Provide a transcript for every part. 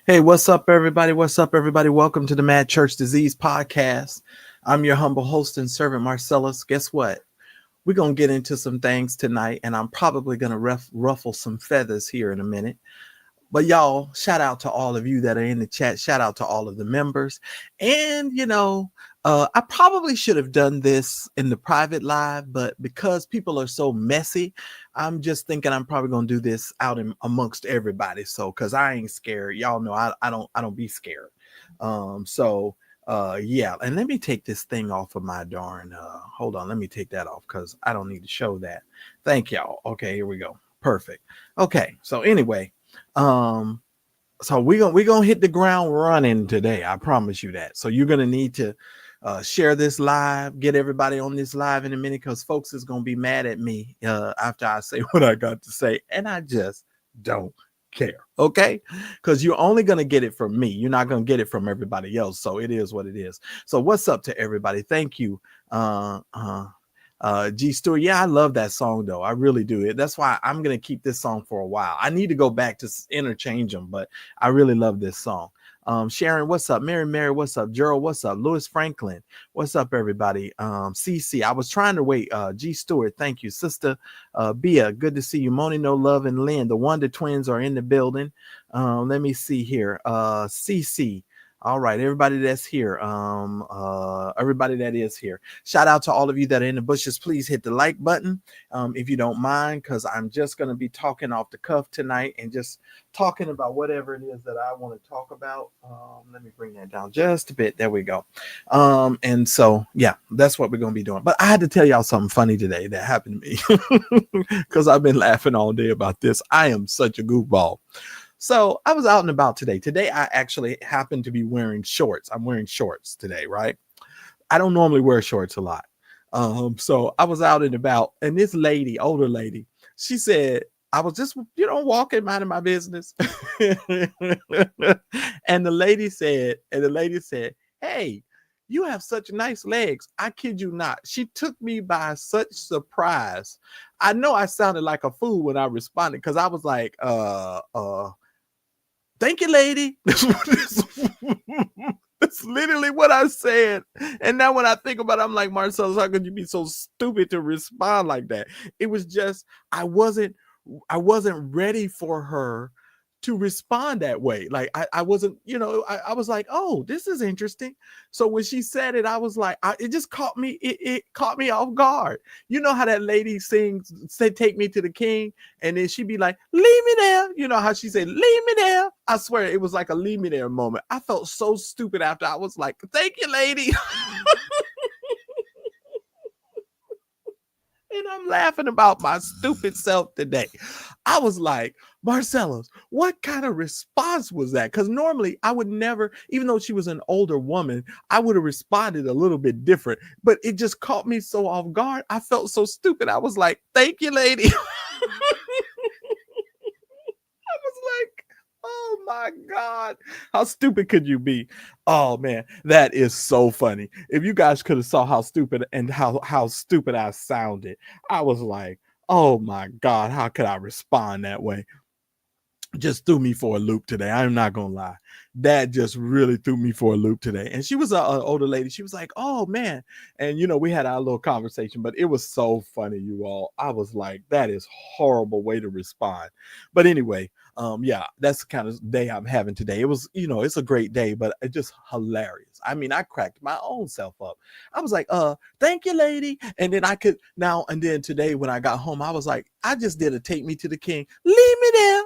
Hey, what's up, everybody? What's up, everybody? Welcome to the Madchurchdisease podcast. I'm your humble host and servant, Marcellus. Guess what? We're going to get into some things tonight, and I'm probably going to ruffle some feathers here in a minute. But y'all, shout out to all of you that are in the chat. Shout out to all of the members. And, I probably should have done this in the private live, but because people are so messy, I'm just thinking I'm probably going to do this out amongst everybody. So, because I ain't scared. Y'all know I don't be scared. Yeah. And let me take this thing off of my darn, hold on. Let me take that off because I don't need to show that. Thank y'all. Okay, here we go. Perfect. Okay. So anyway, so we're gonna hit the ground running today. I promise you that. So you're gonna need to share this live, get everybody on this live in a minute, because folks is gonna be mad at me after I say what I got to say, and I just don't care. Okay, because you're only gonna get it from me. You're not gonna get it from everybody else. So it is what it is. So what's up to everybody? Thank you. G Stewart, yeah, I love that song though. I really do. That's why I'm gonna keep this song for a while. I need to go back to interchange them, but I really love this song. Sharon, what's up? Mary, what's up? Gerald, what's up? Louis Franklin, what's up, everybody? CC, I was trying to wait. G Stewart, thank you. Sister Bia, good to see you. Moni, No Love, and Lynn, the Wonder Twins are in the building. Let me see here. CC. All right, everybody that's here, everybody that is here. Shout out to all of you that are in the bushes. Please hit the like button if you don't mind, because I'm just going to be talking off the cuff tonight and just talking about whatever it is that I want to talk about. Let me bring that down just a bit. There we go. And so, yeah, that's what we're going to be doing. But I had to tell y'all something funny today that happened to me because I've been laughing all day about this. I am such a goofball. So I was out and about today. Today, I actually happen to be wearing shorts. I'm wearing shorts today, right? I don't normally wear shorts a lot. So I was out and about, and this lady, older lady, she said, I was just, walking, minding my business. and the lady said, hey, you have such nice legs. I kid you not. She took me by such surprise. I know I sounded like a fool when I responded because I was like, thank you, lady. That's literally what I said. And now when I think about it, I'm like, Marcellus, how could you be so stupid to respond like that? It was just, I wasn't ready for her to respond that way. Like I wasn't, I was like, oh, this is interesting. So when she said it, I was like, it just caught me. It caught me off guard. You know how that lady sings, say, take me to the king. And then she'd be like, leave me there. You know how she said, leave me there. I swear it was like a leave me there moment. I felt so stupid after I was like, thank you, lady. And I'm laughing about my stupid self today. I was like, Marcellus, what kind of response was that? Because normally I would never, even though she was an older woman, I would have responded a little bit different. But it just caught me so off guard. I felt so stupid. I was like, thank you, lady. I was like, oh my God, how stupid could you be? Oh man, that is so funny. If you guys could have saw how stupid and how stupid I sounded, I was like, oh my God, how could I respond that way? Just threw me for a loop today. I'm not gonna lie. That just really threw me for a loop today. And she was an older lady. She was like, oh man. And we had our little conversation, but it was so funny, you all. I was like, that is horrible way to respond. But anyway, yeah, that's the kind of day I'm having today. It was, it's a great day, but it's just hilarious. I mean, I cracked my own self up. I was like, thank you, lady. And then and then today when I got home, I was like, I just did a take me to the king. Leave me there.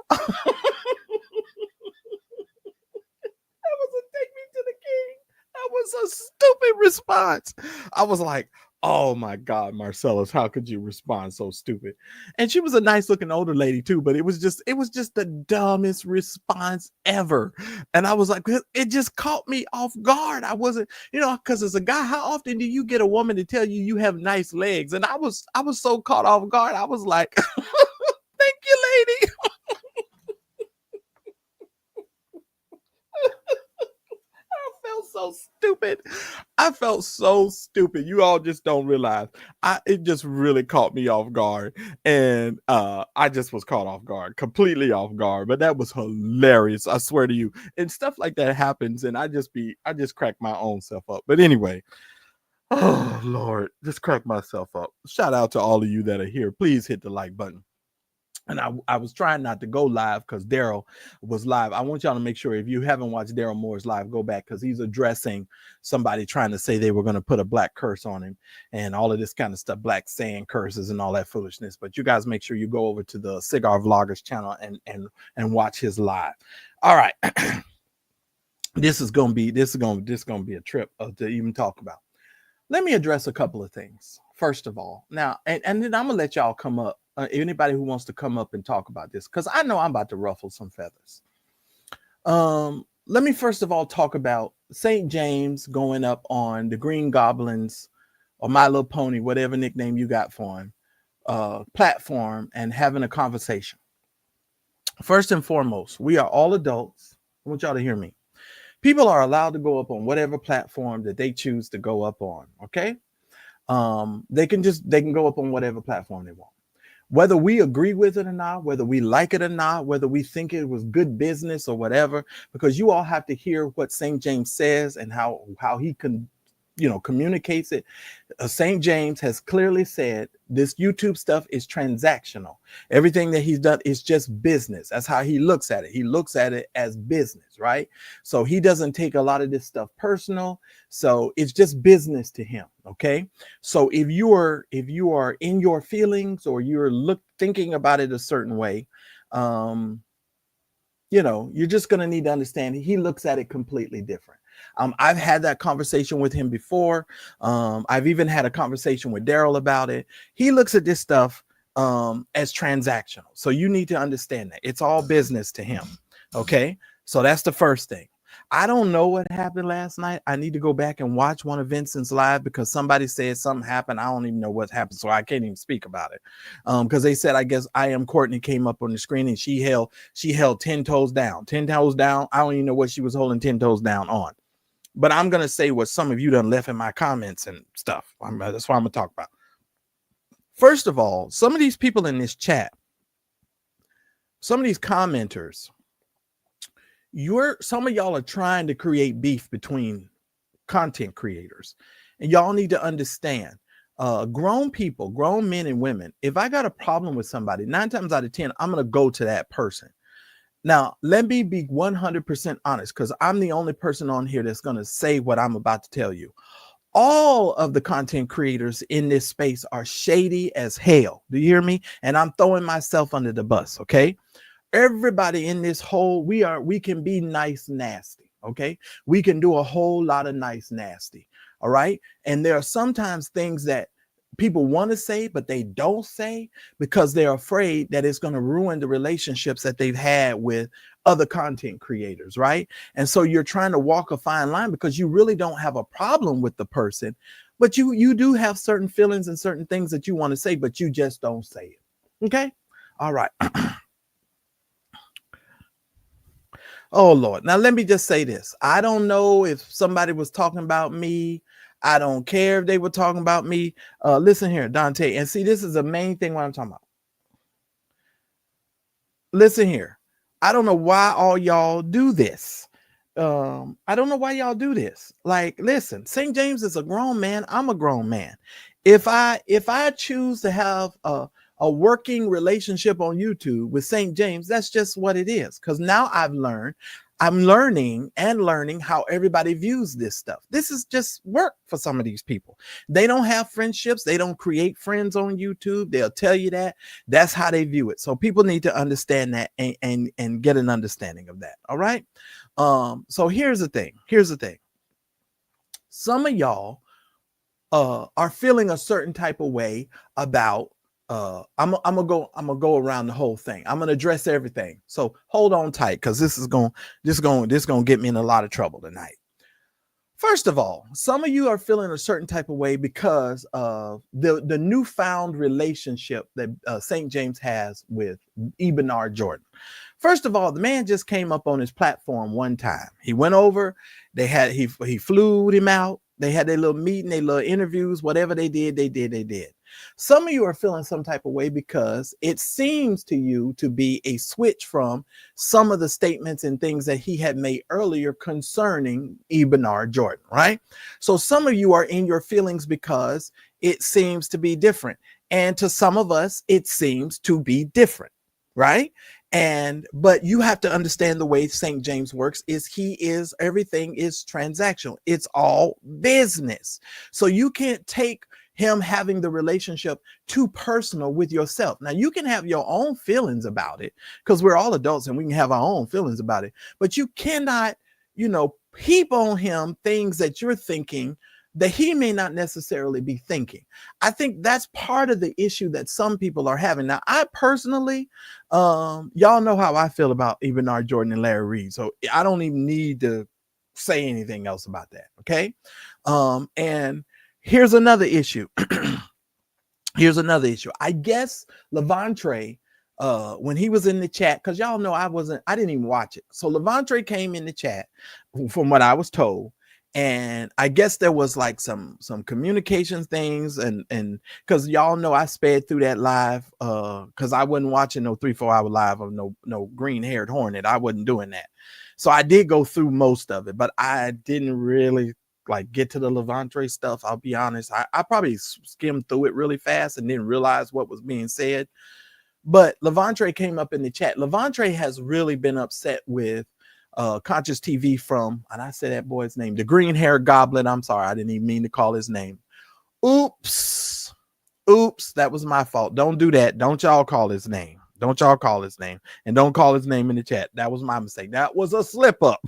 Take me to the king. That was a stupid response. I was like, oh my God, Marcellus, how could you respond so stupid? And she was a nice looking older lady too, but it was just the dumbest response ever. And I was like, it just caught me off guard. I wasn't, because as a guy, how often do you get a woman to tell you have nice legs? And I was so caught off guard. I was like, thank you, lady. so stupid. I felt so stupid. You all just don't realize. It just really caught me off guard. And I just was caught off guard, completely off guard. But that was hilarious. I swear to you. And stuff like that happens. And I just crack my own self up. But anyway, oh Lord, just crack myself up. Shout out to all of you that are here. Please hit the like button. And I was trying not to go live because Daryl was live. I want y'all to make sure if you haven't watched Daryl Moore's live, go back because he's addressing somebody trying to say they were going to put a black curse on him and all of this kind of stuff, black saying curses and all that foolishness. But you guys make sure you go over to the Cigar Vloggers channel and watch his live. All right. This is going to be a trip to even talk about. Let me address a couple of things. First of all, now, and then I'm going to let y'all come up. Anybody who wants to come up and talk about this, because I know I'm about to ruffle some feathers. Let me first of all talk about St. James going up on the Green Goblins or My Little Pony, whatever nickname you got for him, platform and having a conversation. First and foremost, we are all adults. I want y'all to hear me. People are allowed to go up on whatever platform that they choose to go up on. Okay. They can go up on whatever platform they want. Whether we agree with it or not, whether we like it or not, whether we think it was good business or whatever, because you all have to hear what St. James says and how he can, communicates it. St. James has clearly said this YouTube stuff is transactional. Everything that he's done is just business. That's how he looks at it. He looks at it as business, right? So he doesn't take a lot of this stuff personal. So it's just business to him. Okay. So if you are in your feelings or you're thinking about it a certain way, you're just going to need to understand he looks at it completely different. I've had that conversation with him before. I've even had a conversation with Daryl about it. He looks at this stuff as transactional. So you need to understand that it's all business to him. Okay. So that's the first thing. I don't know what happened last night. I need to go back and watch one of Vincent's live because somebody said something happened. I don't even know what happened. So I can't even speak about it. Because they said, I guess I Am Courtney came up on the screen and she held 10 toes down. 10 toes down. I don't even know what she was holding 10 toes down on. But I'm going to say what some of you done left in my comments and stuff. That's what I'm going to talk about. First of all, some of these people in this chat, some of these commenters, some of y'all are trying to create beef between content creators. And y'all need to understand, grown people, grown men and women, if I got a problem with somebody, 9 times out of 10, I'm going to go to that person. Now, let me be 100% honest, because I'm the only person on here that's going to say what I'm about to tell you. All of the content creators in this space are shady as hell. Do you hear me? And I'm throwing myself under the bus, okay? Everybody in this whole, we can be nice, nasty, okay? We can do a whole lot of nice, nasty, all right? And there are sometimes things that people want to say, but they don't say because they're afraid that it's going to ruin the relationships that they've had with other content creators, right? And so you're trying to walk a fine line because you really don't have a problem with the person, but you do have certain feelings and certain things that you want to say, but you just don't say it. Okay. All right. Oh Lord. Now let me just say this. I don't know if somebody was talking about me. I don't care if they were talking about me. Listen here, Dante. And see, this is the main thing what I'm talking about. Listen here. I don't know why all y'all do this. I don't know why y'all do this. Like, listen, St. James is a grown man. I'm a grown man. If I choose to have a working relationship on YouTube with St. James, that's just what it is. Because now I'm learning how everybody views this stuff. This is just work for some of these people. They don't have friendships. They don't create friends on YouTube. They'll tell you that. That's how they view it. So people need to understand that and get an understanding of that. All right. So here's the thing. Some of y'all are feeling a certain type of way about I'm gonna go around the whole thing. I'm gonna address everything. So hold on tight, because this is gonna get me in a lot of trouble tonight. First of all, some of you are feeling a certain type of way because of the newfound relationship that St. James has with Ebenard Jordan. First of all, the man just came up on his platform one time. He went over. He flew him out. They had their little meeting, their little interviews, whatever they did. Some of you are feeling some type of way because it seems to you to be a switch from some of the statements and things that he had made earlier concerning Bernard Jordan, right? So some of you are in your feelings because it seems to be different. And to some of us, it seems to be different, right? But you have to understand the way St. James works is everything is transactional. It's all business. So you can't take him having the relationship too personal with yourself. Now you can have your own feelings about it because we're all adults and we can have our own feelings about it, but you cannot, heap on him things that you're thinking that he may not necessarily be thinking. I think that's part of the issue that some people are having. Now, I personally, y'all know how I feel about Bernard Jordan and Larry Reid, so I don't even need to say anything else about that, okay? And here's another issue. I guess Levante, when he was in the chat, because y'all know I didn't even watch it. So Levante came in the chat, from what I was told. And I guess there was like some communications things, and because y'all know I sped through that live because I wasn't watching no 3-4 hour live of no green-haired hornet. I wasn't doing that. So I did go through most of it, but I didn't really like get to the Levante stuff. I'll be honest. I probably skimmed through it really fast and didn't realize what was being said. But Levante came up in the chat. Levante has really been upset with Conscious TV from, and I said that boy's name, the green hair goblin. I'm sorry, I didn't even mean to call his name. Oops, that was my fault. Don't do that. Don't y'all call his name. And don't call his name in the chat. That was my mistake. That was a slip up.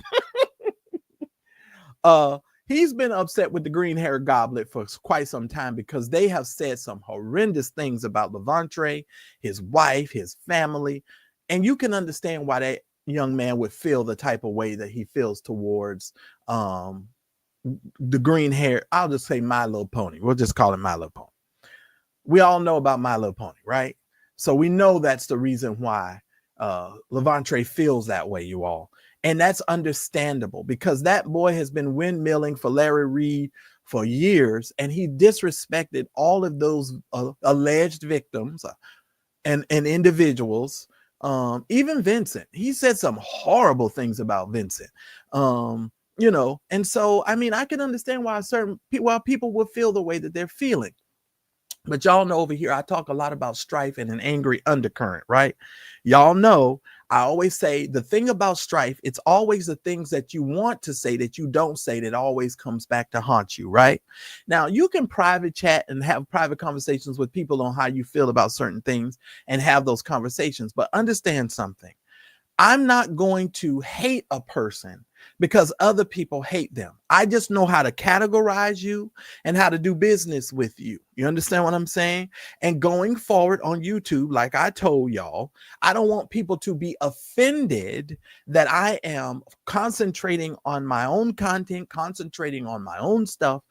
He's been upset with the green hair goblet for quite some time because they have said some horrendous things about Levante, his wife, his family, and you can understand why that young man would feel the type of way that he feels towards the green hair. I'll just say My Little Pony. We'll just call it My Little Pony. We all know about My Little Pony, right? So we know that's the reason why Levante feels that way, you all. And that's understandable because that boy has been windmilling for Larry Reid for years, and he disrespected all of those alleged victims and individuals. Even Vincent, he said some horrible things about Vincent. And so I mean, I can understand why people would feel the way that they're feeling. But y'all know over here, I talk a lot about strife and an angry undercurrent, right? Y'all know I always say the thing about strife, it's always the things that you want to say that you don't say that always comes back to haunt you, right? Now, you can private chat and have private conversations with people on how you feel about certain things and have those conversations. But understand something. I'm not going to hate a person because other people hate them. I just know how to categorize you and how to do business with you. You understand what I'm saying? And going forward on YouTube, like I told y'all, I don't want people to be offended that I am concentrating on my own content, concentrating on my own stuff,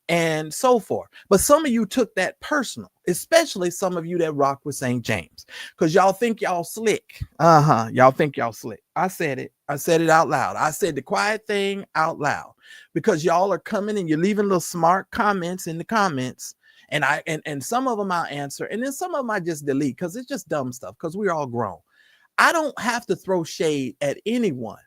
and so forth. But some of you took that personal, especially some of you that rock with St. James, because y'all think y'all slick. Y'all think y'all slick. I said it out loud. I said the quiet thing out loud because y'all are coming and you're leaving little smart comments in the comments. And some of them I'll answer, and then some of them I just delete because it's just dumb stuff because we're all grown. I don't have to throw shade at anyone.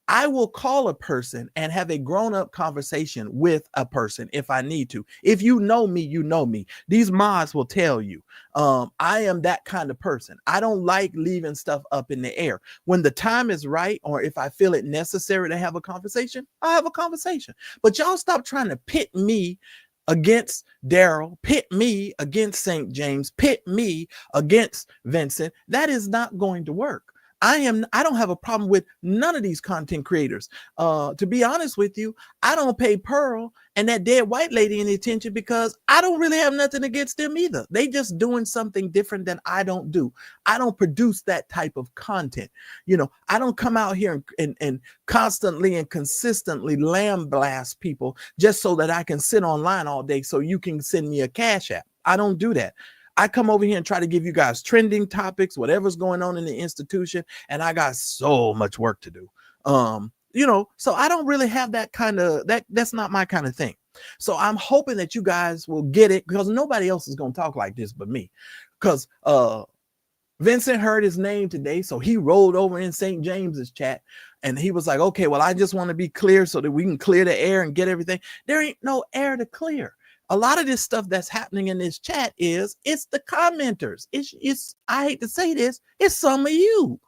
I will call a person and have a grown-up conversation with a person if I need to. If you know me, you know me. These mods will tell you. I am that kind of person. I don't like leaving stuff up in the air. When the time is right, or if I feel it necessary to have a conversation, I have a conversation. But y'all stop trying to pit me against Daryl, pit me against St. James, pit me against Vincent. That is not going to work. I don't have a problem with none of these content creators. To be honest with you, I don't pay Pearl and that dead white lady any attention because I don't really have nothing against them either. They just doing something different than I don't do. I don't produce that type of content. I don't come out here and constantly and consistently lambaste people just so that I can sit online all day so you can send me a Cash App. I don't do that. I come over here and try to give you guys trending topics, whatever's going on in the institution, and I got so much work to do. So I don't really have that kind of that's not my kind of thing. So I'm hoping that you guys will get it, because nobody else is going to talk like this but me. Because Vincent heard his name today, so he rolled over in St. James's chat, and he was like, okay, well, I just want to be clear so that we can clear the air and get everything. There ain't no air to clear. A lot of this stuff that's happening in this chat it's the commenters. It's I hate to say this, it's some of you.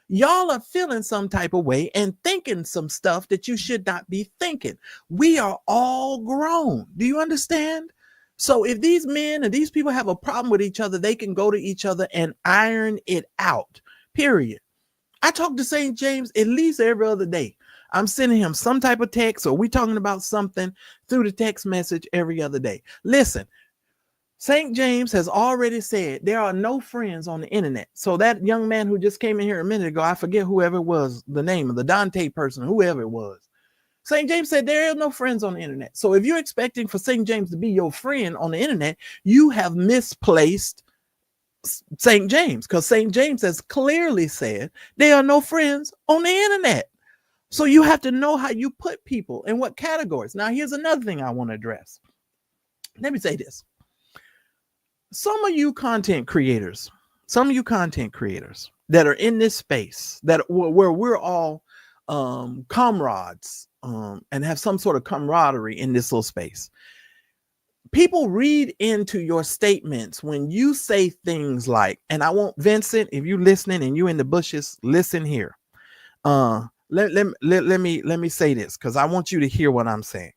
Y'all are feeling some type of way and thinking some stuff that you should not be thinking. We are all grown. Do you understand? So if these men and these people have a problem with each other, they can go to each other and iron it out, period. I talk to St. James at least every other day. I'm sending him some type of text, or we talking about something through the text message every other day. Listen, St. James has already said there are no friends on the internet. So that young man who just came in here a minute ago, I forget whoever it was, the name of the Dante person, whoever it was. St. James said there are no friends on the internet. So if you're expecting for St. James to be your friend on the internet, you have misplaced St. James, because St. James has clearly said there are no friends on the internet. So you have to know how you put people in what categories. Now, here's another thing I want to address. Let me say this. Some of you content creators that are in this space, that where we're all comrades and have some sort of camaraderie in this little space. People read into your statements when you say things like, and I want Vincent, if you listening and you in the bushes, listen here. Let me say this, because I want you to hear what I'm saying.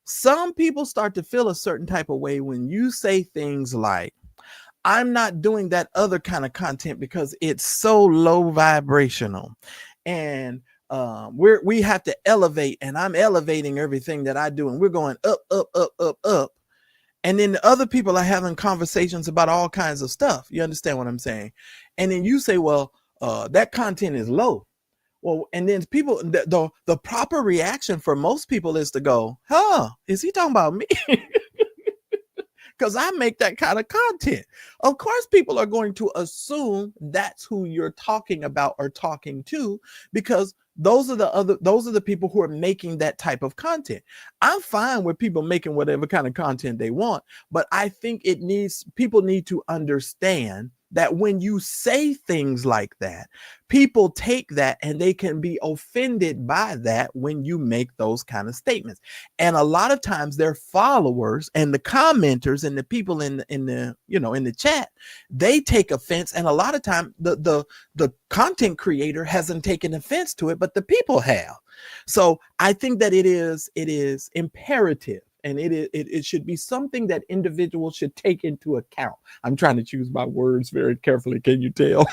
Some people start to feel a certain type of way when you say things like, I'm not doing that other kind of content because it's so low vibrational, and we have to elevate, and I'm elevating everything that I do, and we're going up, up, up, up, up. And then the other people are having conversations about all kinds of stuff. You understand what I'm saying? And then you say, well, that content is low. Well, and then people, the proper reaction for most people is to go, huh, is he talking about me? Because I make that kind of content. Of course, people are going to assume that's who you're talking about or talking to, because those are the people who are making that type of content. I'm fine with people making whatever kind of content they want, but I think people need to understand that when you say things like that, people take that and they can be offended by that when you make those kind of statements. And a lot of times their followers and the commenters and the people in the chat, they take offense. And a lot of time the content creator hasn't taken offense to it, but the people have. So I think that it is imperative, and it should be something that individuals should take into account. I'm trying to choose my words very carefully. Can you tell?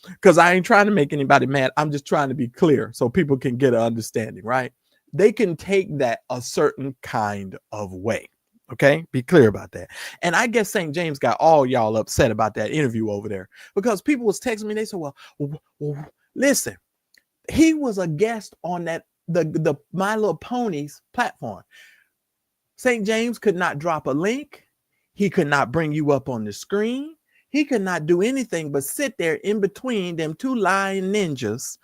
Because I ain't trying to make anybody mad. I'm just trying to be clear so people can get an understanding, right? They can take that a certain kind of way. Okay, be clear about that. And I guess St. James got all y'all upset about that interview over there, because people was texting me. They said, well, listen, he was a guest on that the My Little Ponies platform. St. James could not drop a link. He could not bring you up on the screen. He could not do anything but sit there in between them two lying ninjas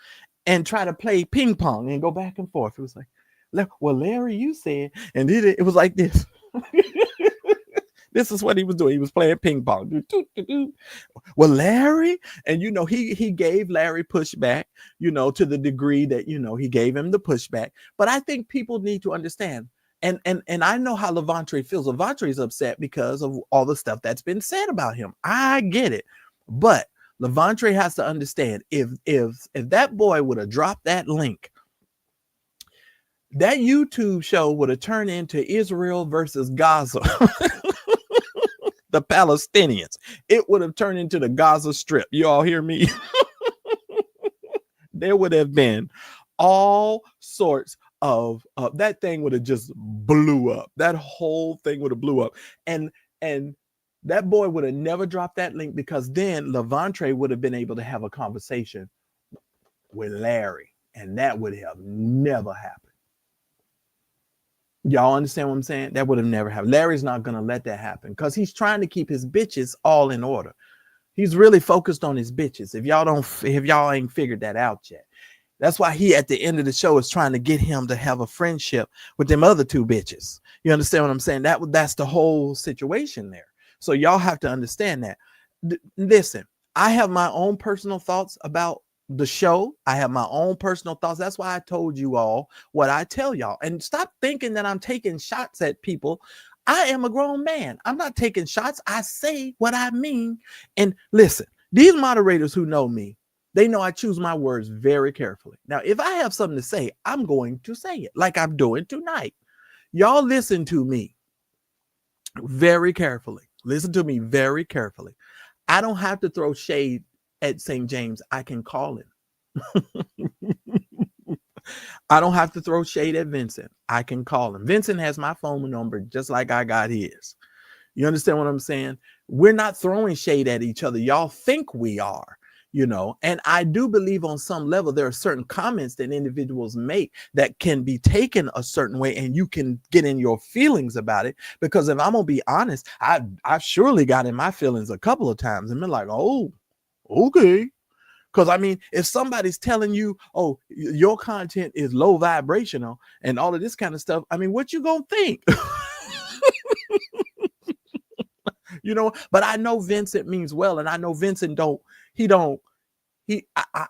and try to play ping pong and go back and forth. It was like, well, Larry, you said, and it was like this. This is what he was doing. He was playing ping pong. Well, Larry, and he gave Larry pushback, to the degree that he gave him the pushback. But I think people need to understand, and I know how Levantre feels. Levantre is upset because of all the stuff that's been said about him. I get it, but Levantre has to understand, if that boy would have dropped that link, that YouTube show would have turned into Israel versus Gaza. The Palestinians. It would have turned into the Gaza Strip. You all hear me? There would have been all sorts of that thing would have just blew up. That whole thing would have blew up. And that boy would have never dropped that link, because then Levantre would have been able to have a conversation with Larry, and that would have never happened. Y'all understand what I'm saying? That would have never happened. Larry's not going to let that happen, because he's trying to keep his bitches all in order. He's really focused on his bitches. If y'all ain't figured that out yet, That's why he at the end of the show is trying to get him to have a friendship with them other two bitches. You understand what I'm saying? That's the whole situation there. So y'all have to understand that. Listen, I have my own personal thoughts about the show. I have my own personal thoughts. That's why I told you all what I tell y'all. And stop thinking that I'm taking shots at people. I am a grown man. I'm not taking shots. I say what I mean. And listen, these moderators who know me, they know I choose my words very carefully. Now, if I have something to say, I'm going to say it like I'm doing tonight. Y'all listen to me very carefully. Listen to me very carefully. I don't have to throw shade at St. James. I can call him. I don't have to throw shade at Vincent. I can call him. Vincent has my phone number just like I got his. You understand what I'm saying? We're not throwing shade at each other. Y'all think we are, you know, and I do believe on some level there are certain comments that individuals make that can be taken a certain way and you can get in your feelings about it. Because if I'm going to be honest, I've surely got in my feelings a couple of times and been like, oh, okay. Because I mean, if somebody's telling you, oh, your content is low vibrational and all of this kind of stuff, I mean, what you gonna think? You know, but I know Vincent means well, and I know Vincent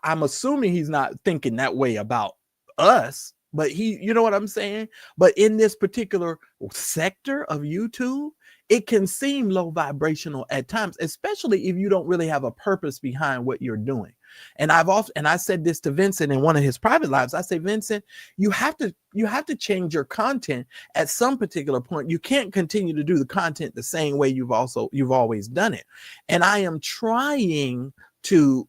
I'm assuming he's not thinking that way about us, but you know what I'm saying? But in this particular sector of YouTube, it can seem low vibrational at times, especially if you don't really have a purpose behind what you're doing. And I said this to Vincent in one of his private lives. I say, Vincent, you have to change your content at some particular point. You can't continue to do the content the same way you've always done it. And I am trying to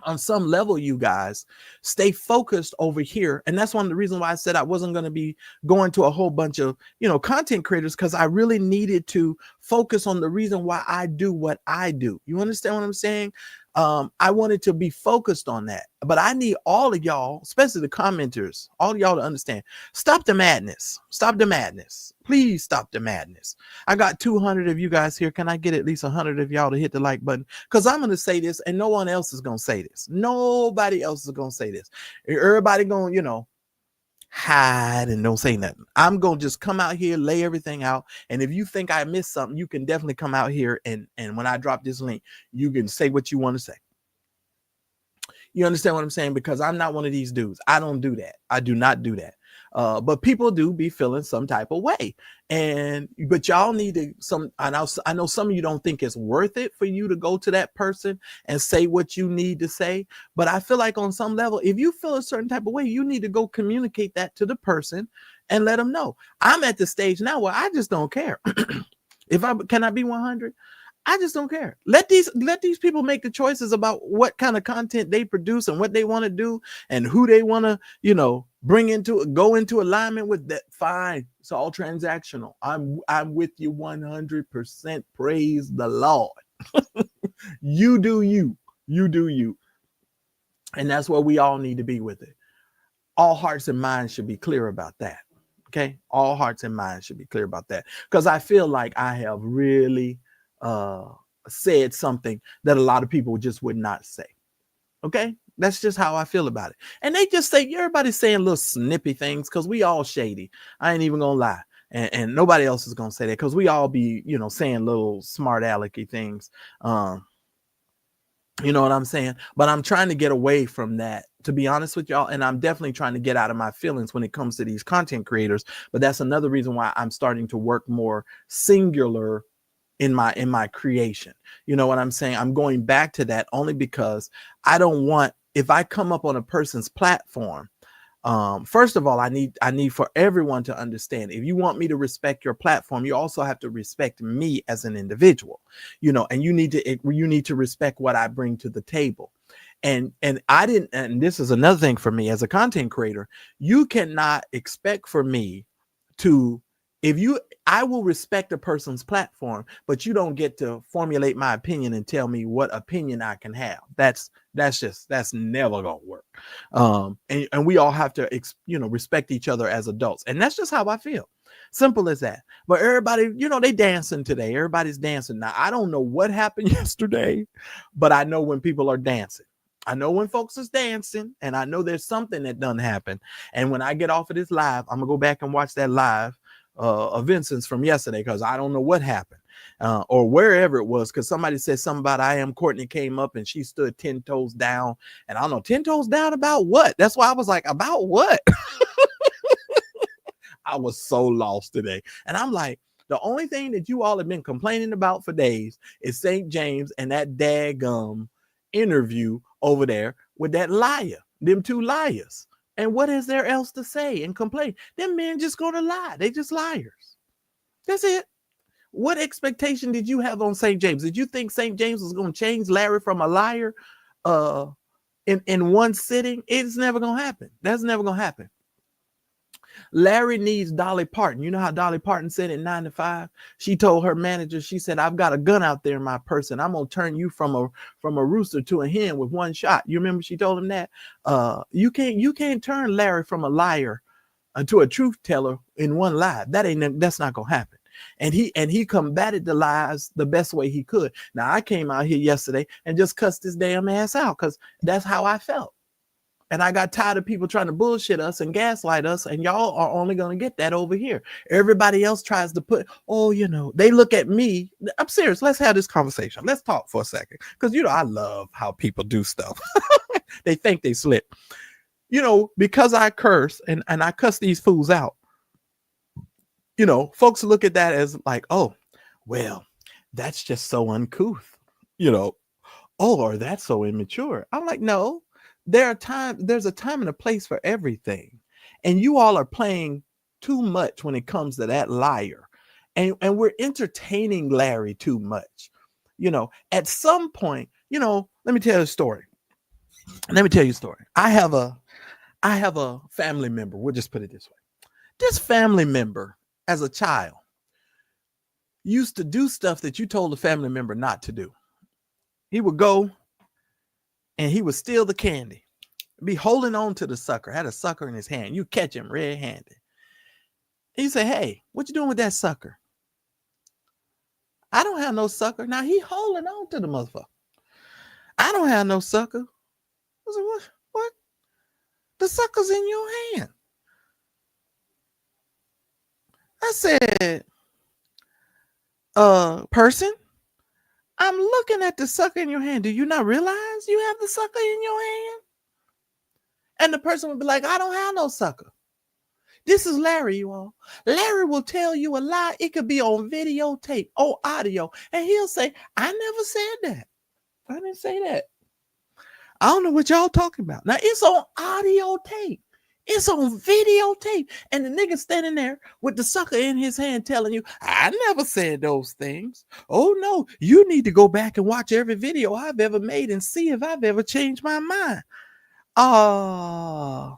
on some level, you guys, stay focused over here. And that's one of the reasons why I said I wasn't going to be going to a whole bunch of, content creators, because I really needed to focus on the reason why I do what I do. You understand what I'm saying? I wanted to be focused on that, but I need all of y'all, especially the commenters, all of y'all to understand, stop the madness. Stop the madness. Please stop the madness. I got 200 of you guys here. Can I get at least 100 of y'all to hit the like button? Because I'm going to say this and no one else is going to say this. Nobody else is going to say this. Everybody going, hide and don't say nothing. I'm going to just come out here, lay everything out. And if you think I missed something, you can definitely come out here. And when I drop this link, you can say what you want to say. You understand what I'm saying? Because I'm not one of these dudes. I don't do that. I do not do that. But people do be feeling some type of way. But y'all need to I know some of you don't think it's worth it for you to go to that person and say what you need to say. But I feel like on some level, if you feel a certain type of way, you need to go communicate that to the person and let them know. I'm at the stage now where I just don't care. Can I be 100? I just don't care. Let these people make the choices about what kind of content they produce and what they want to do and who they want to, go into alignment with. That fine. It's all transactional. I'm with you 100%. Praise the Lord. You do you. You do you. And that's where we all need to be with it. All hearts and minds should be clear about that. Okay? All hearts and minds should be clear about that. Because I feel like I have really said something that a lot of people just would not say. Okay, that's just how I feel about it. And they just say, everybody's saying little snippy things because we all shady. I ain't even gonna lie, and nobody else is gonna say that because we all be saying little smart alecky things. You know what I'm saying? But I'm trying to get away from that, to be honest with y'all. And I'm definitely trying to get out of my feelings when it comes to these content creators. But that's another reason why I'm starting to work more singular in my creation. You know what I'm saying? I'm going back to that only because I don't want, if I come up on a person's platform, first of all, I need for everyone to understand, if you want me to respect your platform, you also have to respect me as an individual, and you need to respect what I bring to the table. And this is another thing for me as a content creator, you cannot expect for me to, I will respect a person's platform, but you don't get to formulate my opinion and tell me what opinion I can have. That's never gonna work. And we all have to, respect each other as adults. And that's just how I feel. Simple as that. But everybody, they dancing today. Everybody's dancing. Now, I don't know what happened yesterday, but I know when people are dancing. I know when folks is dancing, and I know there's something that done happen. And when I get off of this live, I'm gonna go back and watch that live of Vincent's from yesterday, because I don't know what happened or wherever it was. Because somebody said something about I Am Courtney came up and she stood 10 toes down, and I don't know, 10 toes down about what? That's why I was like, about what? I was so lost today, and I'm like, the only thing that you all have been complaining about for days is St. James and that daggum interview over there with that liar, them two liars. And what is there else to say and complain? Them men just gonna lie. They just liars. That's it. What expectation did you have on St. James? Did you think St. James was gonna change Larry from a liar in one sitting? It's never gonna happen. That's never gonna happen. Larry needs Dolly Parton. You know how Dolly Parton said at 9 to 5? She told her manager, she said, I've got a gun out there in my purse, and I'm gonna turn you from a rooster to a hen with one shot. You remember she told him that? You can't turn Larry from a liar to a truth teller in one lie. That's not gonna happen. And he combated the lies the best way he could. Now, I came out here yesterday and just cussed his damn ass out, because that's how I felt. And I got tired of people trying to bullshit us and gaslight us. And y'all are only going to get that over here. Everybody else tries to put, they look at me. I'm serious. Let's have this conversation. Let's talk for a second. Because, I love how people do stuff. They think they slip. Because I curse and I cuss these fools out. Folks look at that as like, oh, well, that's just so uncouth. Or that's so immature. I'm like, no. There's a time and a place for everything. And you all are playing too much when it comes to that liar. And we're entertaining Larry too much. At some point, let me tell you a story. I have a family member. We'll just put it this way. This family member, as a child, used to do stuff that you told the family member not to do. He would go and he would steal the candy, be holding on to the sucker, had a sucker in his hand. You catch him red-handed. And you say, hey, what you doing with that sucker? I don't have no sucker. Now he holding on to the motherfucker. I don't have no sucker. I said, what? The sucker's in your hand. I said, person, I'm looking at the sucker in your hand. Do you not realize you have the sucker in your hand? And the person would be like, I don't have no sucker. This is Larry, you all. Larry will tell you a lie. It could be on videotape or audio. And he'll say, I never said that. I didn't say that. I don't know what y'all talking about. Now, it's on audio tape. It's on videotape. And the nigga standing there with the sucker in his hand telling you, I never said those things. Oh, no, you need to go back and watch every video I've ever made and see if I've ever changed my mind. Nah,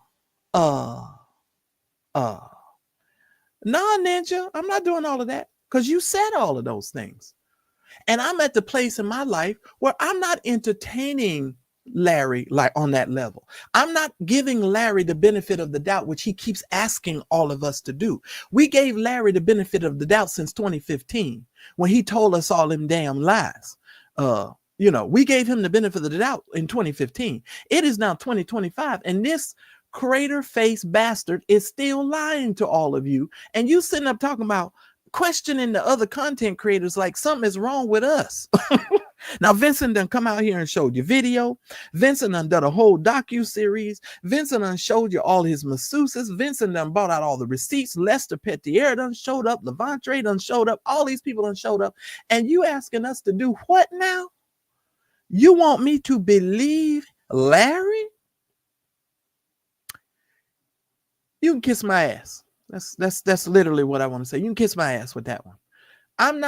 Ninja, I'm not doing all of that, because you said all of those things. And I'm at the place in my life where I'm not entertaining Larry like on that level. I'm not giving Larry the benefit of the doubt, which he keeps asking all of us to do. We gave Larry the benefit of the doubt since 2015 when he told us all them damn lies. We gave him the benefit of the doubt in 2015. It is now 2025, and this crater-faced bastard is still lying to all of you. And you sitting up talking about questioning the other content creators like something is wrong with us. Now, Vincent done come out here and showed you video. Vincent done a whole docu-series. Vincent done showed you all his masseuses. Vincent done brought out all the receipts. Lester Petier done showed up. Levantre done showed up. All these people done showed up. And you asking us to do what now? You want me to believe Larry? You can kiss my ass. That's literally what I want to say. You can kiss my ass with that one. I'm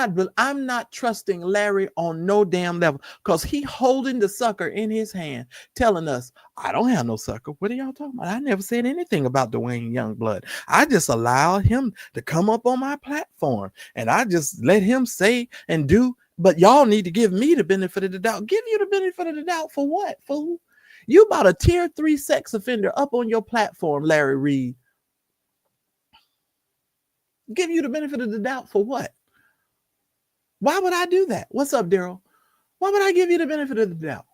not trusting Larry on no damn level, because he holding the sucker in his hand, telling us, I don't have no sucker. What are y'all talking about? I never said anything about Dwayne Youngblood. I just allowed him to come up on my platform, and I just let him say and do. But y'all need to give me the benefit of the doubt. Give you the benefit of the doubt for what, fool? You about a tier 3 sex offender up on your platform, Larry Reid. Give you the benefit of the doubt for what? Why would I do that? What's up, Daryl? Why would I give you the benefit of the doubt?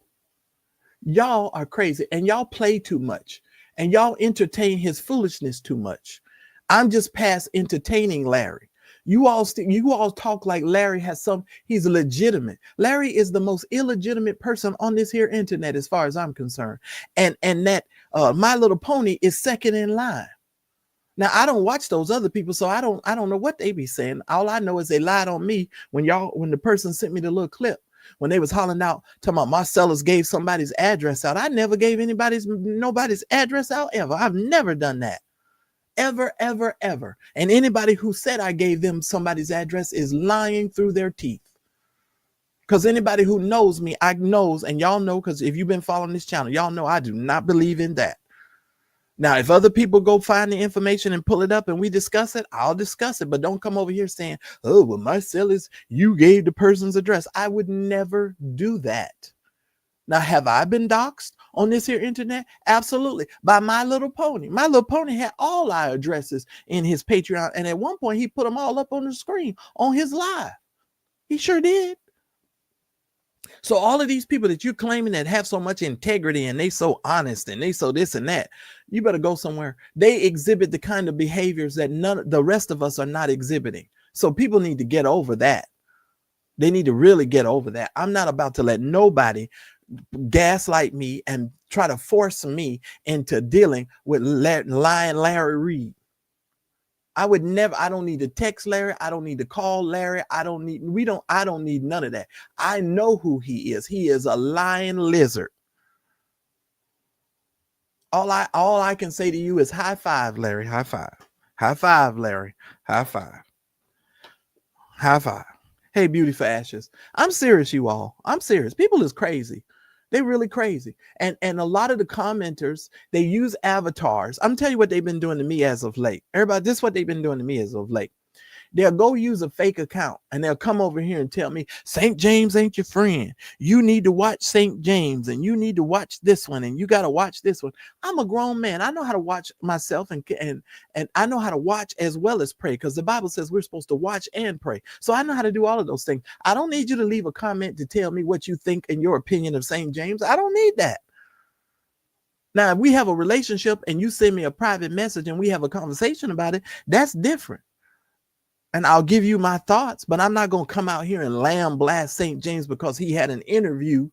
Y'all are crazy and y'all play too much and y'all entertain his foolishness too much. I'm just past entertaining Larry. You all talk like Larry has he's legitimate. Larry is the most illegitimate person on this here internet as far as I'm concerned. And that My Little Pony is second in line. Now I don't watch those other people, so I don't know what they be saying. All I know is they lied on me when the person sent me the little clip when they was hollering out talking about Marcellus gave somebody's address out. I never gave nobody's address out ever. I've never done that. Ever, ever, ever. And anybody who said I gave them somebody's address is lying through their teeth. Because anybody who knows me, I knows, and y'all know, because if you've been following this channel, y'all know I do not believe in that. Now, if other people go find the information and pull it up and we discuss it, I'll discuss it. But don't come over here saying, oh, well, Marcellus, you gave the person's address. I would never do that. Now, have I been doxxed on this here internet? Absolutely. By My Little Pony. My Little Pony had all our addresses in his Patreon. And at one point, he put them all up on the screen on his live. He sure did. So all of these people that you're claiming that have so much integrity and they so honest and they so this and that, you better go somewhere. They exhibit the kind of behaviors that the rest of us are not exhibiting. So people need to get over that. They need to really get over that. I'm not about to let nobody gaslight me and try to force me into dealing with lying Larry Reid. I don't need to text Larry. I don't need to call Larry. I don't need none of that. I know who he is. He is a lying lizard. All I can say to you is high five, Larry. High five. High five, Larry. High five. High five. Hey, Beauty for Ashes. I'm serious, you all. I'm serious. People is crazy. They're really crazy. And a lot of the commenters, they use avatars. I'm telling you what they've been doing to me as of late. Everybody, this is what they've been doing to me as of late. They'll go use a fake account and they'll come over here and tell me, St. James ain't your friend. You need to watch St. James and you need to watch this one and you got to watch this one. I'm a grown man. I know how to watch myself and I know how to watch as well as pray because the Bible says we're supposed to watch and pray. So I know how to do all of those things. I don't need you to leave a comment to tell me what you think and your opinion of St. James. I don't need that. Now, if we have a relationship and you send me a private message and we have a conversation about it, that's different. And I'll give you my thoughts, but I'm not going to come out here and lamb blast St. James because he had an interview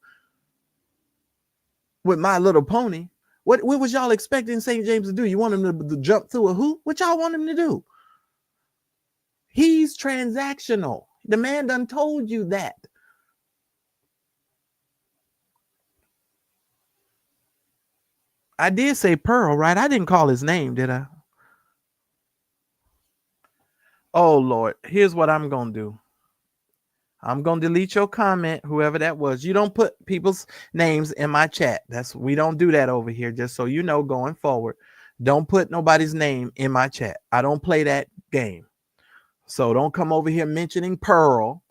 with My Little Pony. What was y'all expecting St. James to do? You want him to jump through a hoop? What y'all want him to do? He's transactional. The man done told you that. I did say Pearl, right? I didn't call his name, did I? Oh, Lord. Here's what I'm going to do. I'm going to delete your comment, whoever that was. You don't put people's names in my chat. We don't do that over here, just so you know going forward. Don't put nobody's name in my chat. I don't play that game. So don't come over here mentioning Pearl.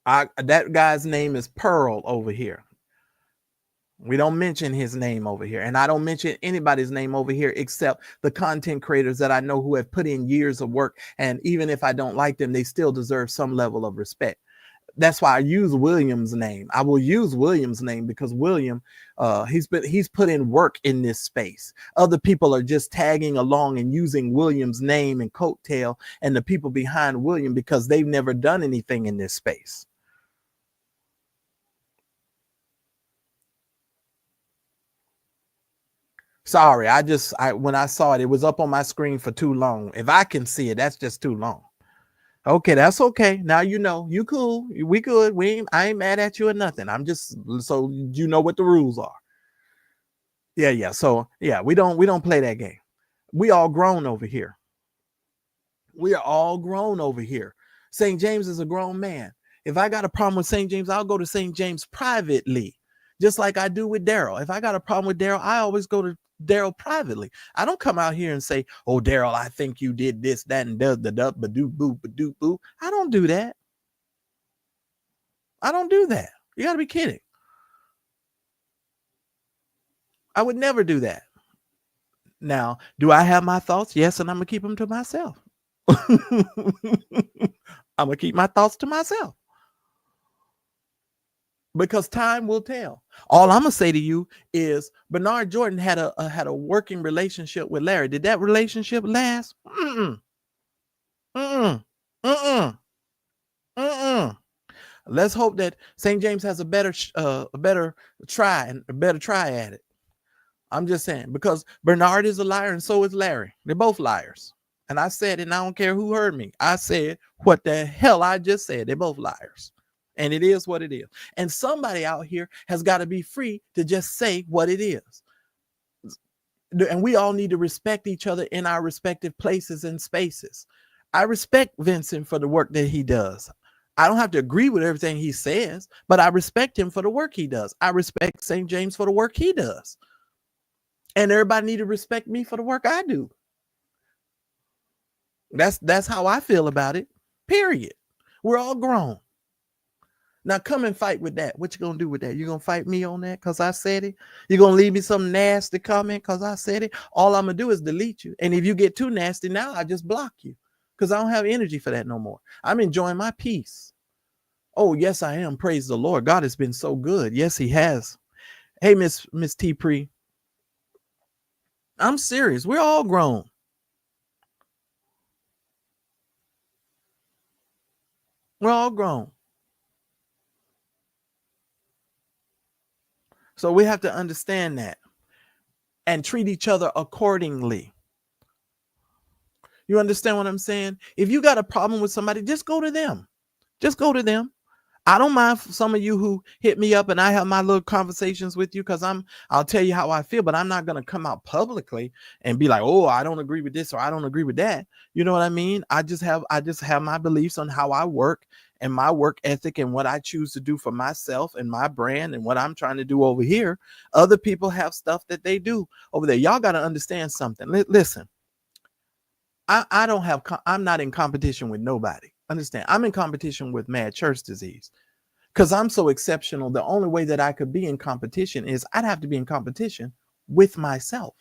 That guy's name is Pearl over here. We don't mention his name over here. And I don't mention anybody's name over here except the content creators that I know who have put in years of work. And even if I don't like them, they still deserve some level of respect. That's why I use William's name. I will use William's name because William, he's put in work in this space. Other people are just tagging along and using William's name and coattail and the people behind William because they've never done anything in this space. Sorry, when I saw it, it was up on my screen for too long. If I can see it, that's just too long. Okay, that's okay. Now you know, you cool. We good. I ain't mad at you or nothing. I'm just so you know what the rules are. Yeah. So yeah, we don't play that game. We all grown over here. We are all grown over here. St. James is a grown man. If I got a problem with St. James, I'll go to St. James privately, just like I do with Daryl. If I got a problem with Daryl, I always go to Daryl privately. I don't come out here and say, oh, Daryl, I think you did this, that, and the boo. I don't do that. I don't do that. You got to be kidding. I would never do that. Now, do I have my thoughts? Yes, and I'm going to keep them to myself. I'm going to keep my thoughts to myself. because time will tell. All I'm gonna say to you is Bernard Jordan had a working relationship with Larry. Did that relationship last? Mm-mm. Mm-mm. Mm-mm. Mm-mm. Let's hope that St. James has a better try and a better try at it. I'm just saying, because Bernard is a liar and so is Larry. They're both liars. And I said it, and I don't care who heard me. I said what the hell I just said. They're both liars. And it is what it is. And somebody out here has got to be free to just say what it is. And we all need to respect each other in our respective places and spaces. I respect Vincent for the work that he does. I don't have to agree with everything he says, but I respect him for the work he does. I respect St. James for the work he does. And everybody need to respect me for the work I do. That's how I feel about it, period. We're all grown. Now come and fight with that. What you gonna do with that? You gonna fight me on that because I said it? You gonna leave me some nasty comment because I said it? All I'm gonna do is delete you. And if you get too nasty now, I just block you because I don't have energy for that no more. I'm enjoying my peace. Oh, yes, I am. Praise the Lord. God has been so good. Yes, he has. Hey, Miss T Pre. I'm serious. We're all grown. We're all grown. So we have to understand that and treat each other accordingly. You understand what I'm saying? If you got a problem with somebody, just go to them. Just go to them. I don't mind some of you who hit me up and I have my little conversations with you because I'll tell you how I feel, but I'm not going to come out publicly and be like, oh, I don't agree with this or I don't agree with that. You know what I mean? I just have my beliefs on how I work and my work ethic and what I choose to do for myself and my brand and what I'm trying to do over here. Other people have stuff that they do over there. Y'all got to understand something. Listen, I'm not in competition with nobody. Understand? I'm in competition with Madchurchdisease because I'm so exceptional. The only way that I could be in competition is I'd have to be in competition with myself.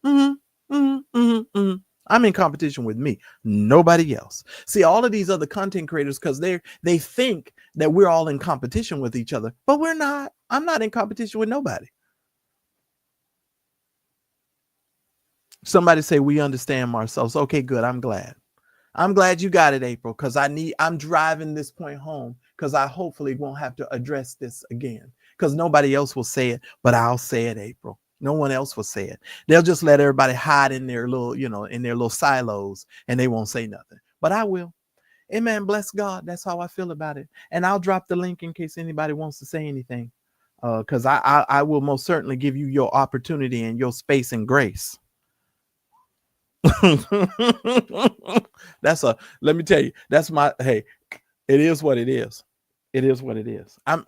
I'm in competition with me, nobody else. See, all of these other content creators, because they think that we're all in competition with each other, but we're not. I'm not in competition with nobody. Somebody say we understand, Marcel. So, okay, good. I'm glad you got it, April, because I'm driving this point home because I hopefully won't have to address this again because nobody else will say it, but I'll say it, April. No one else will say it. They'll just let everybody hide in their little, in their little silos and they won't say nothing, but I will. Amen. Bless God. That's how I feel about it. And I'll drop the link in case anybody wants to say anything because I will most certainly give you your opportunity and your space and grace. Let me tell you, that's hey, it is what it is. It is what it is. And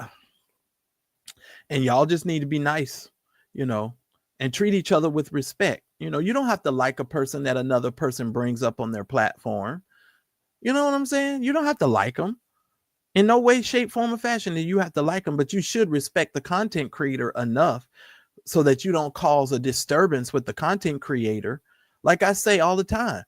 y'all just need to be nice, and treat each other with respect. You don't have to like a person that another person brings up on their platform. You know what I'm saying? You don't have to like them in no way, shape, form, or fashion that you have to like them, but you should respect the content creator enough so that you don't cause a disturbance with the content creator. Like I say all the time,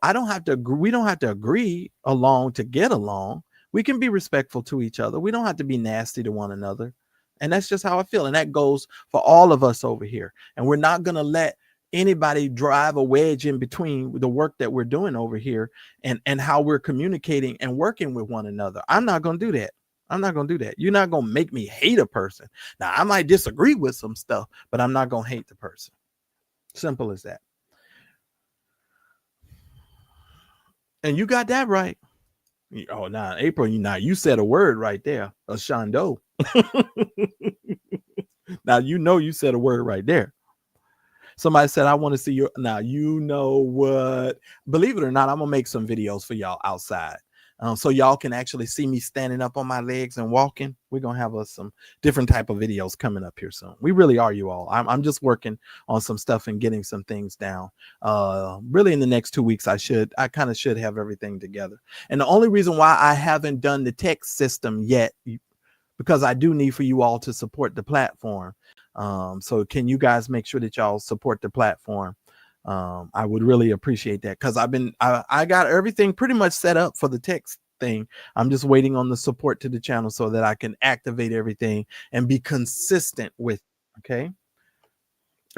I don't have to agree. We don't have to agree along to get along. We can be respectful to each other. We don't have to be nasty to one another. And that's just how I feel. And that goes for all of us over here. And we're not going to let anybody drive a wedge in between the work that we're doing over here and how we're communicating and working with one another. I'm not going to do that. I'm not going to do that. You're not going to make me hate a person. Now, I might disagree with some stuff, but I'm not going to hate the person. Simple as that. And you got that right. Oh, now, April, you said a word right there, Shando. Now, you said a word right there. Somebody said, I want to see your, now, you know what, believe it or not, I'm going to make some videos for y'all outside. So y'all can actually see me standing up on my legs and walking. We're going to have some different type of videos coming up here soon. We really are, you all. I'm just working on some stuff and getting some things down. Really in the next 2 weeks, I kind of should have everything together. And the only reason why I haven't done the text system yet, because I do need for you all to support the platform. So can you guys make sure that y'all support the platform? I would really appreciate that because I got everything pretty much set up for the text thing. I'm just waiting on the support to the channel so that I can activate everything and be consistent with. Okay.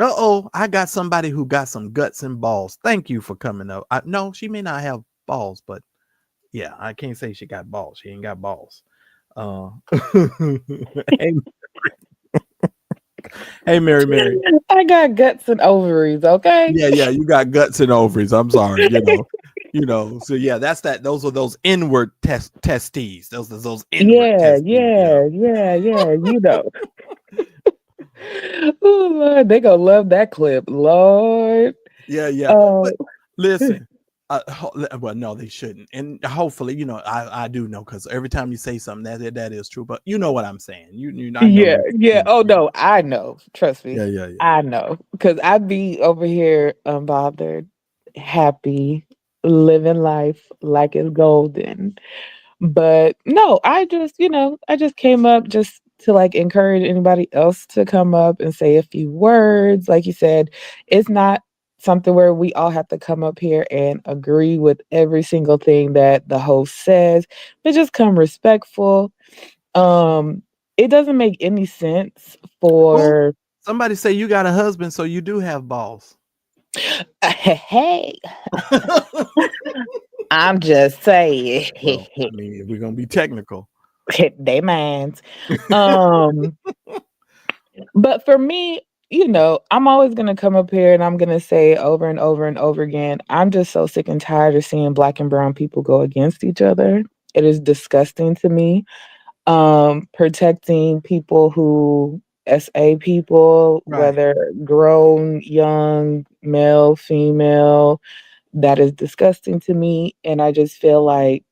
Uh-oh, I got somebody who got some guts and balls. Thank you for coming up. No, she may not have balls, but yeah, I can't say she got balls. She ain't got balls. Hey, hey, Mary. I got guts and ovaries, okay? Yeah, you got guts and ovaries. I'm sorry, So yeah, that's that. Those are those inward testes. Those are those inward testes. Yeah. Oh Lord, they gonna love that clip, Lord. Yeah. But listen, well, no, they shouldn't. And hopefully, I do know, because every time you say something, that is true. But you know what I'm saying. I know you. Yeah. Oh no, I know. Trust me. Yeah. I know. Because I be over here unbothered, happy, living life like it's golden. But no, I just came up just to like encourage anybody else to come up and say a few words. Like you said, it's not something where we all have to come up here and agree with every single thing that the host says, but just come respectful. Um, it doesn't make any sense Oh, for somebody say you got a husband, so you do have balls. hey, I'm just saying. Well, I mean, if we're gonna be technical. They minds. Um But for me, I'm always going to come up here and I'm going to say over and over and over again, I'm just so sick and tired of seeing black and brown people go against each other. It is disgusting to me. Protecting people who SA people, Right. whether grown, young, male, female, that is disgusting to me. And I just feel like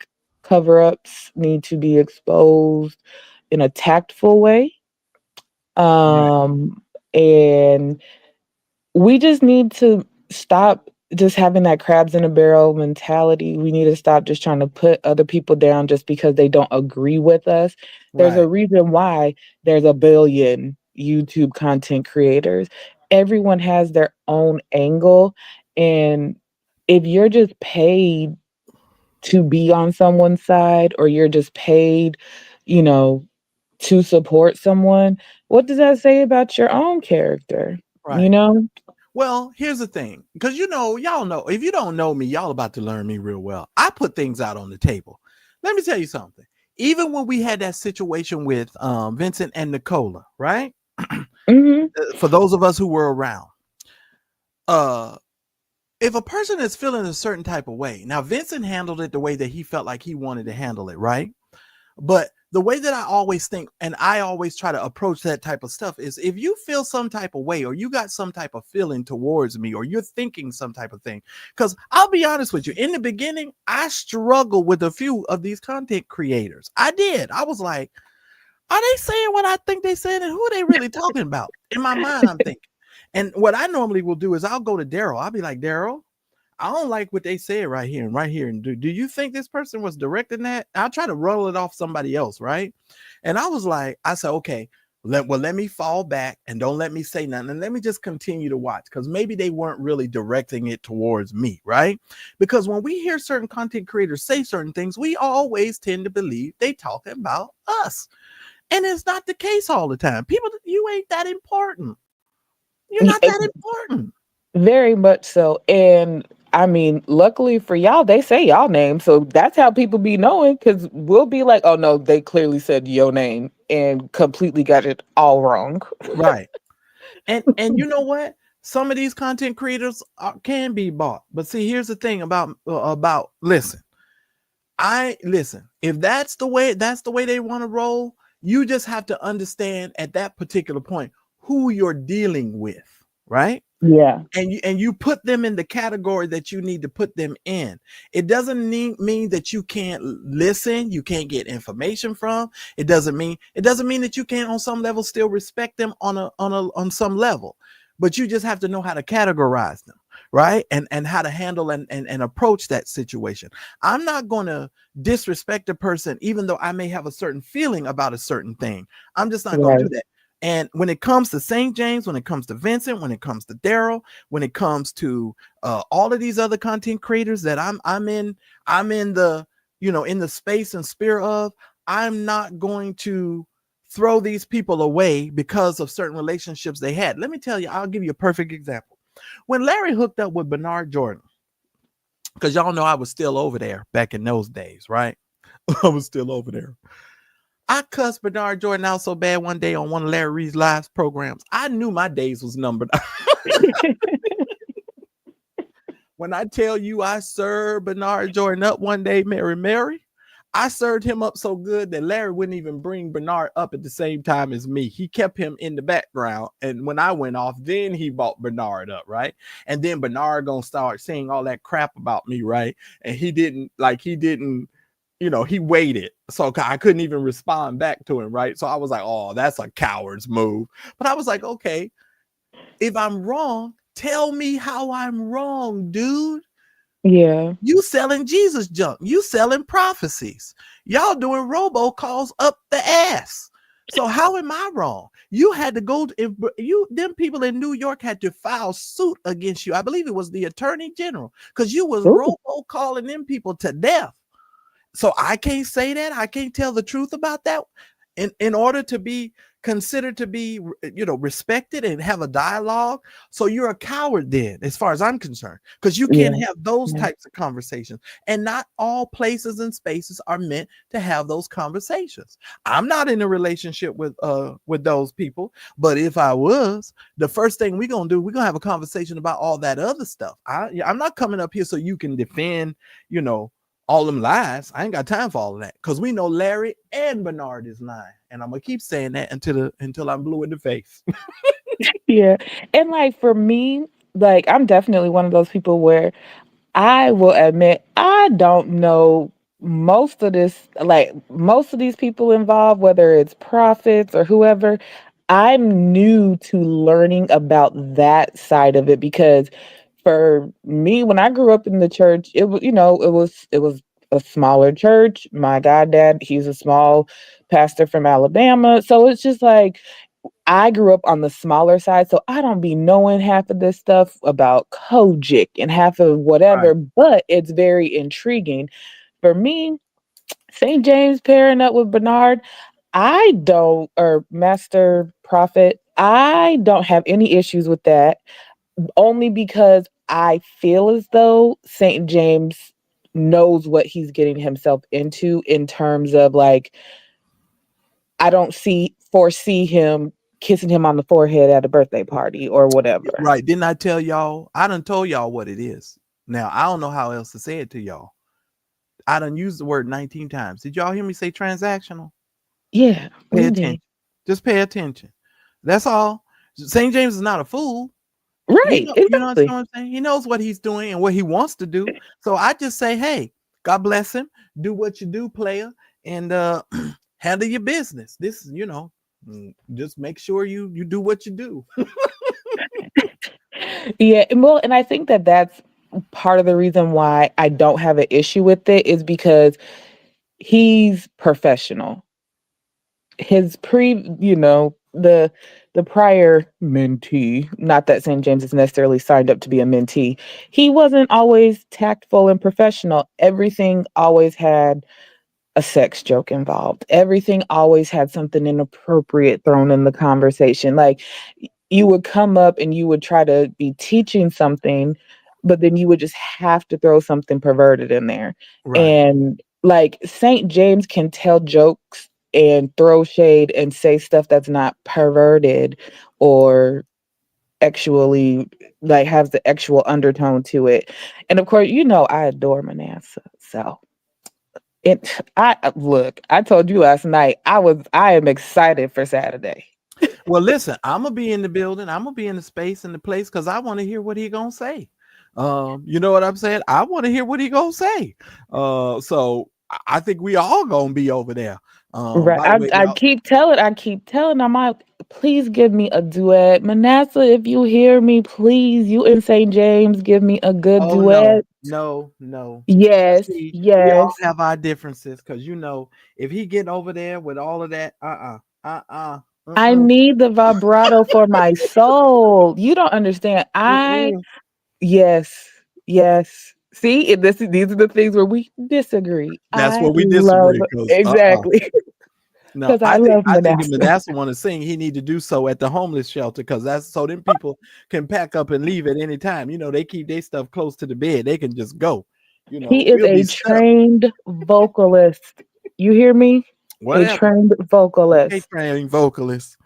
cover ups need to be exposed in a tactful way. Right. Um, and we just need to stop just having that crabs in a barrel mentality. We need to stop just trying to put other people down just because they don't agree with us. There's a Right. reason why there's a billion YouTube content creators. Everyone has their own angle. And if you're just paid to be on someone's side, or you're just paid, you know, to support someone, what does that say about your own character? You Right. know? Well, here's the thing, because y'all know, if you don't know me, y'all about to learn me real well. I put things out on the table. Let me tell you something. Even when we had that situation with Vincent and Nicola, right? Mhm. For those of us who were around, if a person is feeling a certain type of way, now Vincent handled it the way that he felt like he wanted to handle it, right? But the way that I always think, and I always try to approach that type of stuff, is if you feel some type of way, or you got some type of feeling towards me, or you're thinking some type of thing, because I'll be honest with you, in the beginning, I struggled with a few of these content creators. I did. I was like, are they saying what I think they said, and who are they really talking about? In my mind, I'm thinking. And what I normally will do is I'll go to Daryl. I'll be like, Daryl, I don't like what they said right here and right here. And do you think this person was directing that? I'll try to roll it off somebody else, right? And I said, okay, let me fall back and don't let me say nothing. And let me just continue to watch, because maybe they weren't really directing it towards me, right? Because when we hear certain content creators say certain things, we always tend to believe they talking about us. And it's not the case all the time. People, you ain't that important. You're not It's that important. very much so. And I mean, luckily for y'all, they say y'all name. So that's how people be knowing, because we'll be like, oh no, they clearly said your name and completely got it all wrong. Right. And you know what? Some of these content creators can be bought. But see, here's the thing about listen. If that's the way they want to roll, you just have to understand at that particular point who you're dealing with, right? Yeah. And you put them in the category that you need to put them in. It doesn't mean that you can't listen, you can't get information from. It doesn't mean that you can't on some level still respect them on some level. But you just have to know how to categorize them, right? And how to handle and approach that situation. I'm not going to disrespect a person even though I may have a certain feeling about a certain thing. I'm just not going to Right. do that. And when it comes to St. James, when it comes to Vincent, when it comes to Daryl, when it comes to all of these other content creators that I'm in the in the space and sphere of, I'm not going to throw these people away because of certain relationships they had. Let me tell you, I'll give you a perfect example. When Larry hooked up with Bernard Jordan, because y'all know I was still over there back in those days, right? I was still over there. I cussed Bernard Jordan out so bad one day on one of Larry Reid's live programs. I knew my days was numbered. When I tell you I served Bernard Jordan up one day, Mary, I served him up so good that Larry wouldn't even bring Bernard up at the same time as me. He kept him in the background. And when I went off, then he brought Bernard up, right? And then Bernard gonna start saying all that crap about me, right? And he didn't, he waited. So I couldn't even respond back to him, right? So I was like, oh, that's a coward's move. But I was like, okay, if I'm wrong, tell me how I'm wrong, dude. Yeah. You selling Jesus junk. You selling prophecies. Y'all doing robocalls up the ass. So how am I wrong? You had to go if you them people in New York had to file suit against you. I believe it was the attorney general because you was Ooh. robocalling them people to death. So I can't say that. I can't tell the truth about that. In order to be considered to be, respected and have a dialogue. So you're a coward then, as far as I'm concerned, because you can't Yeah. have those Yeah. types of conversations. And not all places and spaces are meant to have those conversations. I'm not in a relationship with those people, but if I was, the first thing we're gonna have a conversation about all that other stuff. I'm not coming up here so you can defend, all them lies. I ain't got time for all of that because we know Larry and Bernard is lying, and I'm gonna keep saying that until I'm blue in the face. Yeah. And like for me, like I'm definitely one of those people where I will admit I don't know most of this, like most of these people involved, whether it's prophets or whoever. I'm new to learning about that side of it because for me, when I grew up in the church, it was, it was a smaller church. My goddad, he's a small pastor from Alabama. So it's just like I grew up on the smaller side, so I don't be knowing half of this stuff about Kojic and half of Right. whatever, but it's very intriguing. For me, St. James pairing up with Bernard, I don't, or Master Prophet, I don't have any issues with that, only because I feel as though St. James knows what he's getting himself into in terms of like I don't foresee him kissing him on the forehead at a birthday party or whatever. Right. Didn't I tell y'all? I done told y'all what it is. Now I don't know how else to say it to y'all. I done used the word 19 times. Did y'all hear me say transactional? Yeah, Pay we did. attention. Just pay attention. That's all. St. James is not a fool. He Right, know, what exactly. I'm saying? He knows what he's doing and what he wants to do. So I just say, hey, God bless him. Do what you do, player, and handle your business. This is, just make sure you do what you do. Yeah, and well, and I think that that's part of the reason why I don't have an issue with it is because he's professional. His the prior mentee, not that St. James is necessarily signed up to be a mentee, he wasn't always tactful and professional. Everything always had a sex joke involved. Everything always had something inappropriate thrown in the conversation. Like you would come up and you would try to be teaching something, but then you would just have to throw something perverted in there. Right. And like St. James can tell jokes and throw shade and say stuff that's not perverted or actually like has the actual undertone to it. And of course, I adore Manasseh. So I look, I told you last night, I am excited for Saturday. Well, listen, I'm gonna be in the building. I'm gonna be in the space in the place because I want to hear what he gonna say. You know what I'm saying? I want to hear what he gonna say. So I think we all gonna be over there. Right. By the I way, I y'all. keep telling I'm like, please give me a duet. Manasseh, if you hear me, please, you and St. James, give me a good Oh no, duet. no, no. Yes, See, we all yes. have our differences because if he get over there with all of that, I need the vibrato for my soul. You don't understand. mm-mm. Yes, yes. These are the things where we disagree. That's I where we love disagree because exactly no, because I love I think if Manasseh. Manasseh want to sing, he need to do so at the homeless shelter because that's so then people can pack up and leave at any time. You know, they keep their stuff close to the bed. They can just go. You know, He is we'll be a stuck. trained vocalist. You hear me? A Whatever. trained Okay, vocalist. trained vocalist.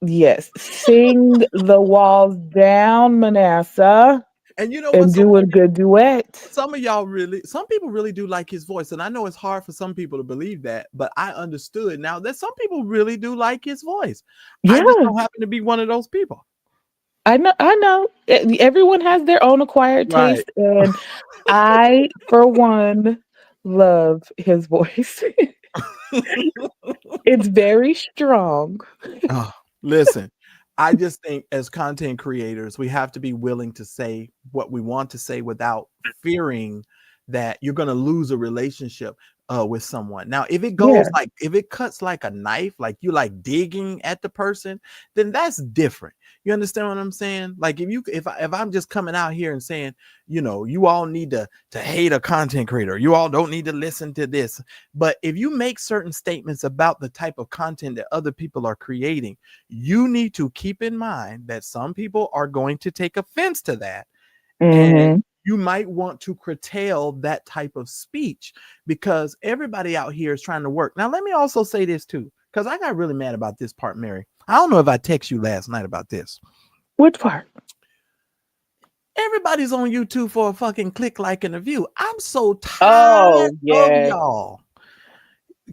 Yes, sing the walls down, Manasseh, And you know what? and do a good duet. Some of y'all really, some people really do like his voice, and I know it's hard for some people to believe that, but I understood now that some people really do like his voice. I just Yeah, don't happen to be one of those people. I know. I know. Everyone has their own acquired Right. taste, and I, for one, love his voice. It's very strong. Oh, listen, I just think as content creators, we have to be willing to say what we want to say without fearing that you're going to lose a relationship with someone. Now, if it goes Yeah. like, if it cuts like a knife, like you like digging at the person, then that's different. You understand what I'm saying? Like if I'm just coming out here and saying, you know, you all need to hate a content creator, you all don't need to listen to this, but if you make certain statements about the type of content that other people are creating, you need to keep in mind that some people are going to take offense to that. And Hmm. you might want to curtail that type of speech because everybody out here is trying to work. Now, let me also say this too, because I got really mad about this part, Mary. I don't know if I text you last night about this. Which part? Everybody's on YouTube for a fucking click, like, and a view. I'm so tired Oh, of yeah. y'all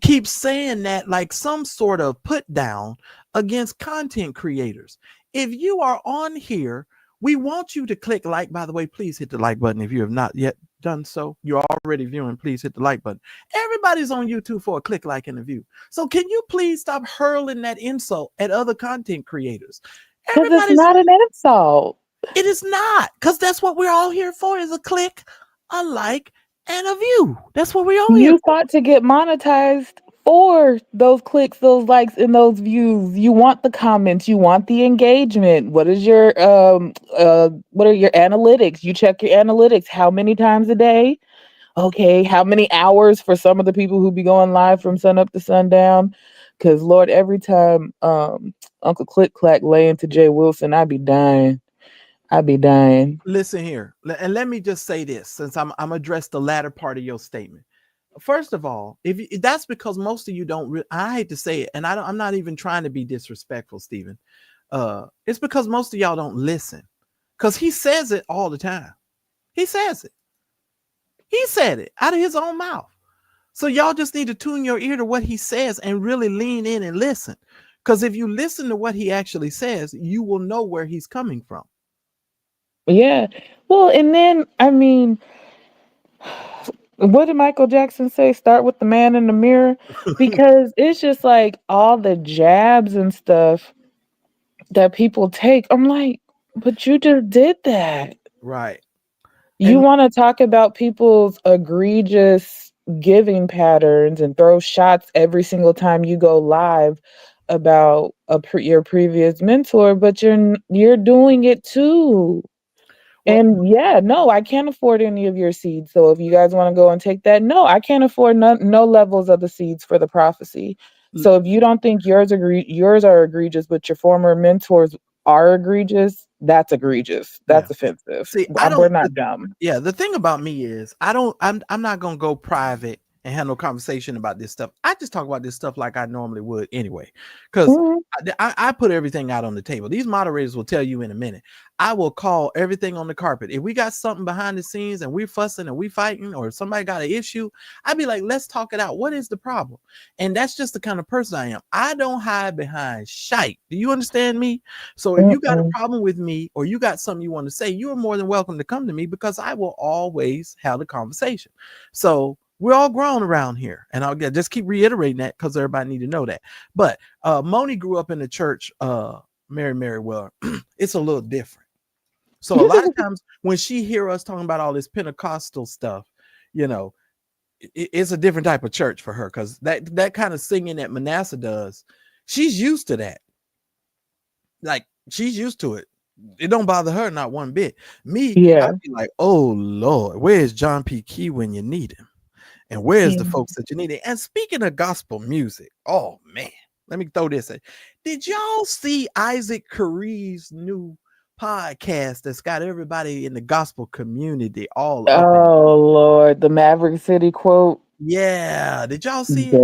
keep saying that like some sort of put down against content creators. If you are on here, we want you to click like. By the way, please hit the like button if you have not yet done so. You're already viewing, please hit the like button. Everybody's on YouTube for a click, like, and a view. So can you please stop hurling that insult at other content creators? Because it's Everybody's not on. an insult. It is not, because that's what we're all here for, is a click, a like, and a view. That's what we're all here You for. fought to get monetized for those clicks, those likes, and those views. You want the comments, you want the engagement. What are your analytics? You check your analytics how many times a day? Okay, how many hours for some of the people who be going live from sun up to sundown? Cause Lord, every time Uncle Click Clack lay into Jay Wilson, I be dying. I be dying. Listen here, and let me just say this, since I'm address the latter part of your statement. First of all, that's because most of you don't. I hate to say it, and I'm not even trying to be disrespectful, Stephen. It's because most of y'all don't listen, because he says it all the time. He says it. He said it out of his own mouth. So y'all just need to tune your ear to what he says and really lean in and listen. Because if you listen to what he actually says, you will know where he's coming from. Yeah. Well, and then I mean, what did Michael Jackson say? Start with the man in the mirror. Because it's just like all the jabs and stuff that people take. I'm like, but you just did that. Right. You And want to talk about people's egregious giving patterns and throw shots every single time you go live about your previous mentor, but you're doing it too. well, And yeah, no, I can't afford any of your seeds. So if you guys want to go and take that, no, I can't afford no levels of the seeds for the prophecy. So if you don't think yours are egregious, but your former mentors are egregious, that's egregious. yeah. That's offensive. See, I We're don't. not dumb. Yeah, the thing about me is I don't. I'm not gonna go private and have no conversation about this stuff. I just talk about this stuff like I normally would anyway, because Mhm. I put everything out on the table. These moderators will tell you in a minute. I will call everything on the carpet. If we got something behind the scenes and we're fussing and we fighting, or somebody got an issue, I'd be like, let's talk it out. What is the problem? And that's just the kind of person I am. I don't hide behind shite. Do you understand me? So if you got a Mm-mm. problem with me or you got something you want to say, you are more than welcome to come to me because I will always have the conversation. So we're all grown around here, and I'll just keep reiterating that because everybody need to know that. But Moni grew up in the church, Mary well, it's a little different. So a lot of times when she hear us talking about all this Pentecostal stuff, you know, it's a different type of church for her, because that kind of singing that Manasseh does, she's used to that. Like she's used to it. It don't bother her not one bit. Me, Yeah. I'd be like, oh Lord, where's John P. Key when you need him? And where's the Yeah. folks that you need? And speaking of gospel music, oh man, let me throw this at. Did y'all see Isaac Curry's new podcast that's got everybody in the gospel community all up in? Oh Lord, the Maverick City quote, Yeah, did y'all see it?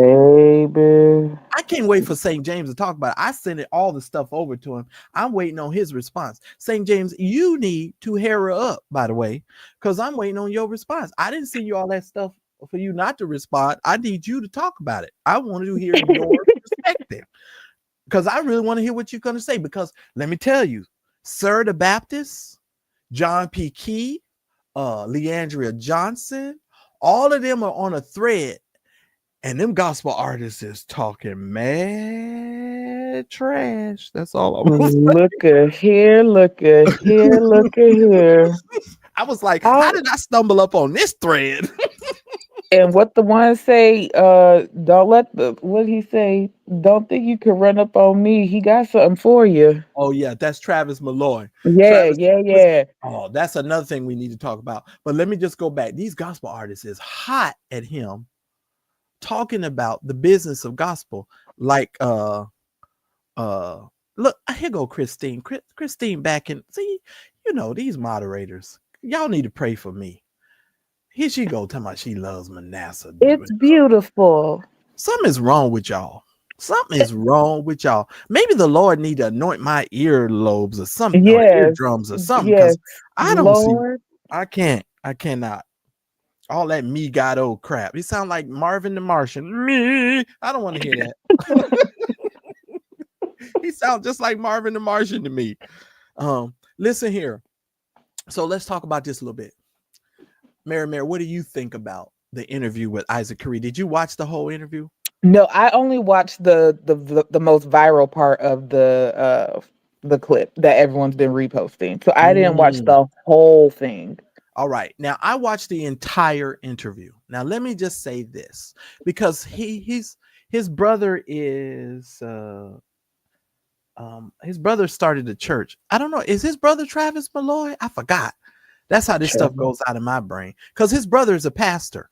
baby. I can't wait for St. James to talk about it. I sent it all the stuff over to him. I'm waiting on his response. St. James, you need to hair her up, by the way, because I'm waiting on your response. I didn't send you all that stuff for you not to respond. I need you to talk about it. I want to hear your perspective because I really want to hear what you're going to say. Because let me tell you, Sir the Baptist, John P. Key, Leandria Johnson, all of them are on a thread. And them gospel artists is talking mad trash. That's all I'm gonna say. Look at here, look at here, look at here. I was like, how Oh, did I stumble up on this thread? and what the one say, don't let the what he say, don't think you can run up on me. He got something for you. Oh, yeah, that's Travis Malloy. Yeah, Travis, yeah, listen, yeah. oh, that's another thing we need to talk about. But let me just go back. These gospel artists is hot at him talking about the business of gospel. Like look, here go Christine. Christine back in. See, you know, these moderators, y'all need to pray for me. Here she go talking about she loves Manasseh. It's beautiful. Something is wrong with y'all. Something is wrong with y'all. Maybe the Lord need to anoint my earlobes or something, or Yes, eardrums or something, yes, because I don't see. Lord. I cannot. All that me God old crap. He sound like Marvin the Martian. Me. I don't want to hear that. He sounds just like Marvin the Martian to me. Listen here. So let's talk about this a little bit. Mary, what do you think about the interview with Isaac Curry? Did you watch the whole interview? No, I only watched the most viral part of the clip that everyone's been reposting. So I didn't watch Mm. the whole thing. All right. Now I watched the entire interview. Now let me just say this, because his brother is his brother started a church. I don't know. Is his brother Travis Malloy? I forgot. That's how this Sure. stuff goes out of my brain. Because his brother is a pastor.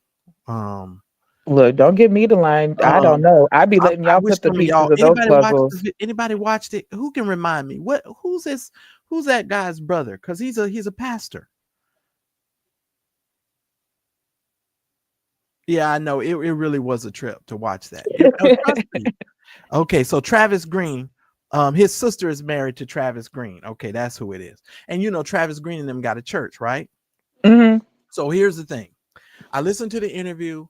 Look, don't get me the line. I don't Um, know. I be I, letting I y'all wish put the some of pieces y'all of those puzzles. anybody watched it? Who can remind me? Who's this? Who's that guy's brother? Because he's a pastor. Yeah, I know. It really was a trip to watch that. Trust me. Okay, so Travis Green, his sister is married to Travis Green. Okay, that's who it is. And you know, Travis Green and them got a church, right? Hmm. So here's the thing. I listened to the interview.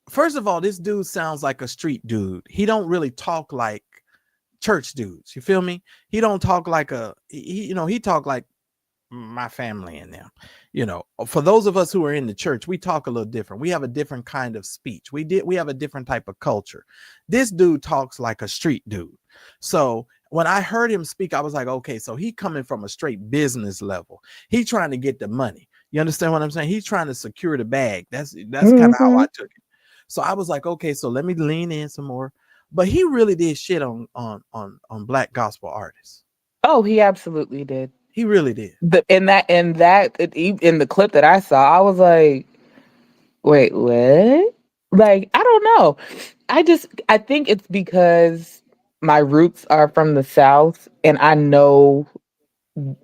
First of all, this dude sounds like a street dude. He don't really talk like church dudes. You feel me? He don't talk like he talk like my family and them. You know, for those of us who are in the church, we talk a little different. We have a different kind of speech. We have a different type of culture. This dude talks like a street dude. So when I heard him speak, I was like, okay, so he coming from a straight business level. He trying to get the money. You understand what I'm saying? He's trying to secure the bag. That's kind of how Hmm. I took it. So I was like, okay, so let me lean in some more. But he really did shit on black gospel artists. Oh, he absolutely did. He really did. In the clip that I saw, I was like, wait, what? Like, I don't know. I think it's because my roots are from the South and I know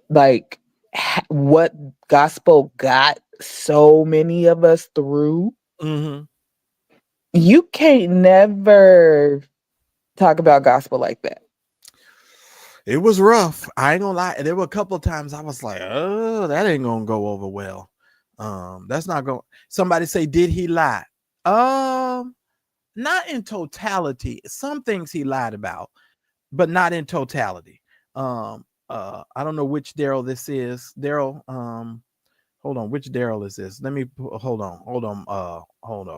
like what gospel got so many of us through. Mm-hmm. You can't never talk about gospel like that. It was rough. I ain't gonna lie. There were a couple of times I was like, oh, that ain't gonna go over well. That's not going. Somebody say, did he lie? Not in totality. Some things he lied about, but not in totality. I don't know which Daryl this is. Daryl, hold on, which Daryl is this? Let me hold on. Hold on.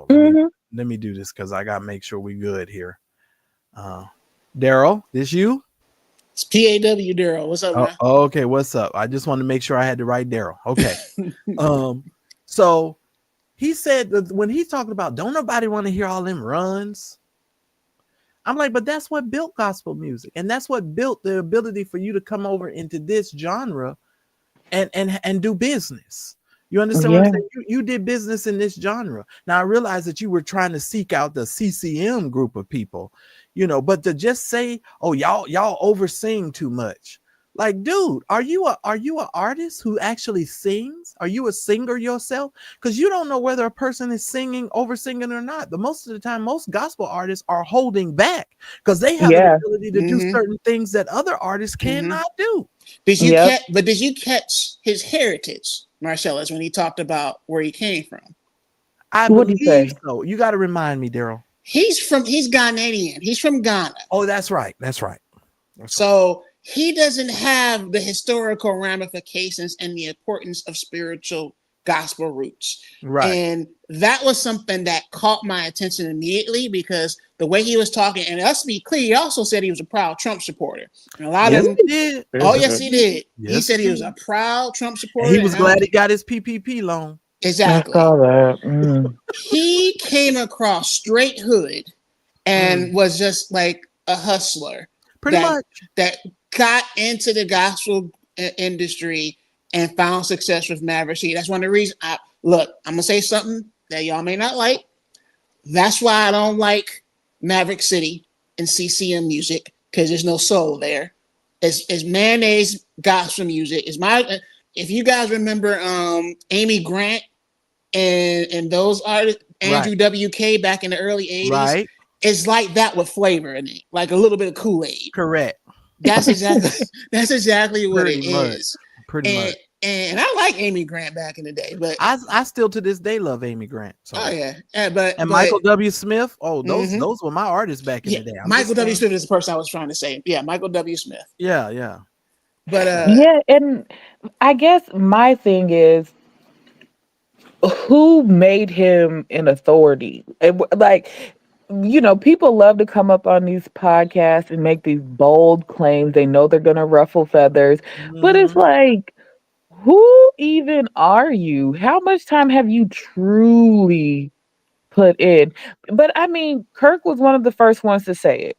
Mhm. Let me do this because I gotta make sure we good here. Daryl, this you? It's PAW Daryl. What's up, Oh, man? okay. What's up? I just wanted to make sure I had the right Daryl. Okay. So he said that when he's talking about don't nobody want to hear all them runs. I'm like, but that's what built gospel music, and that's what built the ability for you to come over into this genre and do business. You understand what I'm Yeah. saying? You did business in this genre. Now I realize that you were trying to seek out the CCM group of people, but to just say, oh, y'all oversing too much. Like, dude, are you an artist who actually sings? Are you a singer yourself? Because you don't know whether a person is singing, over singing or not. But most of the time, most gospel artists are holding back because they have an Yeah. ability to do certain things that other artists cannot do. Yep. Did you catch his heritage, Marcellus, when he talked about where he came from? I What'd he believe say? so. You got to remind me, Daryl. He's Ghanaian. He's from Ghana. Oh, that's right. That's right. So he doesn't have the historical ramifications and the importance of spiritual gospel roots. Right. And that was something that caught my attention immediately because the way he was talking, and let's be clear, he also said he was a proud Trump supporter. And a lot Yes, of them, he did. oh, yes, he did. He Yes, said he was did. a proud Trump And supporter. he was glad he got his PPP loan. I Exactly. saw that. Mm. He came across straight hood and was just like a hustler. Pretty much. That got into the gospel industry and found success with Maverick City. That's one of the reasons. I'm gonna say something that y'all may not like. That's why I don't like Maverick City and CCM music because there's no soul there. It's mayonnaise gospel music. If you guys remember Amy Grant and those artists, Andrew WK back in the early 80s. Right. It's like that with flavor in it, like a little bit of Kool-Aid. Correct. That's exactly what it is. Pretty much. And I like Amy Grant back in the day, but I still to this day love Amy Grant. So. Oh yeah, but Michael W. Smith. Oh, those were my artists back in the day. Michael W. Smith is the person I was trying to say. Yeah, Michael W. Smith. Yeah. But yeah, and I guess my thing is, who made him an authority? Like, people love to come up on these podcasts and make these bold claims. They know they're going to ruffle feathers, but it's like, who even are you? How much time have you truly put in? But I mean, Kirk was one of the first ones to say it.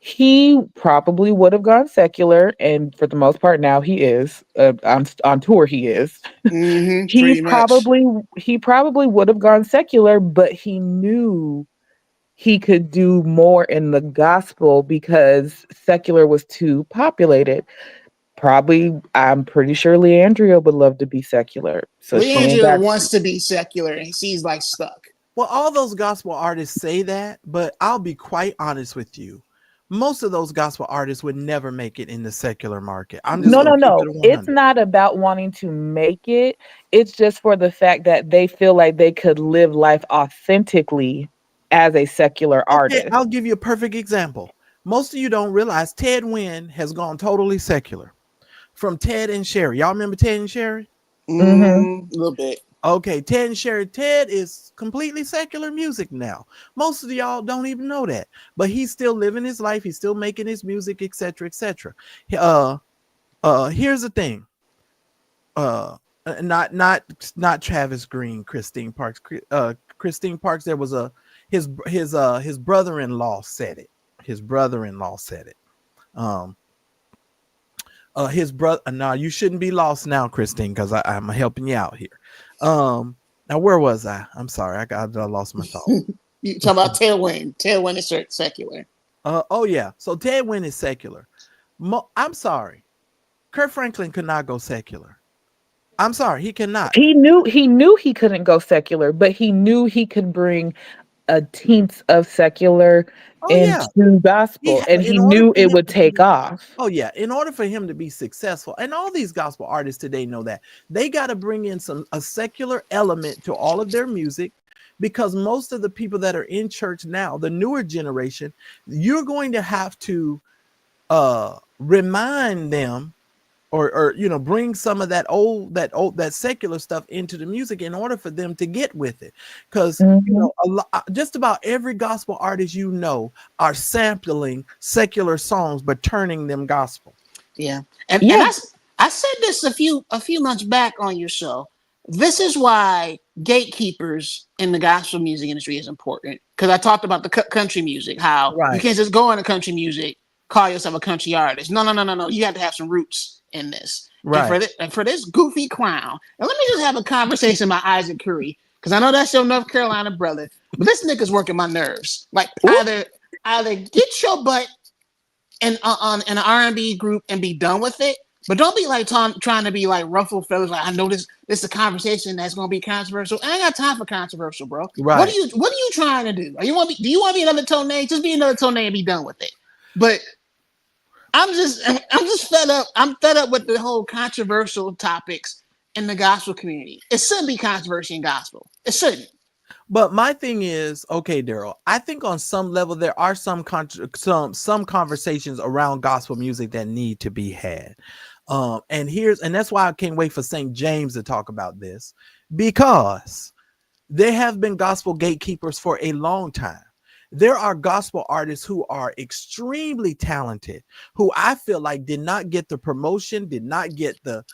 He probably would have gone secular, and for the most part, now he is on tour. He is. he pretty much. probably would have gone secular, but he knew he could do more in the gospel because secular was too populated. Probably, I'm pretty sure Leandria would love to be secular. So Leandria wants to be secular, and she's like stuck. Well, all those gospel artists say that, but I'll be quite honest with you. Most of those gospel artists would never make it in the secular market. I'm just no. It's not about wanting to make it. It's just for the fact that they feel like they could live life authentically as a secular artist. I'll give you a perfect example. Most of you don't realize Ted Wynn has gone totally secular. From Ted and Sherry. Y'all remember Ted and Sherry? A little bit. Okay, Ted and Sherry. Ted is completely secular music now. Most of y'all don't even know that, but he's still living his life. He's still making his music, etc., etc. Here's the thing. Not Travis Green, Christine Parks. Christine Parks. There was his brother-in-law said it. His brother-in-law said it. His brother. Now you shouldn't be lost now, Christine, because I'm helping you out here. Now where was I? I'm sorry, I lost my thought. You talk about Ted Wynn. Ted Wynn is secular. Oh yeah, so Ted Wynn is secular. I'm sorry, Kurt Franklin could not go secular. I'm sorry, he cannot. He knew he couldn't go secular, but he knew he could bring a tints of secular into gospel, and he knew it would take off. Oh yeah, in order for him to be successful, and all these gospel artists today know that they got to bring in a secular element to all of their music, because most of the people that are in church now, the newer generation, you're going to have to remind them or bring some of that secular stuff into the music in order for them to get with it, because just about every gospel artist are sampling secular songs but turning them gospel. And I said this a few months back on your show. This is why gatekeepers in the gospel music industry is important. Because I talked about the country music, how you Right. can't just go into country music, call yourself a country artist. No. You have to have some roots in this. Right. And for this goofy clown, and let me just have a conversation about Isaac Curry, because I know that's your North Carolina brother, but this nigga's working my nerves. Like Ooh. either get your butt in on an R&B group and be done with it. But don't be like trying to be like ruffle feathers. Like I know this is a conversation that's gonna be controversial. I ain't got time for controversial, bro. Right. What are you trying to do? Do you want to be another Tone? Just be another Tone and be done with it. But I'm just fed up. I'm fed up with the whole controversial topics in the gospel community. It shouldn't be controversy in gospel. It shouldn't. But my thing is, okay, Daryl, I think on some level there are some conversations around gospel music that need to be had. And that's why I can't wait for St. James to talk about this, because there have been gospel gatekeepers for a long time. There are gospel artists who are extremely talented, who I feel like did not get the promotion, did not get the,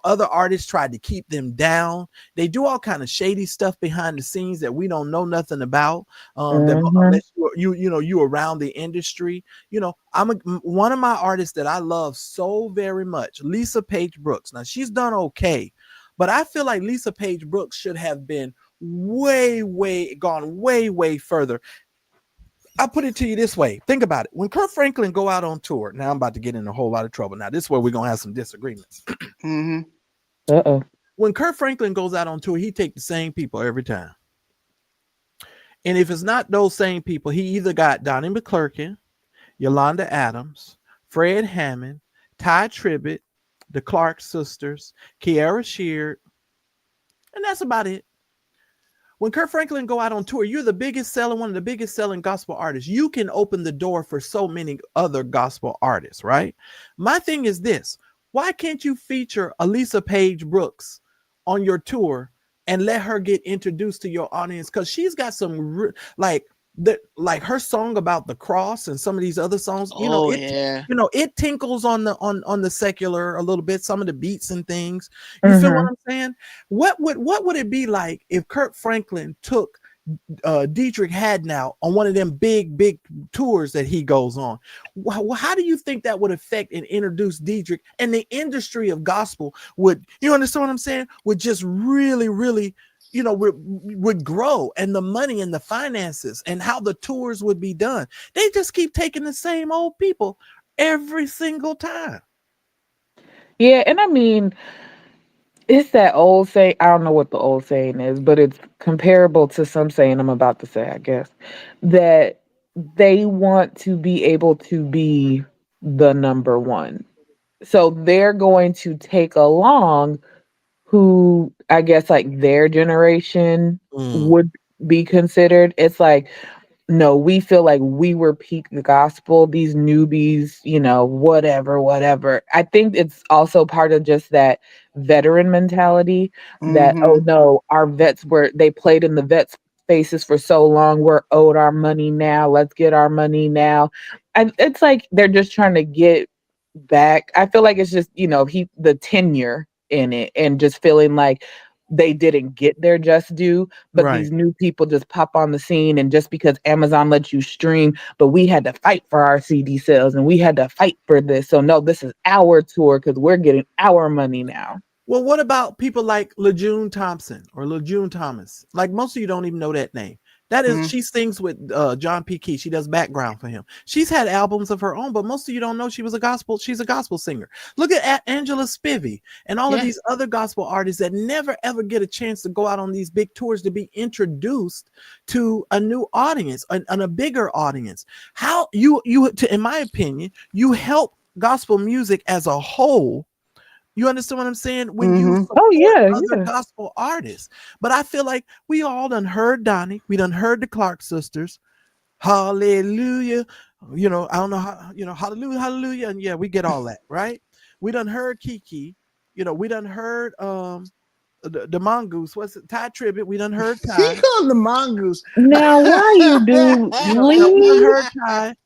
other artists tried to keep them down. They do all kind of shady stuff behind the scenes that we don't know nothing about. Unless you around the industry. One of my artists that I love so very much, Lisa Page Brooks. Now she's done okay, but I feel like Lisa Page Brooks should have been gone way further. I'll put it to you this way. Think about it. When Kirk Franklin go out on tour, now I'm about to get in a whole lot of trouble. Now, this is where we're going to have some disagreements. Mm-hmm. Uh-oh. When Kirk Franklin goes out on tour, he take the same people every time. And if it's not those same people, he either got Donnie McClurkin, Yolanda Adams, Fred Hammond, Ty Tribbett, the Clark sisters, Kiara Sheard, and that's about it. When Kirk Franklin go out on tour, you're one of the biggest selling gospel artists. You can open the door for so many other gospel artists, right? My thing is this: why can't you feature Lisa Page Brooks on your tour and let her get introduced to your audience? Because she's got some like her song about the cross and some of these other songs. It tinkles on the secular a little bit. Some of the beats and things. You feel what I'm saying? What would it be like if Kirk Franklin took Dietrich Haddon on one of them big tours that he goes on? How do you think that would affect and introduce Dietrich, and the industry of gospel would, you understand what I'm saying, would just really would grow, and the money and the finances and how the tours would be done? They just keep taking the same old people every single time. Yeah, and I mean, it's that old saying. I don't know what the old saying is, but it's comparable to some saying I'm about to say, I guess, that they want to be able to be the number one. So they're going to take along who I guess like their generation would be considered. It's like, no, we feel like we were peak the gospel, these newbies, whatever. I think it's also part of just that veteran mentality that, oh no, our they played in the vets spaces for so long, we're owed our money now, let's get our money now. And it's like they're just trying to get back. I feel like it's just, the tenure in it, and just feeling like they didn't get their just due, but Right. these new people just pop on the scene, and just because Amazon lets you stream, but we had to fight for our CD sales and we had to fight for this. So no, this is our tour because we're getting our money now. Well, what about people like LaJune Thompson or LaJune Thomas? Like, most of you don't even know that name. That is, she sings with John P. Key. She does background for him. She's had albums of her own, but most of you don't know she's a gospel singer. Look at Angela Spivey and all of these other gospel artists that never ever get a chance to go out on these big tours to be introduced to a new audience and a bigger audience. How in my opinion, you help gospel music as a whole. You understand what I'm saying? When you support other gospel artists. But I feel like we all done heard Donnie. We done heard the Clark sisters. Hallelujah. I don't know how, hallelujah. And yeah, we get all that, right? We done heard Kiki. We done heard the Mongoose. What's it? Ty Tribbett. We done heard Ty. He called the Mongoose. Now, why you do we done heard Ty.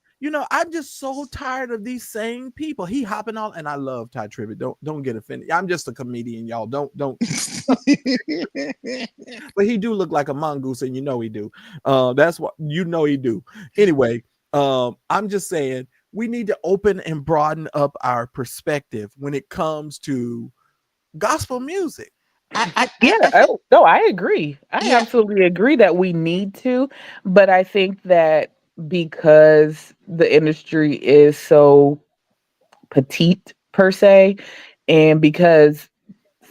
I'm just so tired of these same people. He hopping on, and I love Ty Tribbett. Don't get offended. I'm just a comedian, y'all. Don't But he do look like a mongoose, and you know he do. That's what you know he do. Anyway, I'm just saying we need to open and broaden up our perspective when it comes to gospel music. Yeah, oh, no, I agree. I yeah, absolutely agree that we need to, but I think that because the industry is so petite per se, and because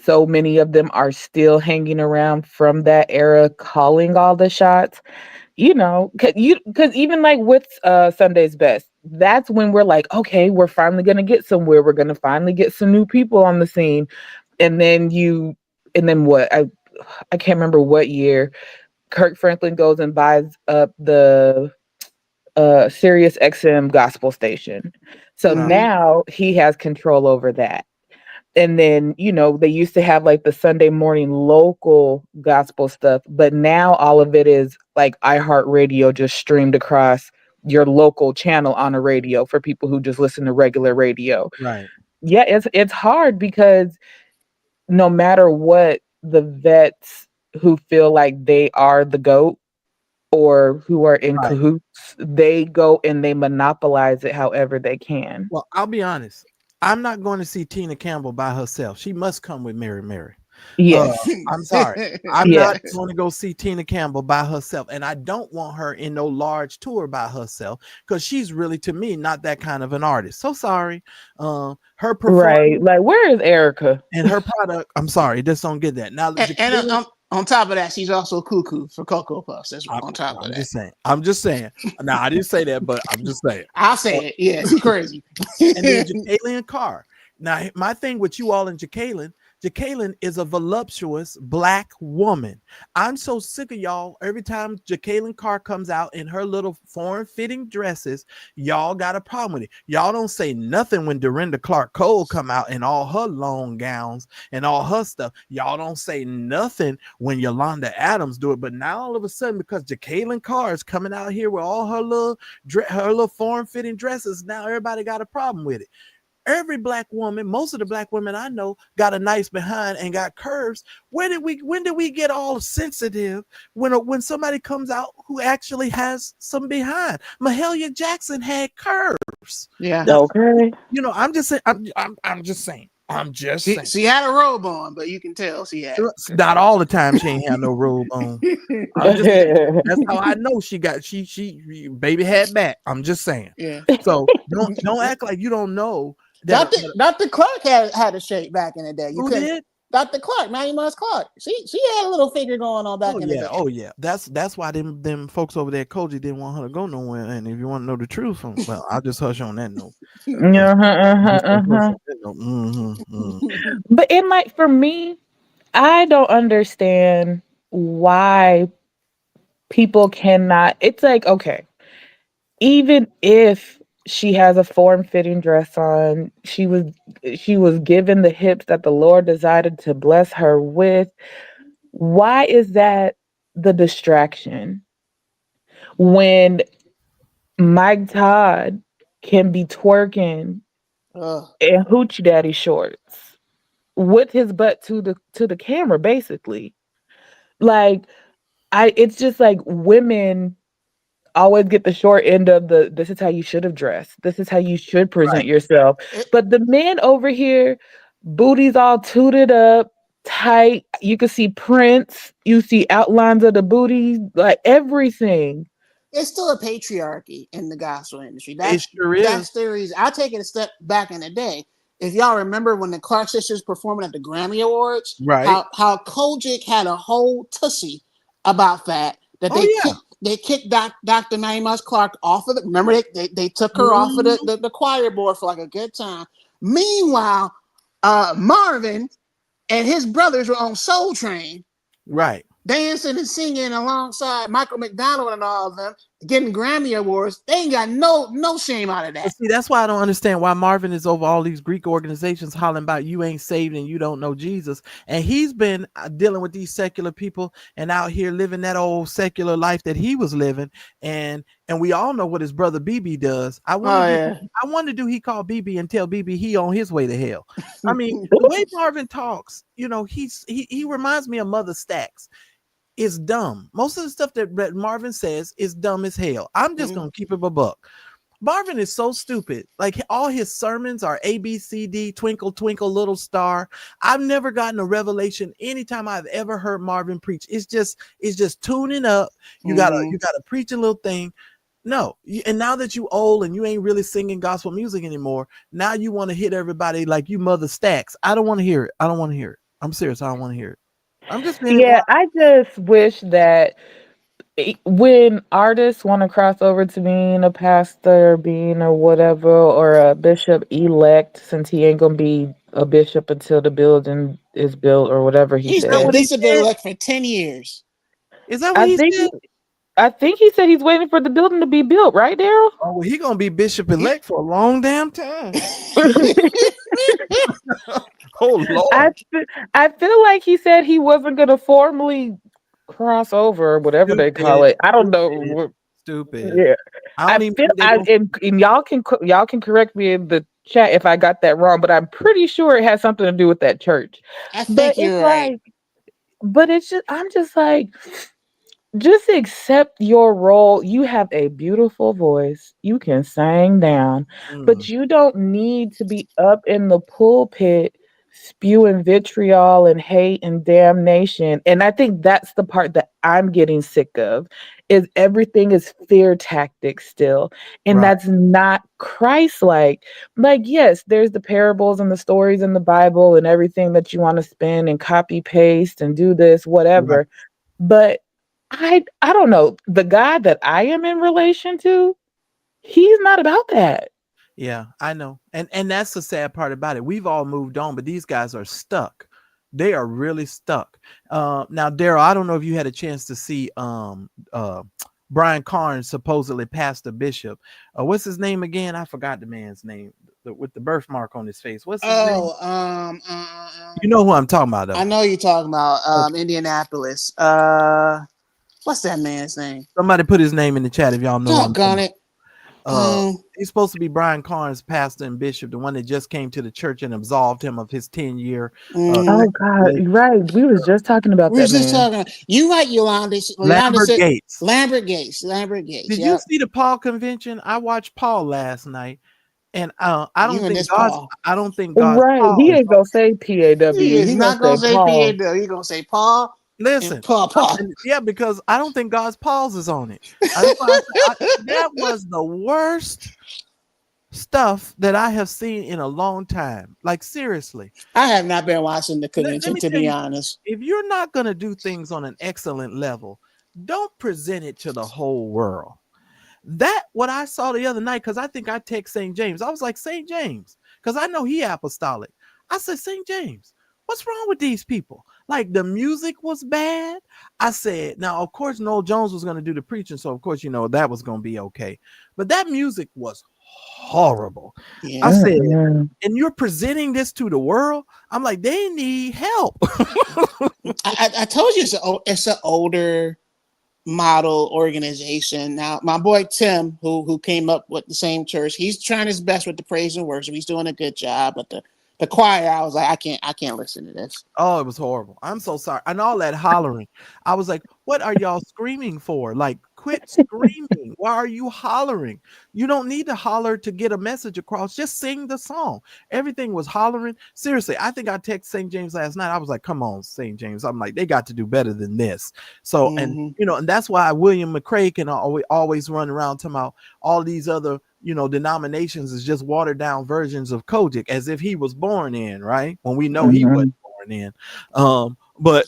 so many of them are still hanging around from that era calling all the shots, because even like with Sunday's Best, that's when we're like, okay, we're finally gonna get somewhere. We're gonna finally get some new people on the scene. And then what? I can't remember what year Kirk Franklin goes and buys up the Sirius XM gospel station. So mhm. now he has control over that. And then, they used to have like the Sunday morning local gospel stuff, but now all of it is like iHeartRadio just streamed across your local channel on a radio for people who just listen to regular radio. Right. Yeah, it's hard because no matter what, the vets who feel like they are the GOAT or who are in Right. cahoots, they go and they monopolize it however they can. Well, I'll be honest. I'm not going to see Tina Campbell by herself. She must come with Mary Mary. Uh, Yes. I'm sorry. I'm Yes. not going to go see Tina Campbell by herself. And I don't want her in no large tour by herself because she's really, to me, not that kind of an artist. So sorry. Her Right. performance Like, where is Erica? and her product, I'm sorry, just don't get that. Now, And on top of that, she's also cuckoo for Cocoa Puffs. That's on top of I'm that. just saying. I'm just saying. Now, I didn't say that, but I'm just saying. I'll say it. Yeah, she's crazy. And then Jacqueline Carr. Now, my thing with you all and Jacqueline is a voluptuous black woman. I'm so sick of y'all. Every time Jacqueline Carr comes out in her little foreign-fitting dresses, y'all got a problem with it. Y'all don't say nothing when Dorinda Clark Cole come out in all her long gowns and all her stuff. Y'all don't say nothing when Yolanda Adams do it. But now all of a sudden, because Jacqueline Carr is coming out here with all her little foreign-fitting dresses, now everybody got a problem with it. Every black woman, most of the black women I know, got a nice behind and got curves. When did we get all sensitive when somebody comes out who actually has some behind? Mahalia Jackson had curves. Yeah. Now, Okay. I'm just saying. I'm just saying. I'm just saying. She had a robe on, but you can tell she had. Not all the time she ain't had no robe on. I'm just saying. That's how I know she baby had back. I'm just saying. Yeah. So don't act like you don't know. Dr. Clark had a shape back in the day. Who did? Dr. Clark, Maggie Moss Clark. She had a little figure going on back in the day. Oh yeah. That's why them folks over there at Koji didn't want her to go nowhere. And if you want to know the truth, well, I'll just hush on that note. But in like for me, I don't understand why people cannot. It's like, okay, even if she has a form-fitting dress on, she was given the hips that the Lord decided to bless her with. Why is that the distraction when Mike Todd can be twerking in hoochie daddy shorts with his butt to the camera, basically? Like, it's just like women always get the short end of this is how you should have dressed. This is how you should present yourself. But the men over here, booties all tooted up, tight. You can see prints. You see outlines of the booty, like everything. It's still a patriarchy in the gospel industry. It sure is. That's the reason. I'll take it a step back in the day. If y'all remember when the Clark sisters performing at the Grammy Awards, right? How Kojic had a whole tussie about that they kicked Dr. Maggie Moss Clark off of the. Remember they took her off of the choir board for like a good time. Meanwhile, Marvin and his brothers were on Soul Train, right, dancing and singing alongside Michael McDonald and all of them. getting Grammy awards. They ain't got no shame out of that. But see, that's why I don't understand why Marvin is over all these Greek organizations hollering about you ain't saved and you don't know Jesus. And he's been dealing with these secular people and out here living that old secular life that he was living. And we all know what his brother BB does. I wonder do he call BB and tell BB he on his way to hell. I mean, the way Marvin talks, he reminds me of Mother Stacks. Is dumb. Most of the stuff that Marvin says is dumb as hell. I'm just gonna keep it a buck. Marvin is so stupid. Like all his sermons are ABCD, twinkle, twinkle, little star. I've never gotten a revelation anytime I've ever heard Marvin preach. It's just tuning up. You gotta preach a little thing. No, and now that you old and you ain't really singing gospel music anymore, now you want to hit everybody like you Mother Stacks. I don't want to hear it. I'm serious. I don't want to hear it. I'm just I just wish that when artists want to cross over to being a pastor, being a whatever, or a bishop elect, since he ain't gonna be a bishop until the building is built or whatever He's said. been bishop elect for 10 years. Is that what he said? I think he said he's waiting for the building to be built, right, Daryl? Oh, well, he gonna be bishop elect for a long damn time. Oh Lord! I feel like he said he wasn't gonna formally cross over, or whatever they call it. I don't know. Stupid. Yeah, I don't even. And y'all can correct me in the chat if I got that wrong, but I'm pretty sure it has something to do with that church. I think you're right. But I'm just like, just accept your role. You have a beautiful voice. You can sing down, but you don't need to be up in the pulpit spewing vitriol and hate and damnation. And I think that's the part that I'm getting sick of, is everything is fear tactics still. And that's not Christ-like. Like, yes, there's the parables and the stories in the Bible and everything that you want to spin and copy paste and do this, whatever. But I don't know. The God that I am in relation to, he's not about that. Yeah, I know. And that's the sad part about it. We've all moved on, but these guys are stuck. They are really stuck. Now, Daryl, I don't know if you had a chance to see Brian Carnes, supposedly pastor bishop. What's his name again? I forgot the man's name with the birthmark on his face. What's his name? You know who I'm talking about, though. I know you're talking about Indianapolis. What's that man's name? Somebody put his name in the chat if y'all know. Doggone it. He's supposed to be Brian Carnes, pastor and bishop, the one that just came to the church and absolved him of his 10-year. Oh God, right. We was just talking about that. You right, Yolanda. Lambert Gates. Did you see the Paul convention? I watched Paul last night, and I don't think God's right. Paul He ain't gonna say PAW. He is not gonna say PAW. He's gonna say Paul. Listen, Paul. Yeah, because I don't think God's pause is on it. That was the worst stuff that I have seen in a long time. Like, seriously. I have not been watching the convention, to be honest. If you're not going to do things on an excellent level, don't present it to the whole world. That what I saw the other night, because I think I text St. James. I was like, St. James, because I know he apostolic. I said, St. James, what's wrong with these people? Like, the music was bad. I said, now, of course, Noel Jones was going to do the preaching. So, of course, that was going to be okay. But that music was horrible. Yeah. I said, and you're presenting this to the world? I'm like, they need help. I told you it's an older model organization. Now, my boy Tim, who came up with the same church, he's trying his best with the praise and worship. He's doing a good job, but the choir, I was like, I can't listen to this. Oh, it was horrible. I'm so sorry. And all that hollering. I was like, what are y'all screaming for? Like, quit screaming. Why are you hollering? You don't need to holler to get a message across. Just sing the song. Everything was hollering. Seriously, I think I texted St. James last night. I was like, come on, St. James. I'm like, they got to do better than this. So, and that's why William McCrae can always run around talking about all these other denominations is just watered down versions of Kojic, as if he was born in, right? When we know he wasn't born in. But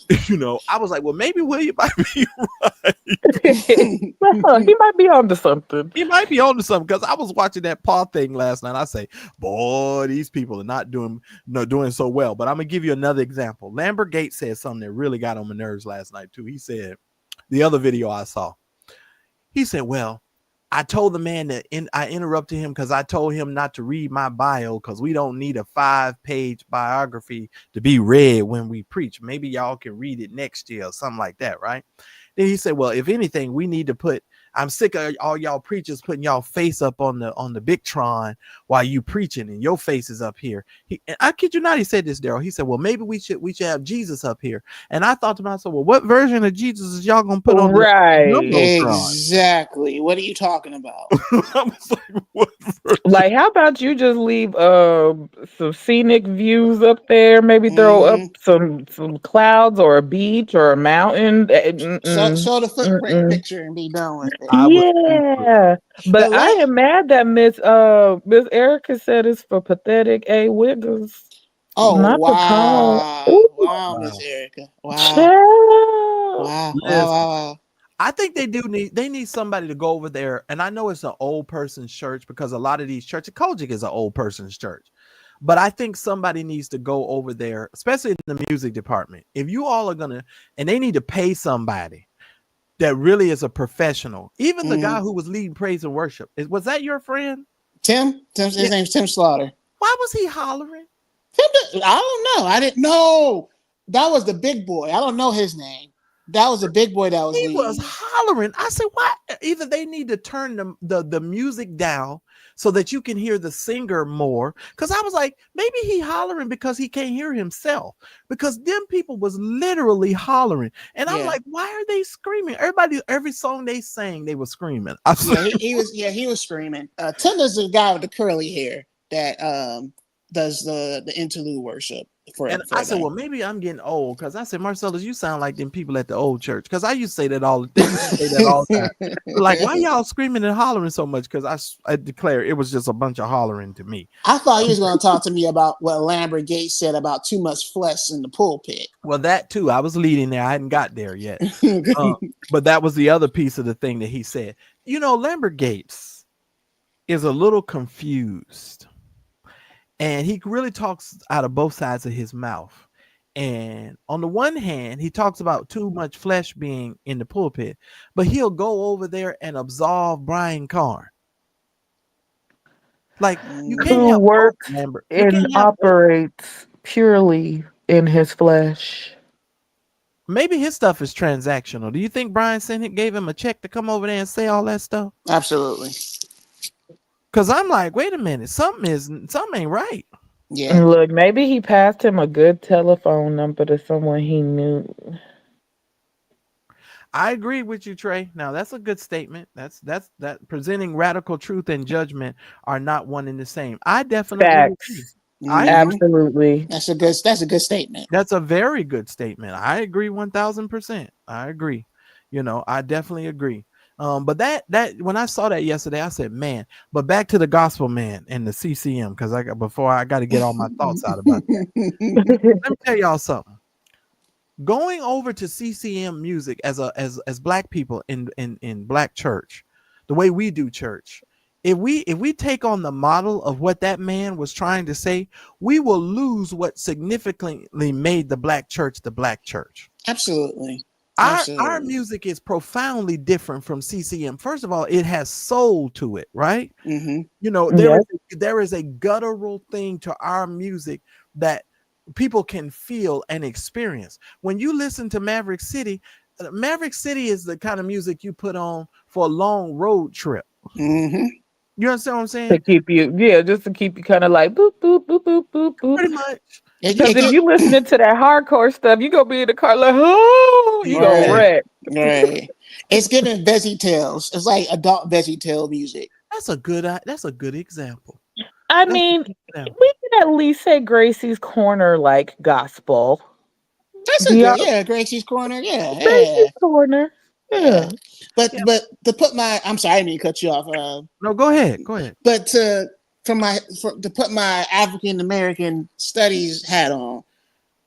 I was like, well, maybe William might be right. He might be onto something. He might be onto something, because I was watching that Paul thing last night. I say, boy, these people are not doing so well. But I'm gonna give you another example. Lambert Gates said something that really got on my nerves last night too. He said, the other video I saw, He said, well, I told the man that I interrupted him because I told him not to read my bio because we don't need a 5-page biography to be read when we preach. Maybe y'all can read it next year or something like that, right? Then he said, well, if anything, we need to put, I'm sick of all y'all preachers putting y'all face up on the big Tron while you preaching and your face is up here. And I kid you not, he said this, Daryl. He said, well, maybe we should have Jesus up here. And I thought to myself, well, what version of Jesus is y'all gonna put on the Right. Exactly. What are you talking about? I was like, what version? Like, how about you just leave some scenic views up there? Maybe throw up some clouds or a beach or a mountain. Show the footprint picture and be done with it. Yeah, but I am mad that Miss Erica said it's for pathetic A Wiggles. Oh, not wow. to call. Wow, Miss Erica. Wow. Child. Wow. I think they need somebody to go over there. And I know it's an old person's church because a lot of these churches, Kojic is an old person's church. But I think somebody needs to go over there, especially in the music department. If you all are going to, and they need to pay somebody that really is a professional. Even the guy who was leading praise and worship. Was that your friend? Tim? His name's Tim Slaughter. Why was he hollering? I don't know. I didn't know. That was the big boy. I don't know his name. That was a big boy that was he leading. was hollering. I said, why? Either they need to turn the music down so that you can hear the singer more. Because I was like, maybe he hollering because he can't hear himself. Because them people was literally hollering. And I'm like, why are they screaming? Every song they sang, they were screaming. He was screaming. Tim is the guy with the curly hair that does the interlude worship. I said, well, maybe I'm getting old because I said, Marcellus, you sound like them people at the old church. Because I used to say that all the time. Like, why y'all screaming and hollering so much? Because I declare it was just a bunch of hollering to me. I thought he was going to talk to me about what Lambert Gates said about too much flesh in the pulpit. Well, that too. I was leading there. I hadn't got there yet. But that was the other piece of the thing that he said. Lambert Gates is a little confused. And he really talks out of both sides of his mouth. And on the one hand, he talks about too much flesh being in the pulpit, but he'll go over there and absolve Brian Carn. Like, you can't who works and operates purely in his flesh. Maybe his stuff is transactional. Do you think Brian gave him a check to come over there and say all that stuff? Absolutely. Because I'm like, wait a minute, something ain't right. Yeah. Look, maybe he passed him a good telephone number to someone he knew. I agree with you, Trey. Now that's a good statement. That's presenting radical truth and judgment are not one and the same. I definitely agree. Absolutely. That's a good statement. That's a very good statement. I agree 1000%. I agree. I definitely agree. But that when I saw that yesterday, I said, man, but back to the gospel man and the CCM, because I got to get all my thoughts out about that. Let me tell y'all something. Going over to CCM music as black people in black church, the way we do church, if we take on the model of what that man was trying to say, we will lose what significantly made the black church the black church. Absolutely. Our music is profoundly different from CCM. First of all, it has soul to it, right? Mm-hmm. There is a guttural thing to our music that people can feel and experience. When you listen to Maverick City is the kind of music you put on for a long road trip. Mm-hmm. You understand what I'm saying? Just to keep you kind of like boop, boop, boop, boop, boop, boop. Pretty much. Because if you listening to that hardcore stuff, you gonna be in the car like, oh, you gonna wreck. Right. It's giving Veggie Tales. It's like adult Veggie Tale music. That's a good example. I mean, we can at least say Gracie's Corner like gospel. That's Gracie's Corner. Yeah. Gracie's Corner. Yeah. But to put I'm sorry, I didn't mean to cut you off. No, go ahead. But to put my African American studies hat on,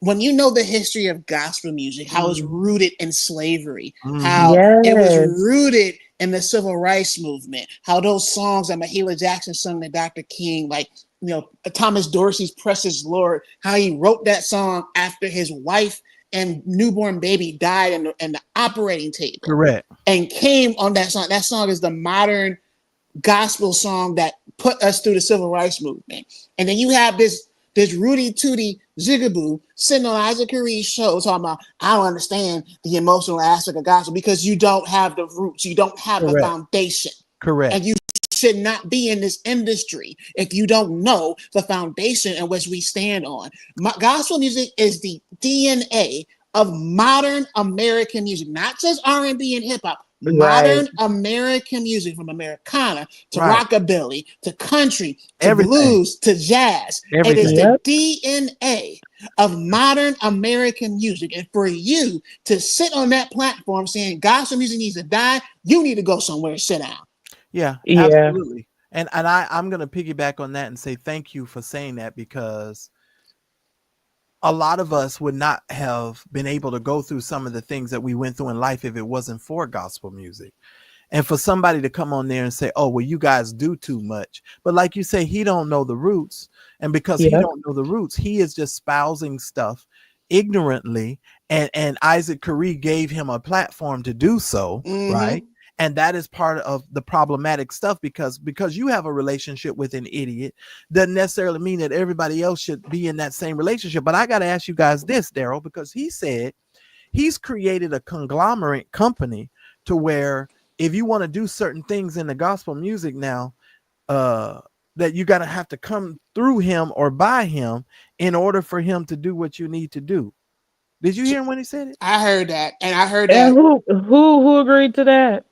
when you know the history of gospel music, how it's rooted in slavery, how it was rooted in the civil rights movement, how those songs that Mahalia Jackson sung to Dr. King, like Thomas Dorsey's Precious Lord, how he wrote that song after his wife and newborn baby died in the operating table. Correct. And came on that song. That song is the modern gospel song that put us through the civil rights movement. And then you have this Rudy Tooty Zigaboo sitting on Isaac Curry's show talking about, I don't understand the emotional aspect of gospel because you don't have the roots, you don't have the foundation. Correct. And you should not be in this industry if you don't know the foundation in which we stand on. Gospel music is the DNA of modern American music, not just R&B and hip hop. Modern American music, from Americana to rockabilly to country to blues to jazz. It is the DNA of modern American music. And for you to sit on that platform saying gospel music needs to die, you need to go somewhere and sit down. Yeah, absolutely. And I'm going to piggyback on that and say thank you for saying that, because a lot of us would not have been able to go through some of the things that we went through in life if it wasn't for gospel music. And for somebody to come on there and say, oh, well, you guys do too much. But like you say, he don't know the roots. And because he don't know the roots, he is just espousing stuff ignorantly. And Isaac Curry gave him a platform to do so, right? And that is part of the problematic stuff, because you have a relationship with an idiot doesn't necessarily mean that everybody else should be in that same relationship. But I got to ask you guys this, Daryl, because he said he's created a conglomerate company to where if you want to do certain things in the gospel music now, that you got to have to come through him or by him in order for him to do what you need to do. Did you hear him when he said it? I heard that. And I heard And that. who agreed to that?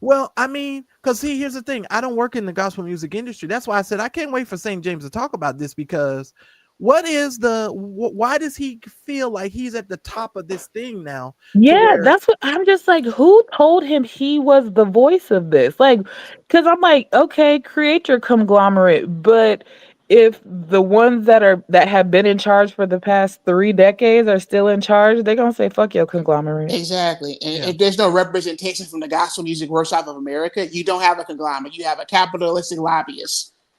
Well, I mean, because here's the thing. I don't work in the gospel music industry. That's why I said I can't wait for St. James to talk about this, because why does he feel like he's at the top of this thing now? Yeah, that's what I'm just like, who told him he was the voice of this? Like, because I'm like, okay, create your conglomerate, but if the ones that have been in charge for the past 3 decades are still in charge, they're gonna say, fuck your conglomerate. Exactly. And if there's no representation from the Gospel Music Workshop of America, you don't have a conglomerate. You have a capitalistic lobbying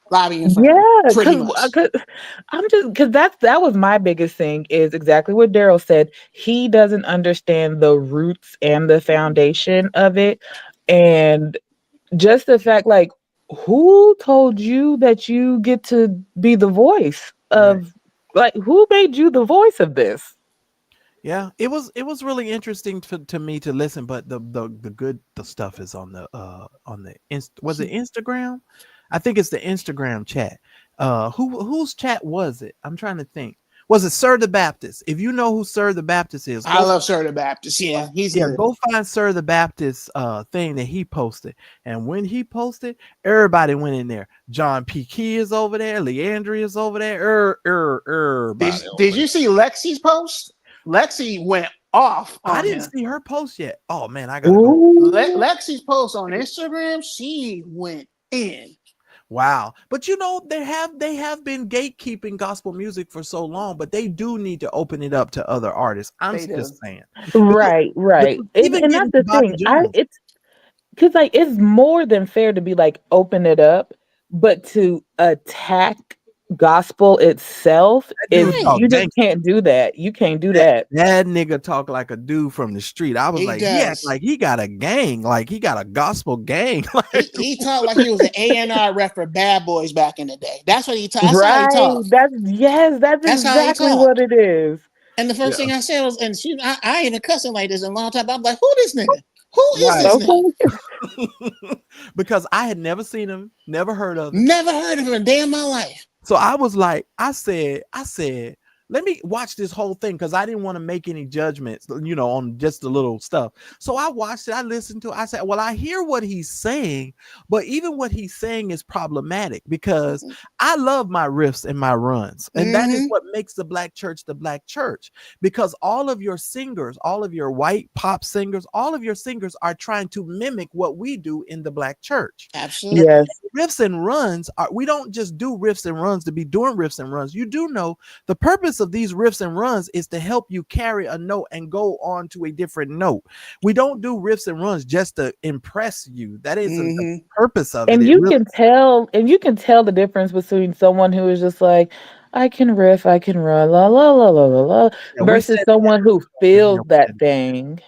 firm. Yeah, Pretty much. because that was my biggest thing, is exactly what Daryl said. He doesn't understand the roots and the foundation of it. And just the fact, like, who told you that you get to be the voice of, like, who made you the voice of this? Yeah, it was really interesting to me to listen, but the good stuff is on the was it Instagram? I think it's the Instagram chat. Whose chat was it? I'm trying to think. Was it Sir the Baptist? If you know who Sir the Baptist is, I love Sir the Baptist. Yeah, he's good. Go find Sir the Baptist thing that he posted. And when he posted, everybody went in there. John P. Key is over there, Leandria is over there. Did you see Lexi's post? Lexi went off. I didn't see her post yet. Oh man, I gotta go. Lexi's post on Instagram, she went in. Wow. But you know, they have been gatekeeping gospel music for so long, but they do need to open it up to other artists. I'm just saying. Right. And that's the thing. It's because, like, it's more than fair to be like, open it up, but to attack gospel itself is, you just can't do that. You can't do that. That nigga talk like a dude from the street. I was like, yeah, like he got a gang, like he got a gospel gang. he talked like he was an A&R rep for Bad Boys back in the day. That's what he talked. Right. That's exactly what it is. And the first thing I said was, and I ain't a cussing like this in a long time. I'm like, who this nigga? Who is this nigga? Because I had never seen him, never heard of him. Never heard of him a day in my life. So I was like, I said, let me watch this whole thing, because I didn't want to make any judgments, on just the little stuff. So I watched it. I listened to it. I said, well, I hear what he's saying, but even what he's saying is problematic, because I love my riffs and my runs. And that is what makes the black church, because all of your singers, all of your white pop singers, all of your singers are trying to mimic what we do in the black church. Absolutely. Yes. Riffs and runs we don't just do riffs and runs to be doing riffs and runs. You do know the purpose of these riffs and runs is to help you carry a note and go on to a different note. We don't do riffs and runs just to impress you. That is the purpose of it. And you can tell the difference between someone who is just like, I can riff, I can run, la la la la la la, Yeah, we versus said someone who feels that that. thing.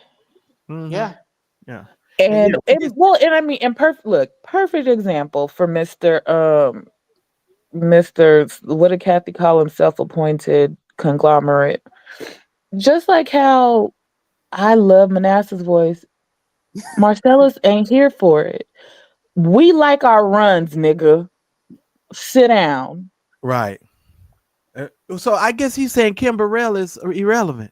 Mm-hmm. Yeah. Yeah. And yeah, And well, and I mean, and perfect look, perfect example for Mr. What did Kathy call him? Self-appointed conglomerate. Just like how I love Manasseh's voice, Marcellus ain't here for it. We like our runs, nigga. Sit down. right. So I guess he's saying Kim Burrell is irrelevant.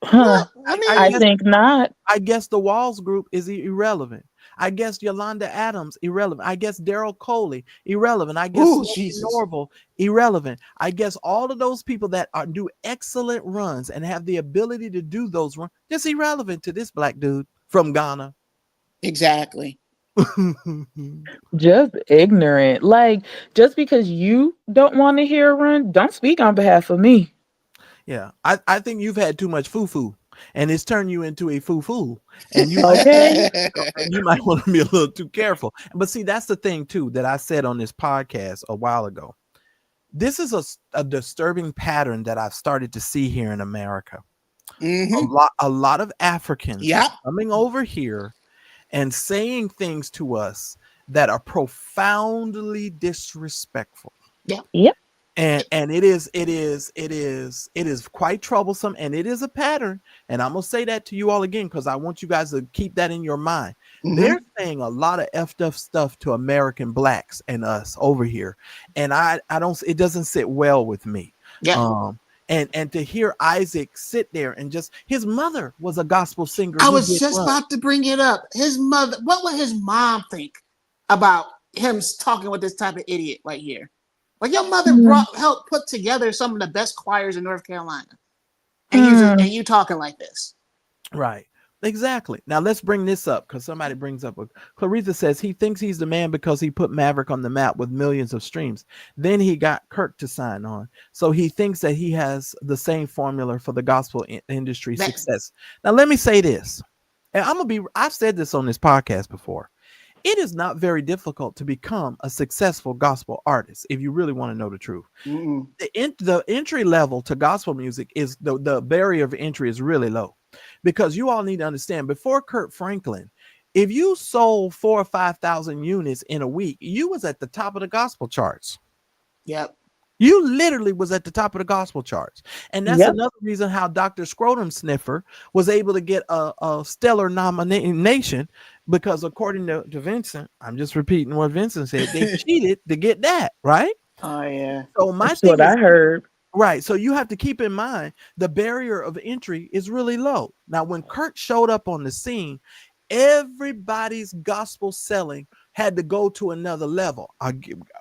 Huh. Well, I I I guess mean, think not. I guess the Walls group is irrelevant. I guess Yolanda Adams irrelevant. I guess Daryl Coley irrelevant. I guess ooh, Smokey Jesus. Norval irrelevant. I guess all of those people that do excellent runs and have the ability to do those runs just irrelevant to this black dude from Ghana. Exactly. Just ignorant. Like, just because you don't want to hear a run, don't speak on behalf of me. Yeah, I think you've had too much foo-foo, and it's turned you into a foo-foo, and Okay. you might want to be a little too careful. But see, that's the thing too that I said on this podcast a while ago. This is a disturbing pattern that I've started to see here in America. Mm-hmm. A lot of Africans Yep. are coming over here and saying things to us that are profoundly disrespectful. Yep. Yep. And it is quite troublesome, and it is a pattern. And I'm gonna say that to you all again because I want you guys to keep that in your mind. Mm-hmm. They're saying a lot of effed up stuff to American blacks and us over here, and I don't. It doesn't sit well with me. Yep. And to hear Isaac sit there and just his mother was a gospel singer. I Who was did just run. about to bring it up. His mother, what would his mom think about him talking with this type of idiot right here? Like your mother Hmm. helped put together some of the best choirs in North Carolina, Hmm. and you talking like this. Right. Exactly. Now let's bring this up because somebody brings up Clarissa says he thinks he's the man because he put Maverick on the map with millions of streams. Then he got Kirk to sign on. So he thinks that he has the same formula for the gospel industry success. Now let me say this. And I've said this on this podcast before. It is not very difficult to become a successful gospel artist if you really want to know the truth. Mm-mm. The entry level to gospel music is the barrier of entry is really low, because you all need to understand before Kurt Franklin, if you sold 4,000 or 5,000 units in a week, you was at the top of the gospel charts. Yep. You literally was at the top of the gospel charts. And that's Yep. another reason how Dr. Scrotum Sniffer was able to get a stellar nomination, because according to Vincent, I'm just repeating what Vincent said, they cheated to get that, right? Oh yeah. So my That's thing what is, I heard. right, so you have to keep in mind the barrier of entry is really low. Now, when Kurt showed up on the scene, everybody's gospel selling had to go to another level.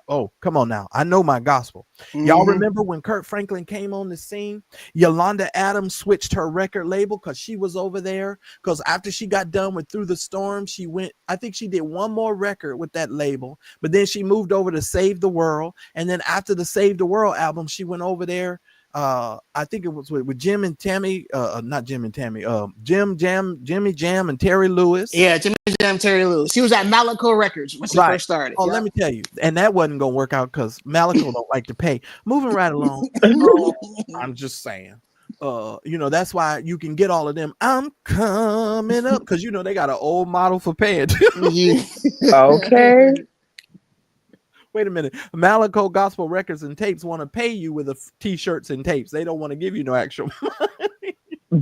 Oh, come on now. I know my gospel. Y'all Mm-hmm. remember when Kurt Franklin came on the scene? Yolanda Adams switched her record label because she was over there. Because after she got done with Through the Storm, she went, I think she did one more record with that label, but then she moved over to Save the World. And then after the Save the World album, she went over there. I think it was with Jim and Tammy, not Jim and Tammy, Jimmy Jam and Terry Lewis. Yeah, Jimmy Jam, Terry Lewis. He was at Malaco Records when she first started. Oh, Yep. let me tell you, and that wasn't gonna work out because Malaco don't like to pay. Moving right along, I'm just saying. That's why you can get all of them. I'm coming up because they got an old model for paying. Okay. Wait a minute, Malaco Gospel Records and Tapes want to pay you with t-shirts and tapes. They don't want to give you no actual.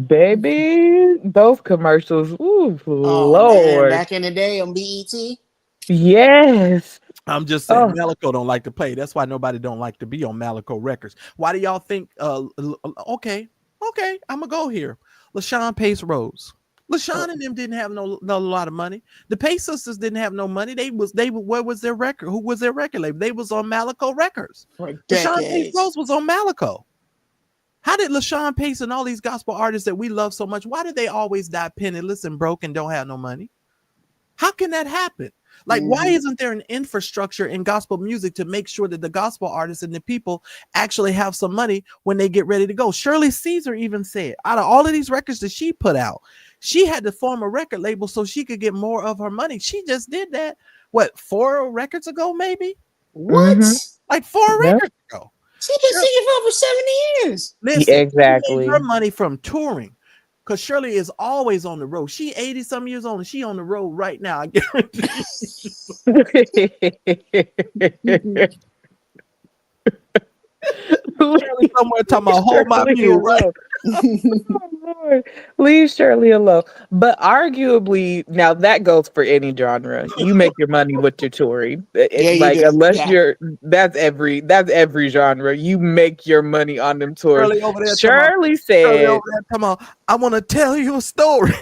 Baby, those commercials. Ooh, Oh man, Lord. back in the day on BET. Yes. I'm just saying, Oh, Malaco don't like to play. That's why nobody don't like to be on Malaco Records. Why do y'all think? Okay, I'm gonna go here. LaShawn Pace Rose. LaShawn and them didn't have no lot of money. The Pace sisters didn't have no money. What was their record? Who was their record label? They was on Malaco Records. For LaShawn Pace decades. Rose was on Malaco. How did LaShawn Pace and all these gospel artists that we love so much, why did they always die penniless and broke and don't have no money? How can that happen? Like, why isn't there an infrastructure in gospel music to make sure that the gospel artists and the people actually have some money when they get ready to go? Shirley Caesar even said, out of all of these records that she put out, she had to form a record label so she could get more of her money. She just did that, 4 records ago, maybe? What? Mhm. Like 4 Yep. records ago. She's been singing for over 70 years. Listen, she Exactly. made her money from touring. Because Shirley is always on the road. She 80 some years old and she on the road right now. I guarantee you. Shirley somewhere talking about hold my mule, right? Oh, Lord. Leave Shirley alone. But arguably, now that goes for any genre. You make your money with your touring. Yeah, you Like do. unless Yeah. you're that's every genre. You make your money on them tours. Shirley over there Shirley Shirley said over there talking about, I want to tell you a story.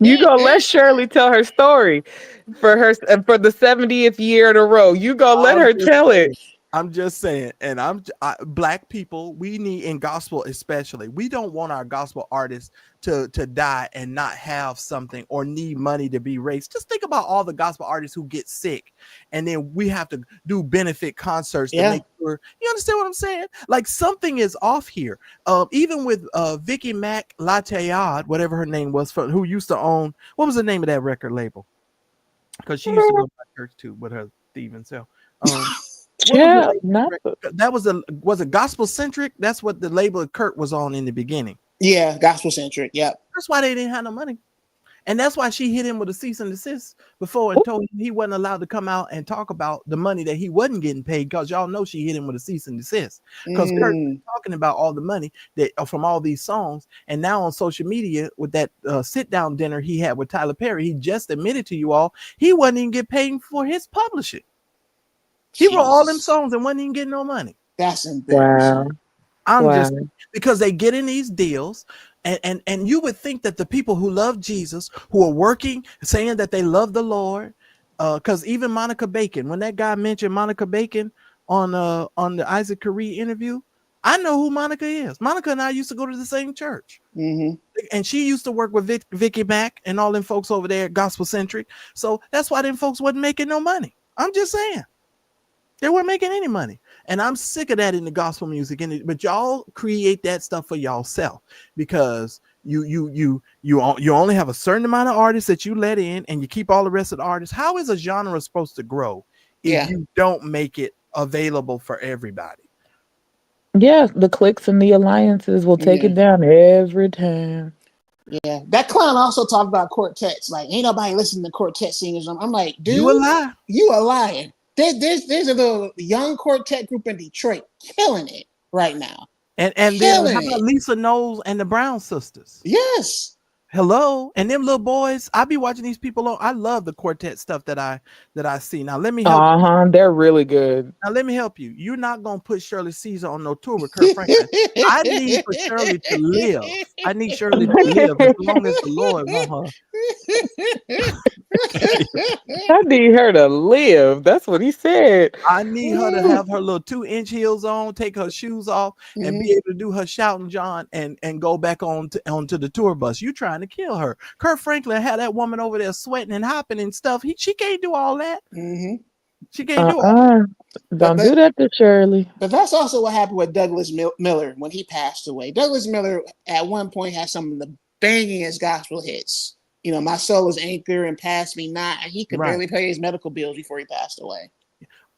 you gonna let Shirley tell her story for for the 70th year in a row. You gonna let her tell it. I'm just saying, and black people, we need in gospel especially. We don't want our gospel artists to die and not have something or need money to be raised. Just think about all the gospel artists who get sick, and then we have to do benefit concerts to make sure. You understand what I'm saying? Like something is off here. Even with Vicky Mac Latayad, whatever her name was, who used to own, what was the name of that record label? Because she used to go to my church too with her thieving self. Yeah, that was a gospel centric. That's what the label Kurt was on in the beginning. Yeah, gospel centric. Yeah, that's why they didn't have no money, and that's why she hit him with a cease and desist before and told him he wasn't allowed to come out and talk about the money that he wasn't getting paid. Because y'all know she hit him with a cease and desist because Kurt was talking about all the money that from all these songs, and now on social media with that sit down dinner he had with Tyler Perry, he just admitted to you all he wasn't even get paid for his publishing. He wrote all them songs and wasn't even getting no money. That's embarrassing. Wow. I'm just because they get in these deals, and you would think that the people who love Jesus, who are working, saying that they love the Lord, because even Monica Bacon, when that guy mentioned Monica Bacon on the Isaac Caree interview, I know who Monica is. Monica and I used to go to the same church, and she used to work with Vicky Mac and all them folks over there, gospel centric. So that's why them folks wasn't making no money. I'm just saying. They weren't making any money. And I'm sick of that in the gospel music. But y'all create that stuff for y'allself because you only have a certain amount of artists that you let in and you keep all the rest of the artists. How is a genre supposed to grow if you don't make it available for everybody? Yeah, the cliques and the alliances will take it down every time. Yeah, that clown also talked about quartets. Like, ain't nobody listening to quartet singers. I'm like, dude, you a liar. There's a little young quartet group in Detroit killing it right now. And then how about Lisa Knowles and the Brown Sisters? Yes. Hello. And them little boys, I be watching these people I love the quartet stuff that I see. Now let me help you. They're really good. Now let me help you. You're not gonna put Shirley Caesar on no tour with Kurt Franklin. I need for Shirley to live. I need Shirley to live as long as the Lord want her. I need her to live. That's what he said. I need her to have her little 2-inch heels on, take her shoes off, and be able to do her shouting John and go back onto the tour bus. You trying to kill her. Kurt Franklin had that woman over there sweating and hopping and stuff. She can't do all that. She can't do all that. Don't do that to Shirley. But that's also what happened with Douglas Miller when he passed away. Douglas Miller at one point had some of the bangingest gospel hits. You know, My Soul Is Anchor and Pass Me Not. He could barely pay his medical bills before he passed away.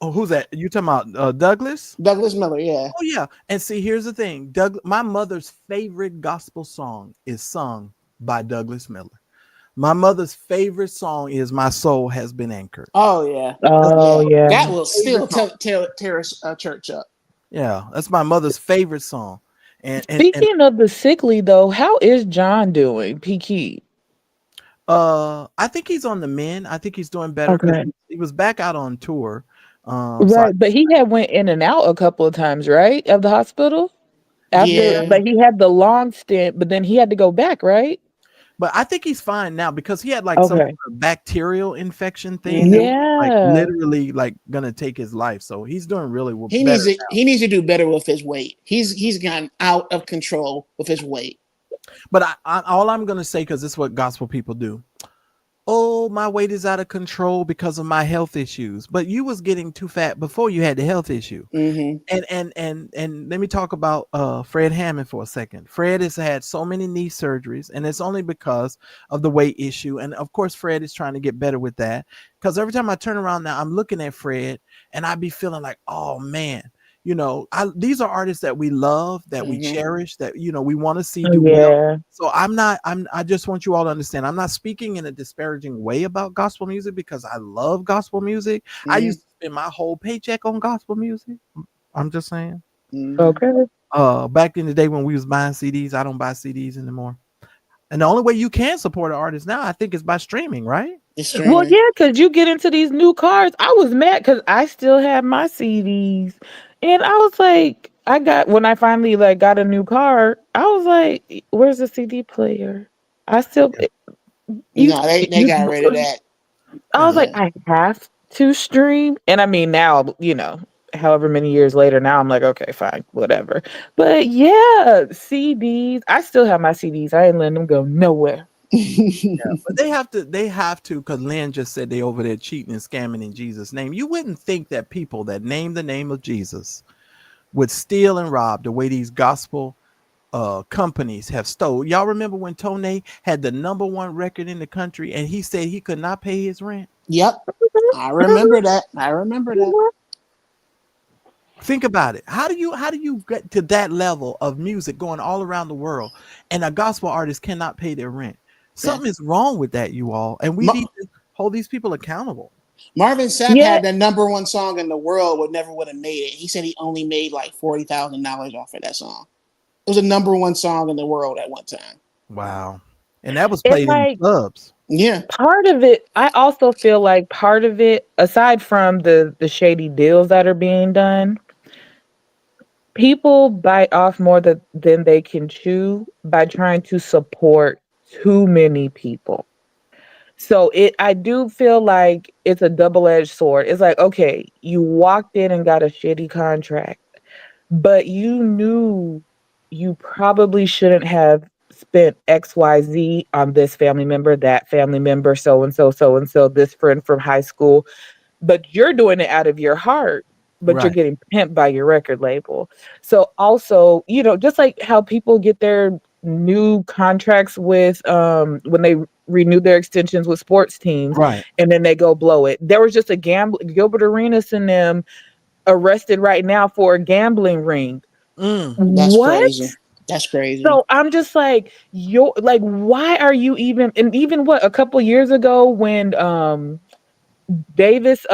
Oh, who's that? You talking about Douglas? Douglas Miller, yeah. Oh, yeah. And see, here's the thing. My mother's favorite gospel song is sung by Douglas Miller. My mother's favorite song is My Soul Has Been Anchored. Oh, yeah. Oh, yeah. That will still tear a church up. Yeah, that's my mother's favorite song. And Speaking of the sickly, though, how is John doing, PK? I think he's on the mend. I think he's doing better. Okay. He was back out on tour. Right, but he had went in and out a couple of times, right, of the hospital? But he had the long stint, but then he had to go back, right? But I think he's fine now because he had like some bacterial infection thing. Yeah, like literally like gonna take his life. So he's doing really well. He needs to do better with his weight. He's gotten out of control with his weight. But all I'm gonna say, because this is what gospel people do. oh, my weight is out of control because of my health issues. But you was getting too fat before you had the health issue. Mm-hmm. And let me talk about Fred Hammond for a second. Fred has had so many knee surgeries, and it's only because of the weight issue. And of course, Fred is trying to get better with that. Because every time I turn around now, I'm looking at Fred, and I be feeling like, oh man, these are artists that we love, that we cherish, that we want to see do well. Yeah. So I just want you all to understand, I'm not speaking in a disparaging way about gospel music, because I love gospel music. I used to spend my whole paycheck on gospel music. I'm just saying. Okay. Back in the day when we was buying CDs, I don't buy CDs anymore. And the only way you can support an artist now, I think, is by streaming, right? Well, yeah, because you get into these new cars. I was mad because I still have my CDs. And I was like, when I finally got a new car, I was like, where's the CD player? I still, No, they got rid of that. I was like, I have to stream. And I mean, now, however many years later, now I'm like, okay, fine, whatever. But yeah, CDs, I still have my CDs. I ain't letting them go nowhere. But they have to, because Lynn just said they over there cheating and scamming in Jesus' name. You wouldn't think that people that name the name of Jesus would steal and rob the way these gospel companies have stole. Y'all remember when Tone had the #1 record in the country, and he said he could not pay his rent? Yep, I remember that. Think about it. How do you get to that level of music going all around the world, and a gospel artist cannot pay their rent? Something is wrong with that, you all, and we need to hold these people accountable. Marvin Sapp had the #1 song in the world, never would have made it. He said he only made like $40,000 off of that song. It was a #1 song in the world at one time. Wow. And that was played in clubs. Yeah. Part of it, I also feel like part of it, aside from the shady deals that are being done, people bite off more than they can chew by trying to support too many people. So I do feel like it's a double-edged sword. It's like, okay, you walked in and got a shitty contract, but you knew you probably shouldn't have spent XYZ on this family member, that family member, so-and-so, this friend from high school, but you're doing it out of your heart, but you're getting pimped by your record label. So also, just like how people get their new contracts with when they renew their extensions with sports teams, and then they go blow it. There was just a Gilbert Arenas and them arrested right now for a gambling ring. That's crazy. That's crazy. So I'm just like, why are you even? And even a couple years ago when Davis,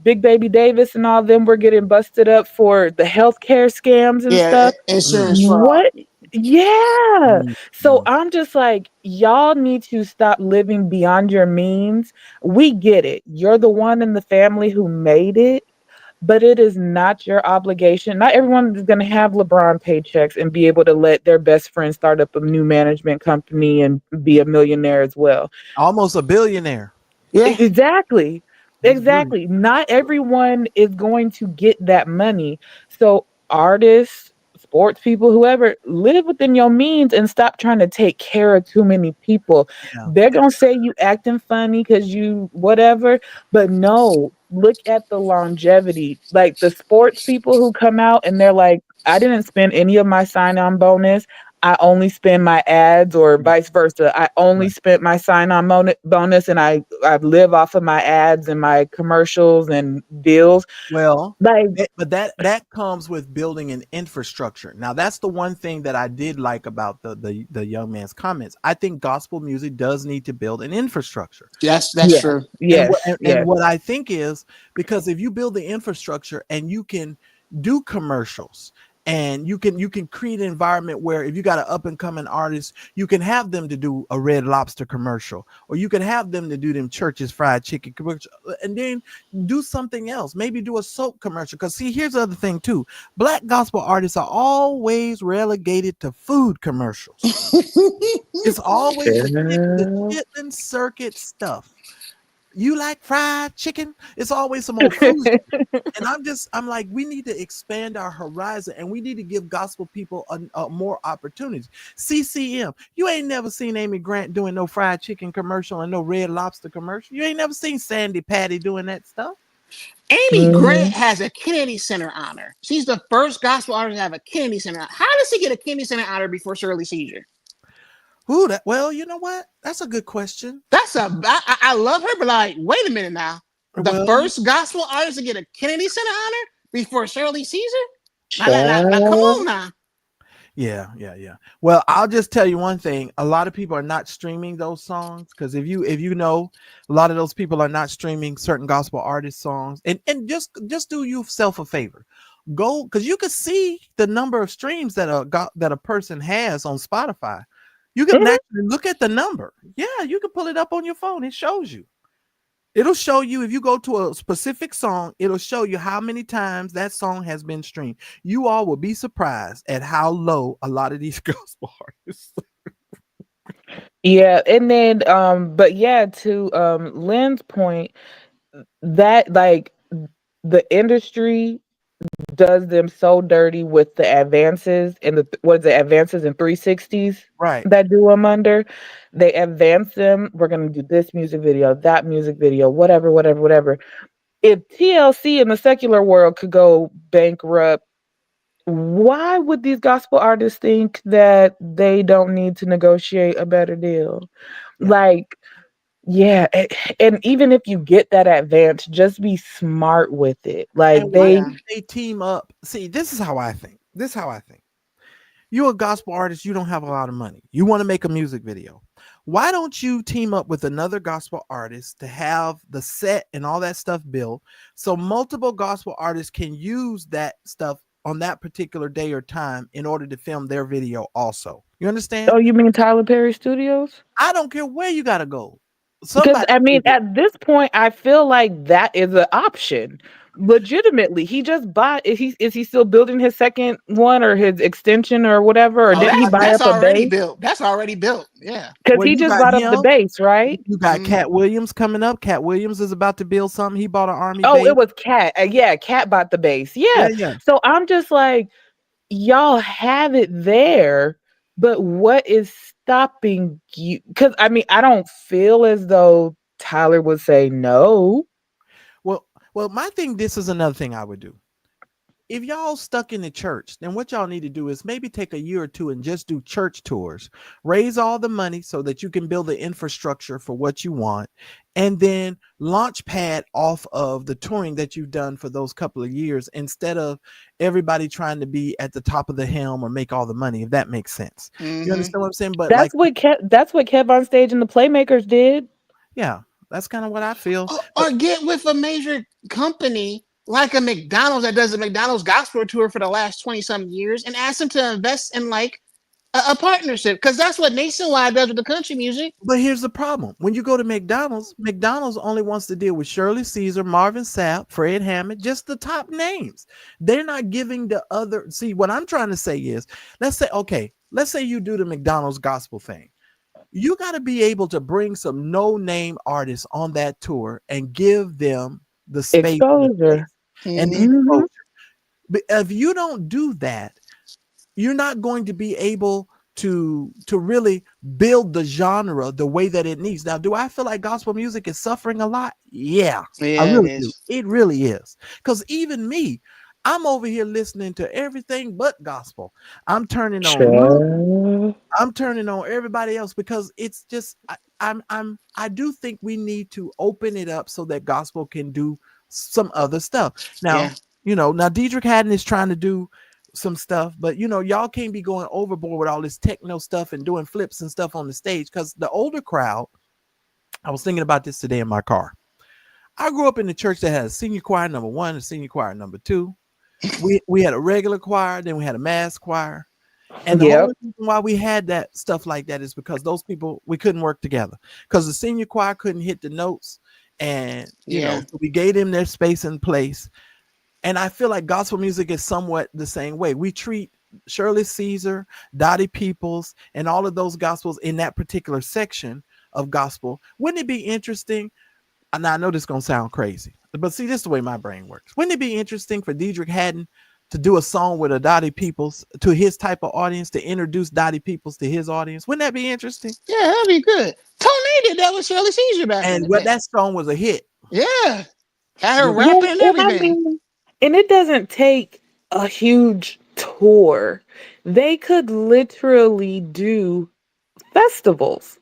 Big Baby Davis, and all of them were getting busted up for the healthcare scams and stuff. Insurance fraud. What? Yeah. So I'm just like, y'all need to stop living beyond your means. We get it. You're the one in the family who made it, but it is not your obligation. Not everyone is going to have LeBron paychecks and be able to let their best friend start up a new management company and be a millionaire as well. Almost a billionaire. Yeah. Exactly. Not everyone is going to get that money. So artists, sports people, whoever, live within your means and stop trying to take care of too many people. They're going to say you acting funny because you whatever, but no, look at the longevity. Like the sports people who come out and they're like, I didn't spend any of my sign-on bonus. I only spend my ads, or vice versa. I only spent my sign-on bonus, and I live off of my ads and my commercials and deals. Well, but that comes with building an infrastructure. Now, that's the one thing that I did like about the young man's comments. I think gospel music does need to build an infrastructure. That's true. Yes. And what I think is, because if you build the infrastructure and you can do commercials, and you can create an environment where if you got an up and coming artist, you can have them to do a Red Lobster commercial, or you can have them to do them Church's fried chicken commercial, and then do something else. Maybe do a soap commercial. Because see, here's the other thing too. Black gospel artists are always relegated to food commercials. It's always the chitlin circuit stuff. You like fried chicken? It's always some old food. And I'm like, we need to expand our horizon, and we need to give gospel people a more opportunities. CCM, you ain't never seen Amy Grant doing no fried chicken commercial and no Red Lobster commercial. You ain't never seen Sandy Patty doing that stuff. Amy Grant Mhm. has a Kennedy Center honor. She's the first gospel artist to have a Kennedy Center honor. How does she get a Kennedy Center honor before Shirley Caesar? Who that? Well, you know what? That's a good question. I love her, but like, wait a minute now. The Well, first gospel artist to get a Kennedy Center honor before Shirley Caesar? Now, come Child. on now. yeah. Well, I'll just tell you one thing. A lot of people are not streaming those songs because if you know, a lot of those people are not streaming certain gospel artist songs. And just do yourself a favor. Go, because you can see the number of streams that a person has on Spotify. You can Mhm. actually look at the number. Yeah, you can pull it up on your phone. It shows you. It'll show you if you go to a specific song, it'll show you how many times that song has been streamed. You all will be surprised at how low a lot of these gospel artists. Yeah, and then but yeah, to Lynn's point, that like the industry does them so dirty with the advances and the what is it, advances in 360s Right. that do them under. They advance them. We're gonna do this music video, that music video, whatever, whatever, whatever. If TLC in the secular world could go bankrupt, why would these gospel artists think that they don't need to negotiate a better deal? Yeah. Like, yeah, and even if you get that advance, just be smart with it. And Like why they Yeah. don't they team up? See, this is how I think. This is how I think. You're a gospel artist, you don't have a lot of money. You want to make a music video. Why don't you team up with another gospel artist to have the set and all that stuff built so multiple gospel artists can use that stuff on that particular day or time in order to film their video also? You understand? Oh, you mean Tyler Perry Studios? I don't care where you got to go. Because Somebody I mean, did it. at this point, I feel like that is an option. Legitimately, he just bought. Is he still building his second one or his extension or whatever? Or Oh, didn't he buy that's up a already base? built. That's already built. Yeah. Because Well, he you just got bought up the him. base, right? You got Mhm. Cat Williams coming up. Cat Williams is about to build something. He bought an army Oh, base. it was Cat. Yeah, Cat bought the base. Yeah, Yeah. yeah. So I'm just like, y'all have it there, but what is stopping you? Because I mean, I don't feel as though Tyler would say no. Well, my thing, this is another thing I would do. If y'all stuck in the church, then what y'all need to do is maybe take a year or two and just do church tours. Raise all the money so that you can build the infrastructure for what you want, and then launch pad off of the touring that you've done for those couple of years instead of everybody trying to be at the top of the helm or make all the money, if that makes sense. You Mhm. understand what I'm saying? But like, That's what Kev on stage and the Playmakers did. yeah, that's kind of what I feel. But Or get with a major company like a McDonald's that does a McDonald's gospel tour for the last 20 some years and ask them to invest in like a partnership because that's what Nationwide does with the country music. But here's the problem. When you go to McDonald's, McDonald's only wants to deal with Shirley Caesar, Marvin Sapp, Fred Hammond, just the top names. They're not giving the other. See, what I'm trying to say is, let's say you do the McDonald's gospel thing. You got to be able to bring some no-name artists on that tour and give them the space and the Exposure. place and the Mhm. Mhm. exposure. But if you don't do that, you're not going to be able to really build the genre the way that it needs. Now, do I feel like gospel music is suffering a lot? Yeah, I Yeah, it really do. is. It really is. Because even me, I'm over here listening to everything but gospel. I'm turning on Luke. Sure. I'm turning on everybody else because it's just I do think we need to open it up so that gospel can do some other stuff. Now, Yeah. now Diedrich Haddon is trying to do some stuff, but y'all can't be going overboard with all this techno stuff and doing flips and stuff on the stage because the older crowd, I was thinking about this today in my car. I grew up in the church that had a senior choir number one, a senior choir number two. We had a regular choir, then we had a mass choir. And the Yep. only reason why we had that stuff like that is because those people, we couldn't work together because the senior choir couldn't hit the notes. And, Yeah. so we gave them their space and place. And I feel like gospel music is somewhat the same way. We treat Shirley Caesar, Dottie Peoples, and all of those gospels in that particular section of gospel. Wouldn't it be interesting? Now I know this is gonna sound crazy, but see, this is the way my brain works. Wouldn't it be interesting for Diedrich Haddon to do a song with a Dottie Peoples to his type of audience, to introduce Dottie Peoples to his audience? Wouldn't that be interesting? Yeah, that'd be good. Tony did that with Shirley Caesar back in And the well, day. that song was a hit. Yeah, had her You know, rapping Well, and and I everything. mean, and it doesn't take a huge tour. They could literally do festivals.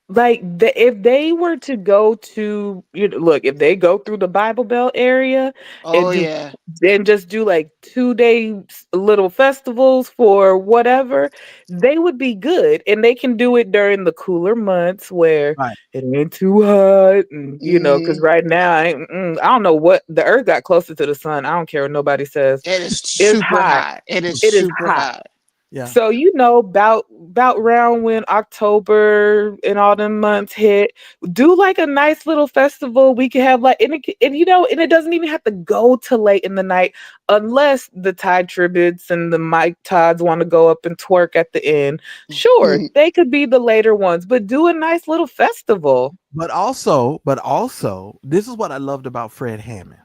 Like if they were to go to, look, if they go through the Bible Belt area Oh and do yeah. and just do like 2 day little festivals for whatever, they would be good. And they can do it during the cooler months where right. it ain't too hot, and because Hmm. right now I don't know what the earth got closer to the sun. I don't care what nobody says. It is It's super hot. hot. It is It is super hot. hot. Yeah. So about round when October and all them months hit, do like a nice little festival. We can have like and it doesn't even have to go to late in the night unless the Tide Tributes and the Mike Todds want to go up and twerk at the end. Sure, they could be the later ones, but do a nice little festival. But also, this is what I loved about Fred Hammond.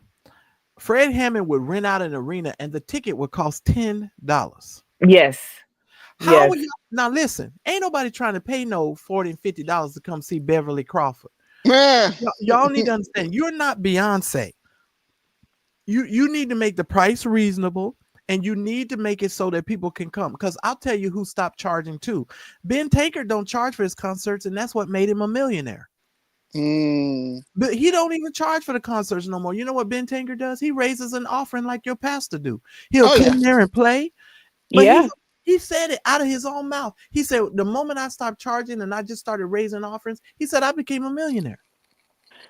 Fred Hammond would rent out an arena and the ticket would cost $10. Yes. How Yes. would you now listen? Ain't nobody trying to pay no $40 and $50 to come see Beverly Crawford. Yeah. Y'all need to understand, you're not Beyonce. You need to make the price reasonable, and you need to make it so that people can come. Because I'll tell you who stopped charging too. Ben Taker don't charge for his concerts, and that's what made him a millionaire. Mm. But he don't even charge for the concerts no more. You know what Ben Taker does? He raises an offering like your pastor do. He'll Oh yeah. come there and play, but Yeah. he said it out of his own mouth. He said the moment I stopped charging and I just started raising offerings, he said I became a millionaire.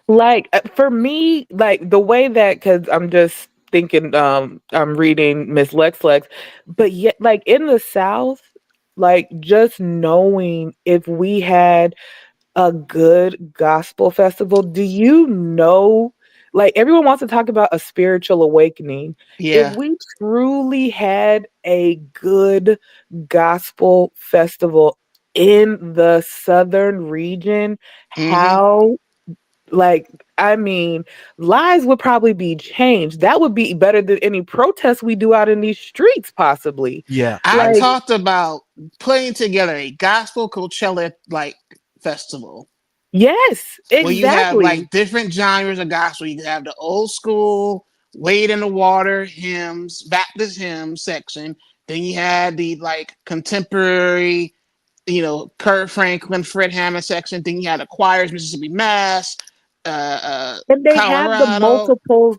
Like for me, like the way that because I'm just thinking, I'm reading Miss Lex, but yet, like in the South, like just knowing if we had a good gospel festival, do you know? Like everyone wants to talk about a spiritual awakening. If Yeah. we truly had a good gospel festival in the southern region, Hmm. how like, I mean, lives would probably be changed. That would be better than any protests we do out in these streets, possibly. Yeah, I I Like, agree. talked about putting together a gospel Coachella like festival yes, where you have exactly. like different genres of gospel. You have the old school Wade in the Water hymns, Baptist hymns section. Then you had the like contemporary, Kurt Franklin, Fred Hammond section. Then you had the choirs, Mississippi Mass, And Colorado.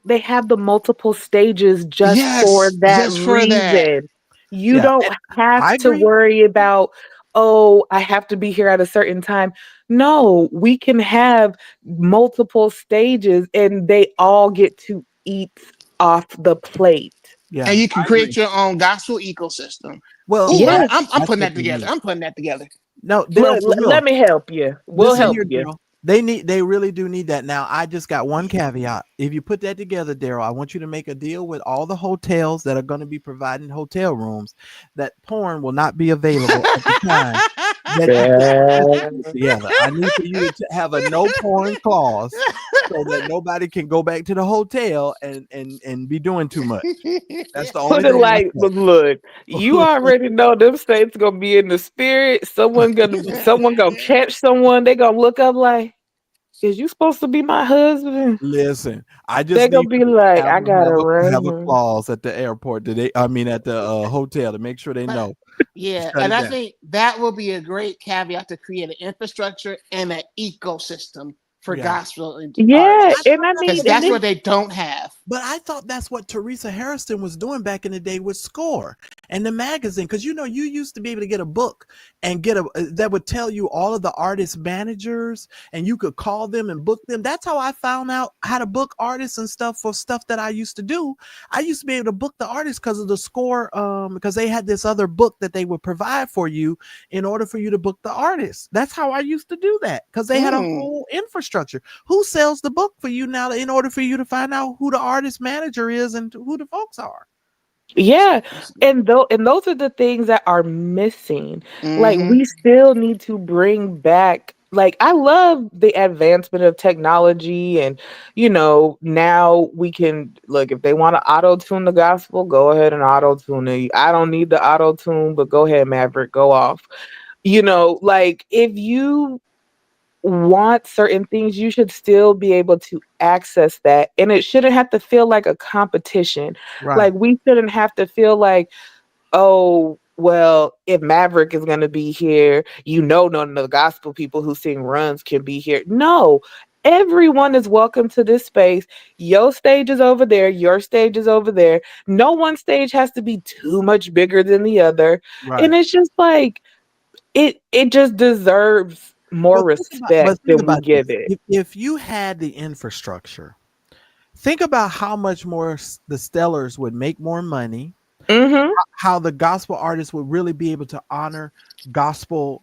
they have the multiple stages just for Yes, that just for that. reason. You Yeah, don't and have I to agree. worry about, oh, I have to be here at a certain time. No, we can have multiple stages and they all get to eat off the plate. Yeah, And you can I agree. create your own gospel ecosystem. Well, Ooh, I'm, Yes. I'm, I'm that's putting what that they together. need. I'm putting that together. No, Daryl, Look, for let real. me help you. We'll Listen help here, you. Daryl. They really do need that. Now, I just got one caveat. If you put that together, Daryl, I want you to make a deal with all the hotels that are going to be providing hotel rooms that porn will not be available at the time that you put this deal Yeah. together. I need for you to have a no porn clause so that nobody can go back to the hotel and be doing too much. That's the only Put it thing I like, look, you say. already know them saints gonna be in the spirit. Someone gonna catch someone. They gonna look up like, is you supposed to be my husband? Listen, I They just gonna need be for them to like, I got a have a ring. clause at the airport today. I mean, at the hotel to make sure they But know. yeah, Shut and it I down. think that will be a great caveat to create an infrastructure and an ecosystem for Yeah. gospel But Yeah, I artists and thought I that's mean, because what and that's then what they don't have. But I thought that's what Teresa Harrison was doing back in the day with Score and the magazine. Because you know, you used to be able to get a book and get a that would tell you all of the artist managers, and you could call them and book them. That's how I found out how to book artists and stuff for stuff that I used to do. I used to be able to book the artists because of the Score, because they had this other book that they would provide for you in order for you to book the artist. That's how I used to do that because they had a Mm. whole infrastructure. Who sells the book for you now in order for you to find out who the artist manager is and who the folks are? yeah, and those are the things that are missing. Like Mm-hmm. we still need to bring back like I love the advancement of technology, and now we can look, if they want to auto tune the gospel, go ahead and auto tune it. I don't need the auto tune, but go ahead, Maverick, go off. Like if you want certain things, you should still be able to access that. And it shouldn't have to feel like a competition. Like Right. we shouldn't have to feel like, oh, well, if Maverick is going to be here, none of the gospel people who sing runs can be here. No, everyone is welcome to this space. Your stage is over there, your stage is over there. No one stage has to be too much bigger than the other. And Right. it's just like, it just deserves more But respect think than we about give this. it. If you had the infrastructure, think about how much more the Stellars would make more money, Mhm. how the gospel artists would really be able to honor gospel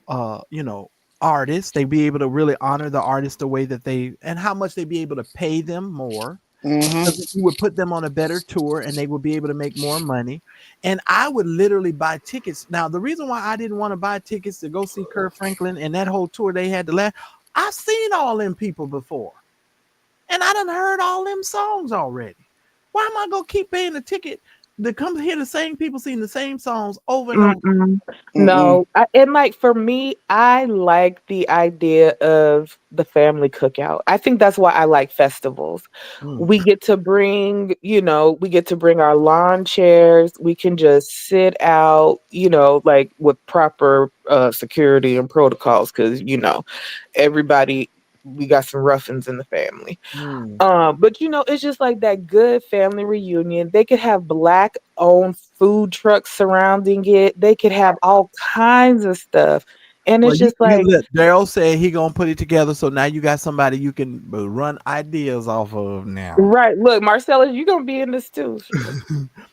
artists. They'd be able to really honor the artists the way that they, and how much they'd be able to pay them more, Mm-hmm. because you would put them on a better tour and they would be able to make more money. And I would literally buy tickets. Now, the reason why I didn't want to buy tickets to go see Kirk Franklin and that whole tour they had to last, I've seen all them people before. And I done heard all them songs already. Why am I gonna keep paying the ticket to come hear the same people sing the same songs over and over? Mm-mm. Mm-mm. No, and like for me, I like the idea of the family cookout. I think that's why I like festivals. Mm. We get to bring our lawn chairs. We can just sit out, like with proper security and protocols, because everybody, we got some ruffians in the family. Mm. But it's just like that good family reunion. They could have black owned food trucks surrounding it. They could have all kinds of stuff. And Well, it's you just you like, look. Daryl said he gonna put it together, so now you got somebody you can run ideas off of now. right, look, Marcella, you're gonna be in this too.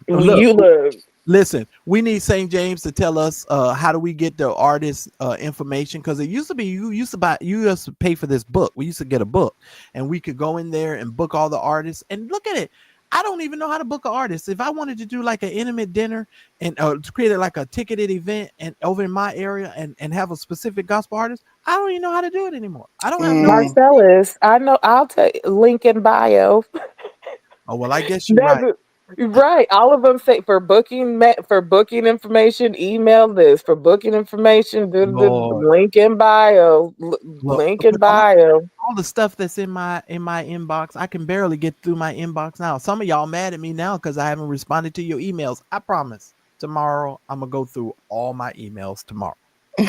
Look, You look. listen, we need St. James to tell us how do we get the artist information, because it used to be you used to pay for this book. We used to get a book and we could go in there and book all the artists and look at it. I don't even know how to book an artist. If I wanted to do like an intimate dinner and to create like a ticketed event and over in my area and have a specific gospel artist, I don't even know how to do it anymore. I don't have no. Mm. Marcellus, I know, I'll take link in bio. Oh well, I guess you're right. That's right. All of them say for booking information, email this. For booking information, Lord, link in bio. well, Link in because bio. all the stuff that's in my inbox, I can barely get through my inbox now. Some of y'all mad at me now because I haven't responded to your emails. I promise tomorrow I'm gonna go through all my emails tomorrow. I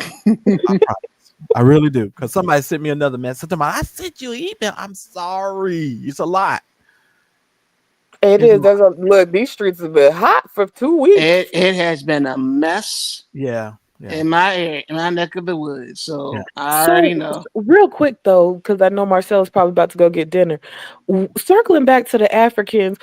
promise. I really do. Because somebody sent me another message tomorrow. I sent you an email. I'm sorry. It's a lot. It It's a is. lot. Look. These streets have been hot for 2 weeks. It has been a mess Yeah. Yeah. in my area, in my neck of the woods. Yeah. So I So, already know. real quick though, because I know Marcel's probably about to go get dinner. Circling back to the Africans,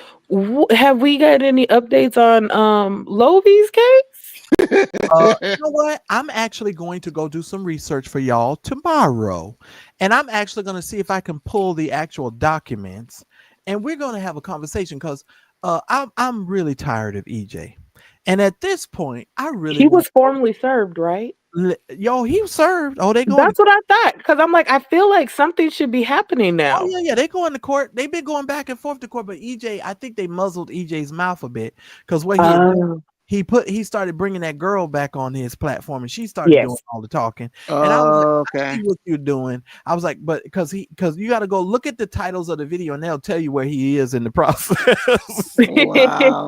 have we got any updates on Lovie's case? You know what? I'm actually going to go do some research for y'all tomorrow. And I'm actually going to see if I can pull the actual documents. And we're going to have a conversation because I'm really tired of EJ. And at this point, I really He want. was formally served, right? Yo, he was served. Oh, they going to. That's what I thought. Because I'm like, I feel like something should be happening Oh now. yeah, yeah. They going to court. They've been going back and forth to court. But EJ, I think they muzzled EJ's mouth a bit because what he had done, Oh, he started bringing that girl back on his platform and she started doing yes. all the talking. And I was like, I Okay. see what you're doing. I was like, but because you got to go look at the titles of the video and they'll tell you where he is in the process. Wow.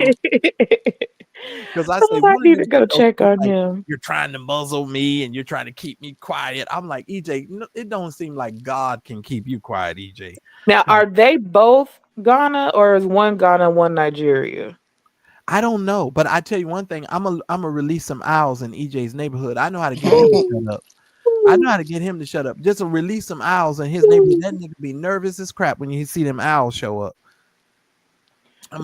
Because I say Oh, I one of need these to go videos check was on like, him. you're trying to muzzle me and you're trying to keep me quiet. I'm like, EJ, it don't seem like God can keep you quiet, EJ. Now, are they both Ghana, or is one Ghana, one Nigeria? I don't know, but I tell you one thing, I'm a release some owls in EJ's neighborhood. I know how to get him to shut up. I know how to get him to shut up. Just to release some owls in his neighborhood. That nigga be nervous as crap when you see them owls show up.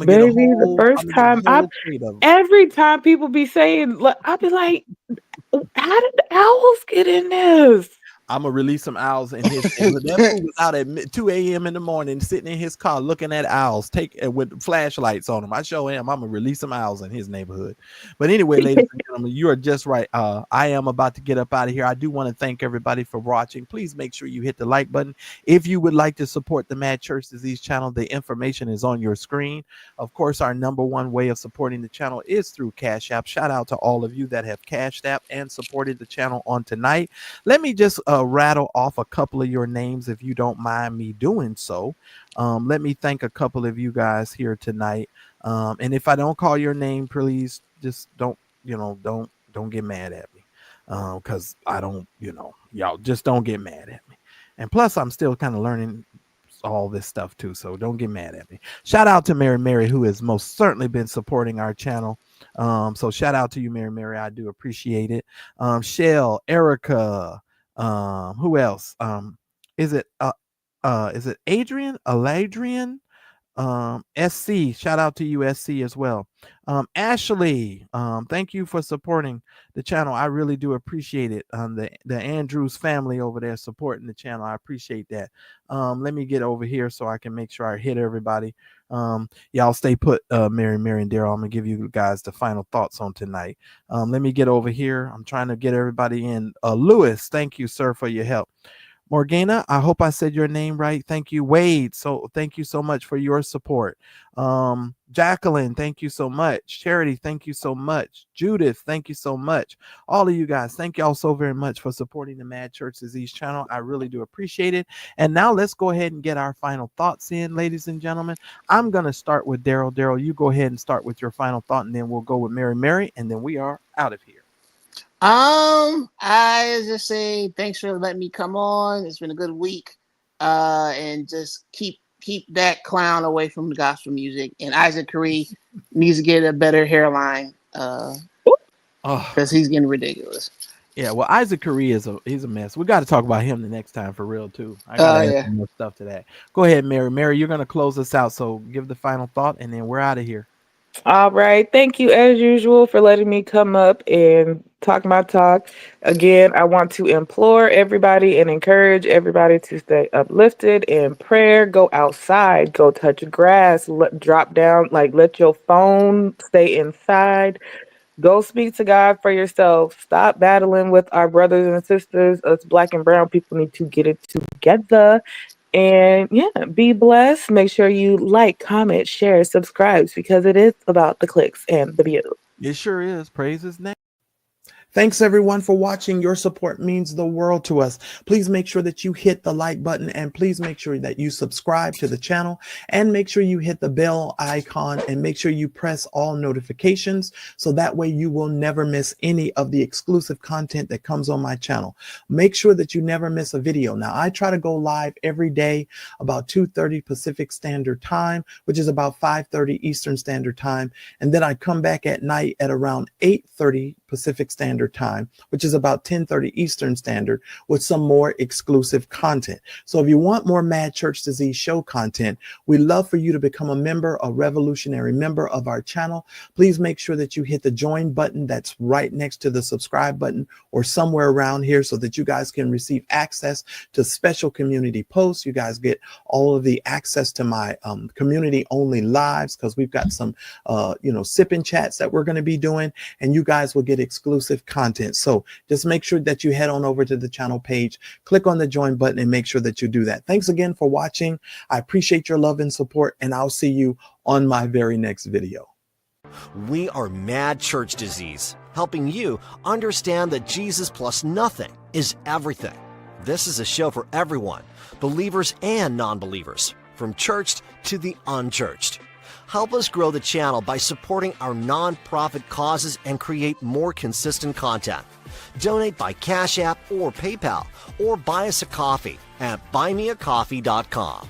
Baby, the first I'm gonna get a time whole crate of them. every time people be saying, I'll be like, how did the owls get in this? I'm gonna release some owls in his neighborhood. That fool was out at 2 a.m. in the morning, sitting in his car looking at owls, with flashlights on them. I show him. I'm gonna release some owls in his neighborhood. But anyway, ladies and gentlemen, you are just right. I am about to get up out of here. I do want to thank everybody for watching. Please make sure you hit the like button. If you would like to support the Mad Church Disease channel, the information is on your screen. Of course, our number one way of supporting the channel is through Cash App. Shout out to all of you that have cashed app and supported the channel on tonight. Let me just rattle off a couple of your names if you don't mind me doing so. Let me thank a couple of you guys here tonight. And if I don't call your name, please just don't get mad at me. Because I don't, y'all just don't get mad at me. And plus, I'm still kind of learning all this stuff too, so don't get mad at me. Shout out to Mary, who has most certainly been supporting our channel. So shout out to you, Mary. I do appreciate it. Shell, Erica, who else? Is it Adrian? Aladrian? SC, shout out to you, SC, as well. Ashley, thank you for supporting the channel. I really do appreciate it. The Andrews family over there supporting the channel. I appreciate that. Let me get over here so I can make sure I hit everybody. Y'all stay put, Mary and Daryl. I'm gonna give you guys the final thoughts on tonight. Let me get over here. I'm trying to get everybody in. Lewis, thank you, sir, for your help. Morgana, I hope I said your name right. Thank you. Wade, so thank you so much for your support. Jacqueline, thank you so much. Charity, thank you so much. Judith, thank you so much. All of you guys, thank y'all so very much for supporting the Mad Church Disease channel. I really do appreciate it. And now let's go ahead and get our final thoughts in, ladies and gentlemen. I'm going to start with Daryl. Daryl, you go ahead and start with your final thought, and then we'll go with Mary, and then we are out of here. I just say thanks for letting me come on. It's been a good week. And just keep that clown away from the gospel music. And Isaac Curry needs to get a better hairline. Because he's getting ridiculous. Yeah, well, Isaac Curry he's a mess. We got to talk about him the next time for real too. I got some more stuff to that. Go ahead, Mary. Mary, you're gonna close us out. So give the final thought, and then we're out of here. All right. Thank you, as usual, for letting me come up and talk my talk. Again, I want to implore everybody and encourage everybody to stay uplifted in prayer. Go outside. Go touch grass. Drop down. Let your phone stay inside. Go speak to God for yourself. Stop battling with our brothers and sisters. Us Black and brown people need to get it together. And yeah, be blessed. Make sure you like, comment, share, subscribe, because it is about the clicks and the views. It sure is. Praise his name. Thanks everyone for watching. Your support means the world to us. Please make sure that you hit the like button, and please make sure that you subscribe to the channel, and make sure you hit the bell icon, and make sure you press all notifications so that way you will never miss any of the exclusive content that comes on my channel. Make sure that you never miss a video. Now, I try to go live every day about 2:30 Pacific Standard Time, which is about 5:30 Eastern Standard Time. And then I come back at night at around 8:30 Pacific Standard Time, which is about 10:30 Eastern Standard, with some more exclusive content. So if you want more Mad Church Disease show content, we'd love for you to become a member, a revolutionary member of our channel. Please make sure that you hit the join button that's right next to the subscribe button or somewhere around here, so that you guys can receive access to special community posts. You guys get all of the access to my community only lives, because we've got some sipping chats that we're going to be doing, and you guys will get exclusive content. So just make sure that you head on over to the channel page, click on the join button, and make sure that you do that. Thanks again for watching. I appreciate your love and support, and I'll see you on my very next video. We are Mad Church Disease, helping you understand that Jesus plus nothing is everything. This is a show for everyone, believers and non-believers, from churched to the unchurched. Help us grow the channel by supporting our non-profit causes and create more consistent content. Donate by Cash App or PayPal, or buy us a coffee at buymeacoffee.com.